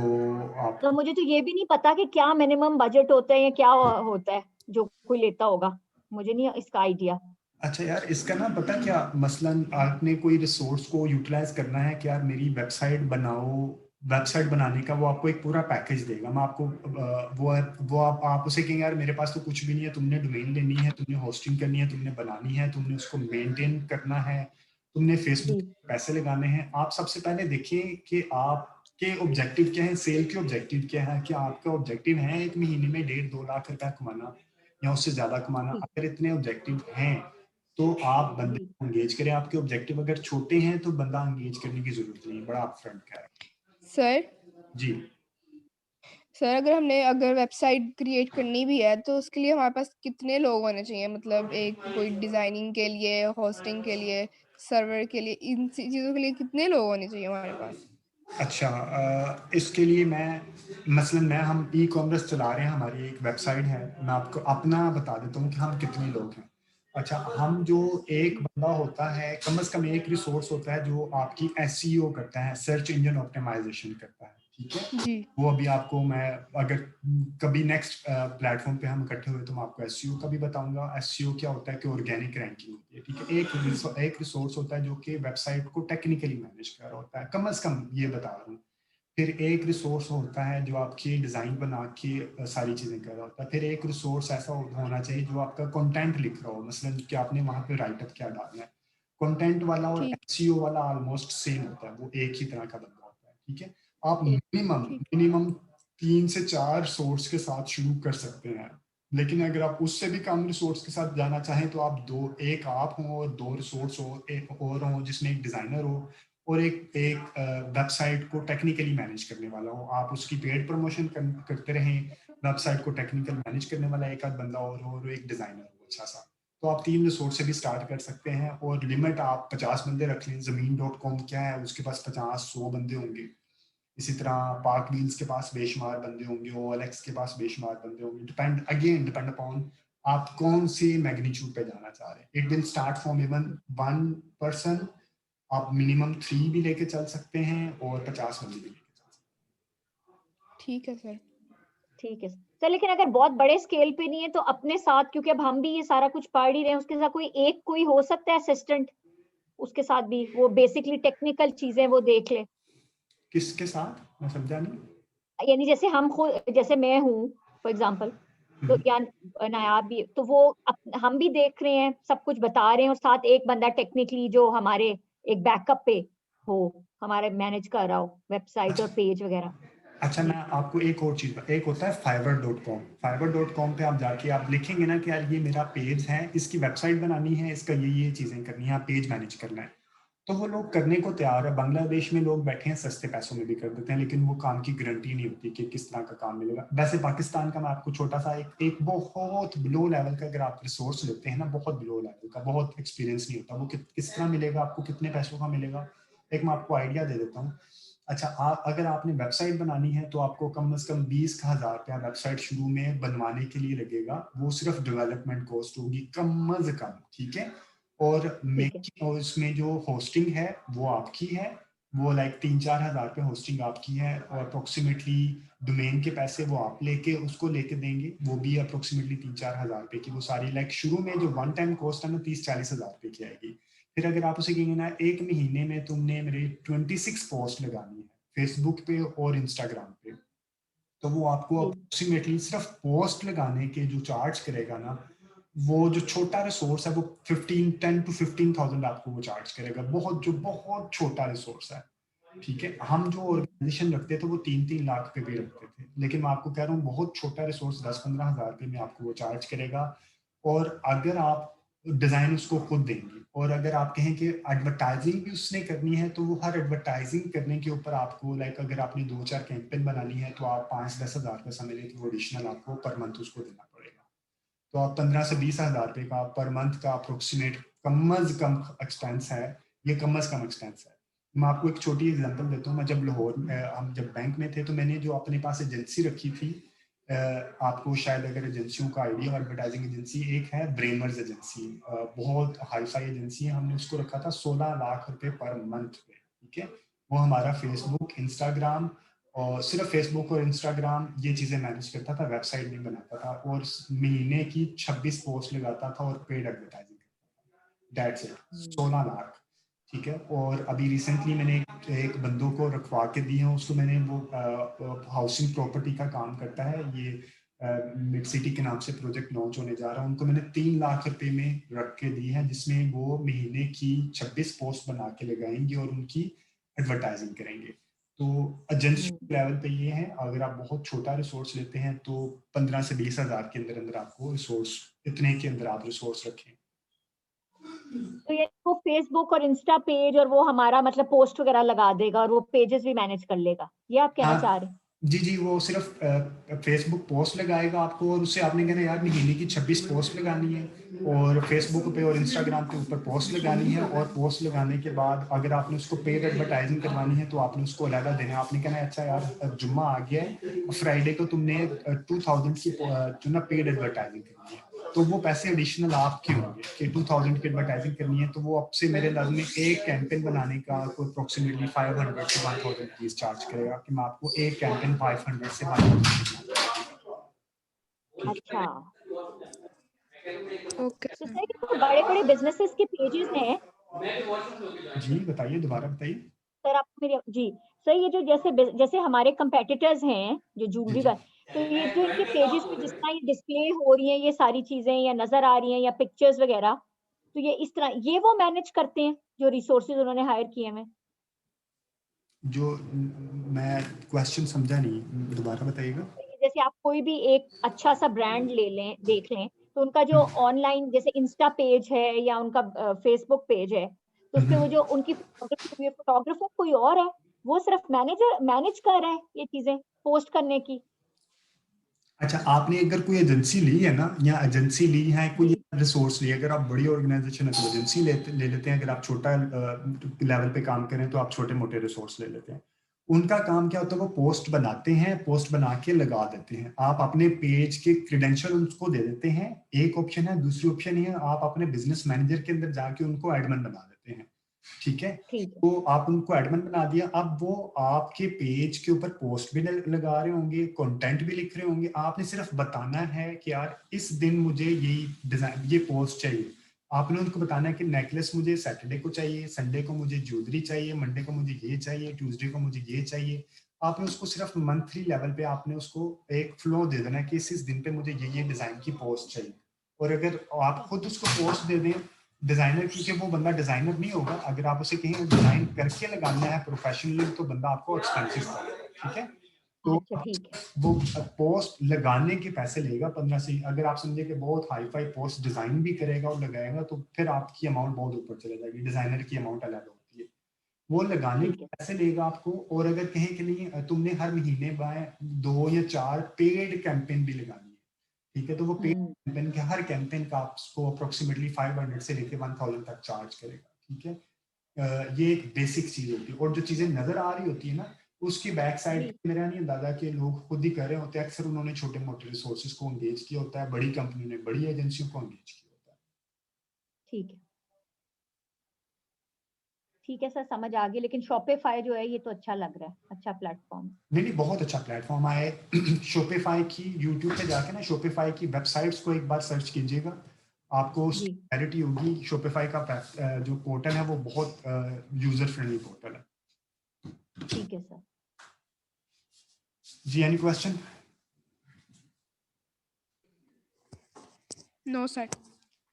S2: आप
S1: तो मुझे तो ये भी नहीं पता कि क्या मिनिमम बजट होता है या क्या होता है जो कोई लेता होगा, मुझे नहीं इसका आइडिया।
S2: अच्छा यार, इसका ना पता क्या, मसलन आपने कोई रिसोर्स को यूटिलाइज करना है कि यार मेरी वेबसाइट बनाओ, वेबसाइट बनाने का वो आपको एक पूरा पैकेज देगा। मैं आपको वो आप उसे कहेंगे यार मेरे पास तो कुछ भी नहीं है, तुमने डोमेन लेनी है, तुमने होस्टिंग करनी है, तुमने बनानी है, तुमने उसको मेंटेन करना है, तुमने फेसबुक
S1: जी
S2: पैसे लगाने हैं। आप सबसे पहले देखिए कि आपके ऑब्जेक्टिव क्या है, सेल के ऑब्जेक्टिव क्या है। कि आपका ऑब्जेक्टिव है एक महीने में 1.5-2 लाख रुपया कमाना या उससे ज्यादा कमाना?
S1: ठीक।
S2: अगर इतने ऑब्जेक्टिव हैं तो आप बंदे
S1: जी
S2: एंगेज करें। आपके ऑब्जेक्टिव अगर छोटे हैं तो बंदा एंगेज करने की जरूरत नहीं है, बड़ा अपफ्रंट का है।
S3: सर
S2: जी
S3: सर अगर वेबसाइट क्रिएट करनी भी है तो उसके लिए हमारे पास कितने लोग होने चाहिए? मतलब एक कोई डिज़ाइनिंग के लिए, होस्टिंग के लिए, सर्वर के लिए, इन चीज़ों के लिए कितने लोग होने चाहिए हमारे पास?
S2: अच्छा, इसके लिए मैं हम ई कॉमर्स चला रहे हैं, हमारी एक वेबसाइट है। मैं आपको अपना बता देता हूँ कि हम कितने लोग हैं। अच्छा, हम जो एक बंदा होता है, कम से कम एक रिसोर्स होता है जो आपकी एसईओ करता है, सर्च इंजन ऑप्टिमाइजेशन करता है, ठीक है।
S3: जी।
S2: वो अभी आपको मैं, अगर कभी नेक्स्ट प्लेटफॉर्म पे हम इकट्ठे हुए तो मैं आपको एसईओ का भी बताऊंगा। एसईओ क्या होता है कि ऑर्गेनिक रैंकिंग होती है, ठीक है। एक रिसोर्स होता है जो कि वेबसाइट को टेक्निकली मैनेज कर रहा होता है, कम से कम ये बता रहा हूँ। फिर एक रिसोर्स होता है जो आपकी डिज़ाइन बना के सारी चीज़ें कर रहा होता है। फिर एक रिसोर्स ऐसा होना चाहिए जो आपका कंटेंट लिख रहा हो, मसलन कि आपने वहाँ पे राइटअप क्या डालना है। कंटेंट वाला और
S3: ठीक,
S2: एसईओ वाला ऑलमोस्ट सेम होता है, वो एक ही तरह का बंदा होता है, ठीक है। आप
S3: ठीक,
S2: मिनिमम
S3: ठीक,
S2: मिनिमम 3 से 4 सोर्स के साथ शुरू कर सकते हैं। लेकिन अगर आप उससे भी कम रिसोर्स के साथ जाना चाहें तो आप एक आप हो और 2 रिसोर्स हो, एक और हो जिसमें एक डिज़ाइनर हो और एक एक वेबसाइट को टेक्निकली मैनेज करने वाला हो। आप उसकी पेड प्रमोशन करते रहें, वेबसाइट को टेक्निकल मैनेज करने वाला एक आध बंदा और एक डिज़ाइनर हो अच्छा सा। तो आप 3 रिसोर्स से भी स्टार्ट कर सकते हैं और लिमिट आप 50 बंदे रख लें। ज़मीन.com क्या है, उसके पास 50-100 बंदे होंगे। इसी तरह पार्क व्हील्स के पास बेशुमार बंदे होंगे, ओएलएक्स के पास बेशुमार बंदे होंगे। डिपेंड अपॉन आप कौन सी मैग्नीट्यूड पे जाना चाह रहे हैं। It will start from even 1 person, आप मिनिमम 3 भी लेके चल सकते हैं और 50 बंदे भी लेके चल सकते
S3: ठीक है सर।
S1: ठीक है सर, लेकिन अगर बहुत बड़े स्केल पे नहीं है तो अपने साथ, क्योंकि अब हम भी ये सारा कुछ पढ़ ही रहे हैं, उसके साथ कोई हो सकता है असिस्टेंट, उसके साथ भी वो बेसिकली टेक्निकल चीजें वो देख ले।
S2: हैं। किसके साथ, मैं समझा नहीं।
S1: यानी जैसे हम खुद, जैसे मैं हूँ फॉर एग्जांपल, तो या नायाब भी, तो वो हम भी देख रहे हैं, सब कुछ बता रहे हैं, और साथ एक बंदा टेक्निकली जो हमारे एक बैकअप पे हो, हमारे मैनेज कर रहा हो वेबसाइट और
S2: अच्छा
S1: पेज वगैरह।
S2: अच्छा, मैं
S1: जी
S2: आपको एक और चीज, एक होता है fiverr.com। fiverr.com पे आप जाके आप लिखेंगे ना कि यार ये मेरा पेज है, इसकी वेबसाइट बनानी है, इसका ये चीजें करनी है, आप पेज मैनेज करना है, तो वो लोग करने को तैयार है। बांग्लादेश में लोग बैठे हैं, सस्ते पैसों में भी कर देते हैं, लेकिन वो काम की गारंटी नहीं होती कि किस तरह का काम मिलेगा। वैसे पाकिस्तान का मैं आपको छोटा सा एक बहुत बिलो लेवल का अगर आप रिसोर्स लेते हैं ना, बहुत बिलो लेवल का, बहुत एक्सपीरियंस नहीं होता, वो किस तरह मिलेगा आपको, कितने पैसों का मिलेगा, एक मैं आपको आइडिया दे देता हूँ। अच्छा, अगर आपने वेबसाइट बनानी है तो आपको कम से कम 20,000 वेबसाइट शुरू में बनवाने के लिए लगेगा। वो सिर्फ डेवलपमेंट कॉस्ट होगी कम से कम, ठीक है। और
S1: ठीक है।
S2: मेकिंग और उसमें जो होस्टिंग है वो आपकी है, वो लाइक 3-4 हज़ार होस्टिंग आपकी है। और अप्रोक्सीमेटली डोमेन के पैसे वो आप उसको लेके देंगे, वो भी अप्रोक्सीमेटली 3-4 हज़ार की। वो सारी लाइक शुरू में जो वन टाइम कॉस्ट है ना, 30-40 हज़ार की आएगी। फिर अगर आप उसे कहेंगे ना एक महीने में तुमने मेरे 26 पोस्ट लगानी है फेसबुक पे और इंस्टाग्राम पे, तो वो आपको
S1: जी
S2: अप्रोक्सीमेटली सिर्फ पोस्ट लगाने के जो चार्ज करेगा ना, वो जो छोटा रिसोर्स है वो 10 to 15,000 आपको वो चार्ज करेगा। बहुत छोटा रिसोर्स है, ठीक है। हम जो
S1: जी
S2: ऑर्गेनाइजेशन रखते थे वो 3-3 लाख पे भी रखते थे, लेकिन मैं आपको कह रहा हूँ बहुत छोटा रिसोर्स 10-15 हज़ार पे में आपको वो चार्ज करेगा। और अगर आप डिजाइन उसको खुद देंगे, और अगर आप कहें कि एडवर्टाइजिंग भी उसने करनी है तो वो हर एडवर्टाइजिंग करने के ऊपर आपको लाइक अगर आपने 2-4 कैंपेन बनानी है तो आप 5-10 हज़ार का समझ लें कि वो एडिशनल आपको पर मंथ उसको देना पड़ेगा। तो आप 15 से 20 हज़ार रुपये का पर मंथ का अप्रोक्सीमेट कम से कम एक्सपेंस है। ये कम से कम एक्सपेंस है। मैं आपको एक छोटी एग्जांपल देता हूँ। मैं जब हम जब बैंक में थे तो मैंने जो अपने पास एजेंसी रखी थी, आपको शायद अगर एजेंसियों का आइडिया, एडवर्टाइजिंग एजेंसी एक है ब्रेमर्स एजेंसी, बहुत हाई फाई एजेंसी है। हमने उसको रखा था 16 लाख रुपए पर मंथ पे, ठीक है। वो हमारा फेसबुक, इंस्टाग्राम और सिर्फ फेसबुक और इंस्टाग्राम ये चीज़ें मैनेज करता था, वेबसाइट नहीं बनाता था, और महीने की 26 पोस्ट लगाता था और पेड एडवर्टाइजिंग करता था। That's it, 16 lakh. ठीक है। और अभी रिसेंटली मैंने एक बंदों को रखवा के दी है, उसको मैंने, वो हाउसिंग प्रॉपर्टी का काम करता है, ये मिड सिटी के नाम से प्रोजेक्ट लॉन्च होने जा रहा है, उनको मैंने 3 लाख रुपए में रख के दी है, जिसमें वो महीने की 26 पोस्ट बना के लगाएंगे और उनकी एडवर्टाइजिंग करेंगे। तो एजेंसी लेवल पे ये है, अगर आप बहुत छोटा रिसोर्स लेते हैं तो 15 से 20 हज़ार के अंदर अंदर आपको रिसोर्स, इतने के अंदर आप रिसोर्स रखें।
S1: तो ये वो फेसबुक और इंस्टा पेज और वो हमारा मतलब पोस्ट वगैरह लगा देगा और वो पेजेस भी मैनेज कर लेगा, ये आप कहना चाह रहे हैं?
S2: जी जी, वो सिर्फ फेसबुक पोस्ट लगाएगा आपको, और उससे आपने कहना यार महीने की 26 पोस्ट लगानी है, और फेसबुक पे और इंस्टाग्राम के ऊपर पोस्ट लगानी है, और पोस्ट लगाने के बाद अगर आपने उसको पेड एडवर्टाइजिंग करवानी है तो आपने उसको अलग देना है। आपने कहना है अच्छा यार जुम्मा आ गया है, फ्राइडे को तुमने 2000 की जो ना पेड एडवर्टाइजिंग करनी है, तो वो पैसे एडिशनल आपके होंगे कि 2000 की एडवर्टाइजिंग करनी है, तो वो आपसे मेरे अंदाज में एक कैंपेन बनाने का कोई अप्रोक्सीमेटली 500 से 1000 रुपीज चार्ज करेगा, कि मैं आपको एक कैंपेन 500 से 1000।
S1: अच्छा,
S3: ओके
S1: तो
S3: सर।
S1: सर ये तो बड़े-बड़े बिजनेसेस के पेजेस हैं।
S2: जी बताइए, दोबारा बताइए।
S1: सर आप मेरे जी, सर ये जो जैसे हमारे कंपेटिटर्स हैं जो
S2: जी
S1: ज्वेलरी
S2: जी।
S1: का, तो ये जो इनके पेजेस पे जिस तरह ये डिस्प्ले हो रही हैं ये सारी चीजें या नजर आ रही हैं या पिक्चर्स वगैरह, तो ये इस तरह ये वो मैनेज करते हैं जो रिसोर्सेज उन्होंने हायर किए हैं?
S2: जो मैं क्वेश्चन समझा नहीं, दोबारा बताइएगा।
S1: जैसे आप कोई भी एक अच्छा सा ब्रांड ले लें, देख लें, तो उनका जो ऑनलाइन जैसे इंस्टा पेज है या उनका फेसबुक पेज है, तो उसपे वो जो उनकी फोटोग्राफर कोई और है, वो सिर्फ मैनेज कर रहा है ये चीजें पोस्ट करने की।
S2: अच्छा, आपने अगर कोई एजेंसी ली है ना, या एजेंसी ली है कोई
S1: जी
S2: रिसोर्स ली, अगर आप बड़ी ऑर्गेनाइजेशन है तो एजेंसी ले लेते हैं, अगर आप छोटा लेवल पे काम करें तो आप छोटे मोटे रिसोर्स ले लेते हैं। उनका काम क्या होता है, वो पोस्ट बनाते हैं, पोस्ट बना के लगा देते हैं, आप अपने पेज के क्रेडेंशियल उनको दे देते हैं, एक ऑप्शन है। दूसरी ऑप्शन है आप अपने बिजनेस मैनेजर के अंदर जाके उनको एडमिन बना देते हैं। ठीक है।
S1: ठीक है।
S2: तो आप उनको एडमिन बना दिया, अब वो आपके पेज के ऊपर पोस्ट भी लगा रहे होंगे, कंटेंट भी लिख रहे होंगे, आपने सिर्फ बताना है कि यार इस दिन मुझे यही डिजाइन, ये पोस्ट चाहिए। आपने उनको बताना है कि नेकलेस मुझे सैटरडे को चाहिए, संडे को मुझे ज्वेलरी चाहिए, मंडे को मुझे ये चाहिए, ट्यूसडे को मुझे ये चाहिए। आपने उसको सिर्फ मंथली लेवल पे आपने उसको एक फ्लो दे देना है कि इस दिन पे मुझे ये डिजाइन की पोस्ट चाहिए। और अगर आप खुद उसको पोस्ट दे दें डिजाइनर, क्योंकि वो बंदा डिजाइनर नहीं होगा, अगर आप उसे कहीं डिजाइन करके लगाना है प्रोफेशनली तो बंदा आपको एक्सपेंसिव पड़ेगा। ठीक है। तो
S1: अच्छा ठीक है।
S2: वो पोस्ट लगाने के पैसे लेगा 15 से, अगर आप समझे कि बहुत हाई फाई पोस्ट डिजाइन भी करेगा और लगाएगा तो फिर आपकी अमाउंट बहुत ऊपर चले जाएगी, डिजाइनर की अमाउंट अलग होती है, वो लगाने
S1: ठीक
S2: के
S1: है।
S2: पैसे लेगा आपको। और अगर कहें कि नहीं तुमने हर महीने बाय 2 या 4 पेड कैंपेन भी लगानी है, ठीक है, तो वो पेड कैंपेन के हर कैंपेन का आपको अप्रोक्सीमेटली 500 से लेके 1000 तक चार्ज करेगा। ठीक है। ये एक बेसिक चीज होती है। और जो चीजें नजर आ रही होती है ना, उसकी बैक साइड मेरा नहीं अंदाजा कि लोग खुद ही कर रहे होते हैं, अक्सर उन्होंने छोटे मोटे रिसोर्सेज को एंगेज किया होता है, बड़ी कंपनी ने बड़ी एजेंसियों को एंगेज किया होता है।
S1: ठीक है। ठीक है सर, समझ आ गई, लेकिन शॉपिफाई जो है ये तो अच्छा लग रहा है, अच्छा प्लेटफॉर्म।
S2: नहीं नहीं, बहुत अच्छा प्लेटफॉर्म आया है। शॉपिफाई की यूट्यूब पे जाके ना शॉपिफाई की वेबसाइट्स को एक बार सर्च कीजिएगा, आपको
S1: जी
S2: क्लैरिटी होगी। शॉपिफाई का जो पोर्टल है वो बहुत यूजर फ्रेंडली पोर्टल है।
S1: ठीक है सर।
S2: जी, एनी क्वेश्चन?
S3: No sir.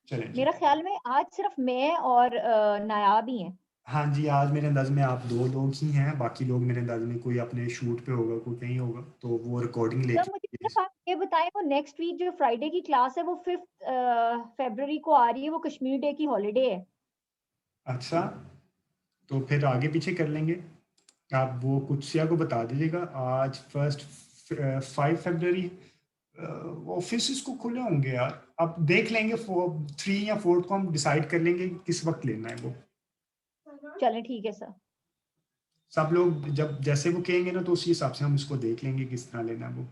S2: चलें जी।
S1: मेरा ख्याल में आज सिर्फ मैं और नायाब ही हैं।
S2: हाँ जी, आज मेरे अंदाज में आप 2 लोग ही हैं, बाकी लोग मेरे अंदाज में कोई अपने शूट पे होगा, कोई कहीं होगा, तो वो रिकॉर्डिंग
S1: सर मुझे
S2: लेके।
S1: सिर्फ आप ये बताएं, वो नेक्स्ट वीक जो फ्राइडे की क्लास है वो 5 फरवरी को आ रही है, वो कश्मीर डे की हॉलीडे है।
S2: अच्छा, तो फिर आगे पीछे कर लेंगे। आप वो कुत्सिया को बता दीजिएगा, आज 5 फरवरी ऑफिस को खुले होंगे यार, अब देख लेंगे 3 या 4 को हम डिसाइड कर लेंगे किस वक्त लेना है वो।
S1: चलें ठीक है सर।
S2: सब लोग जब जैसे वो कहेंगे ना तो उसी हिसाब से हम उसको देख लेंगे किस तरह लेना है वो।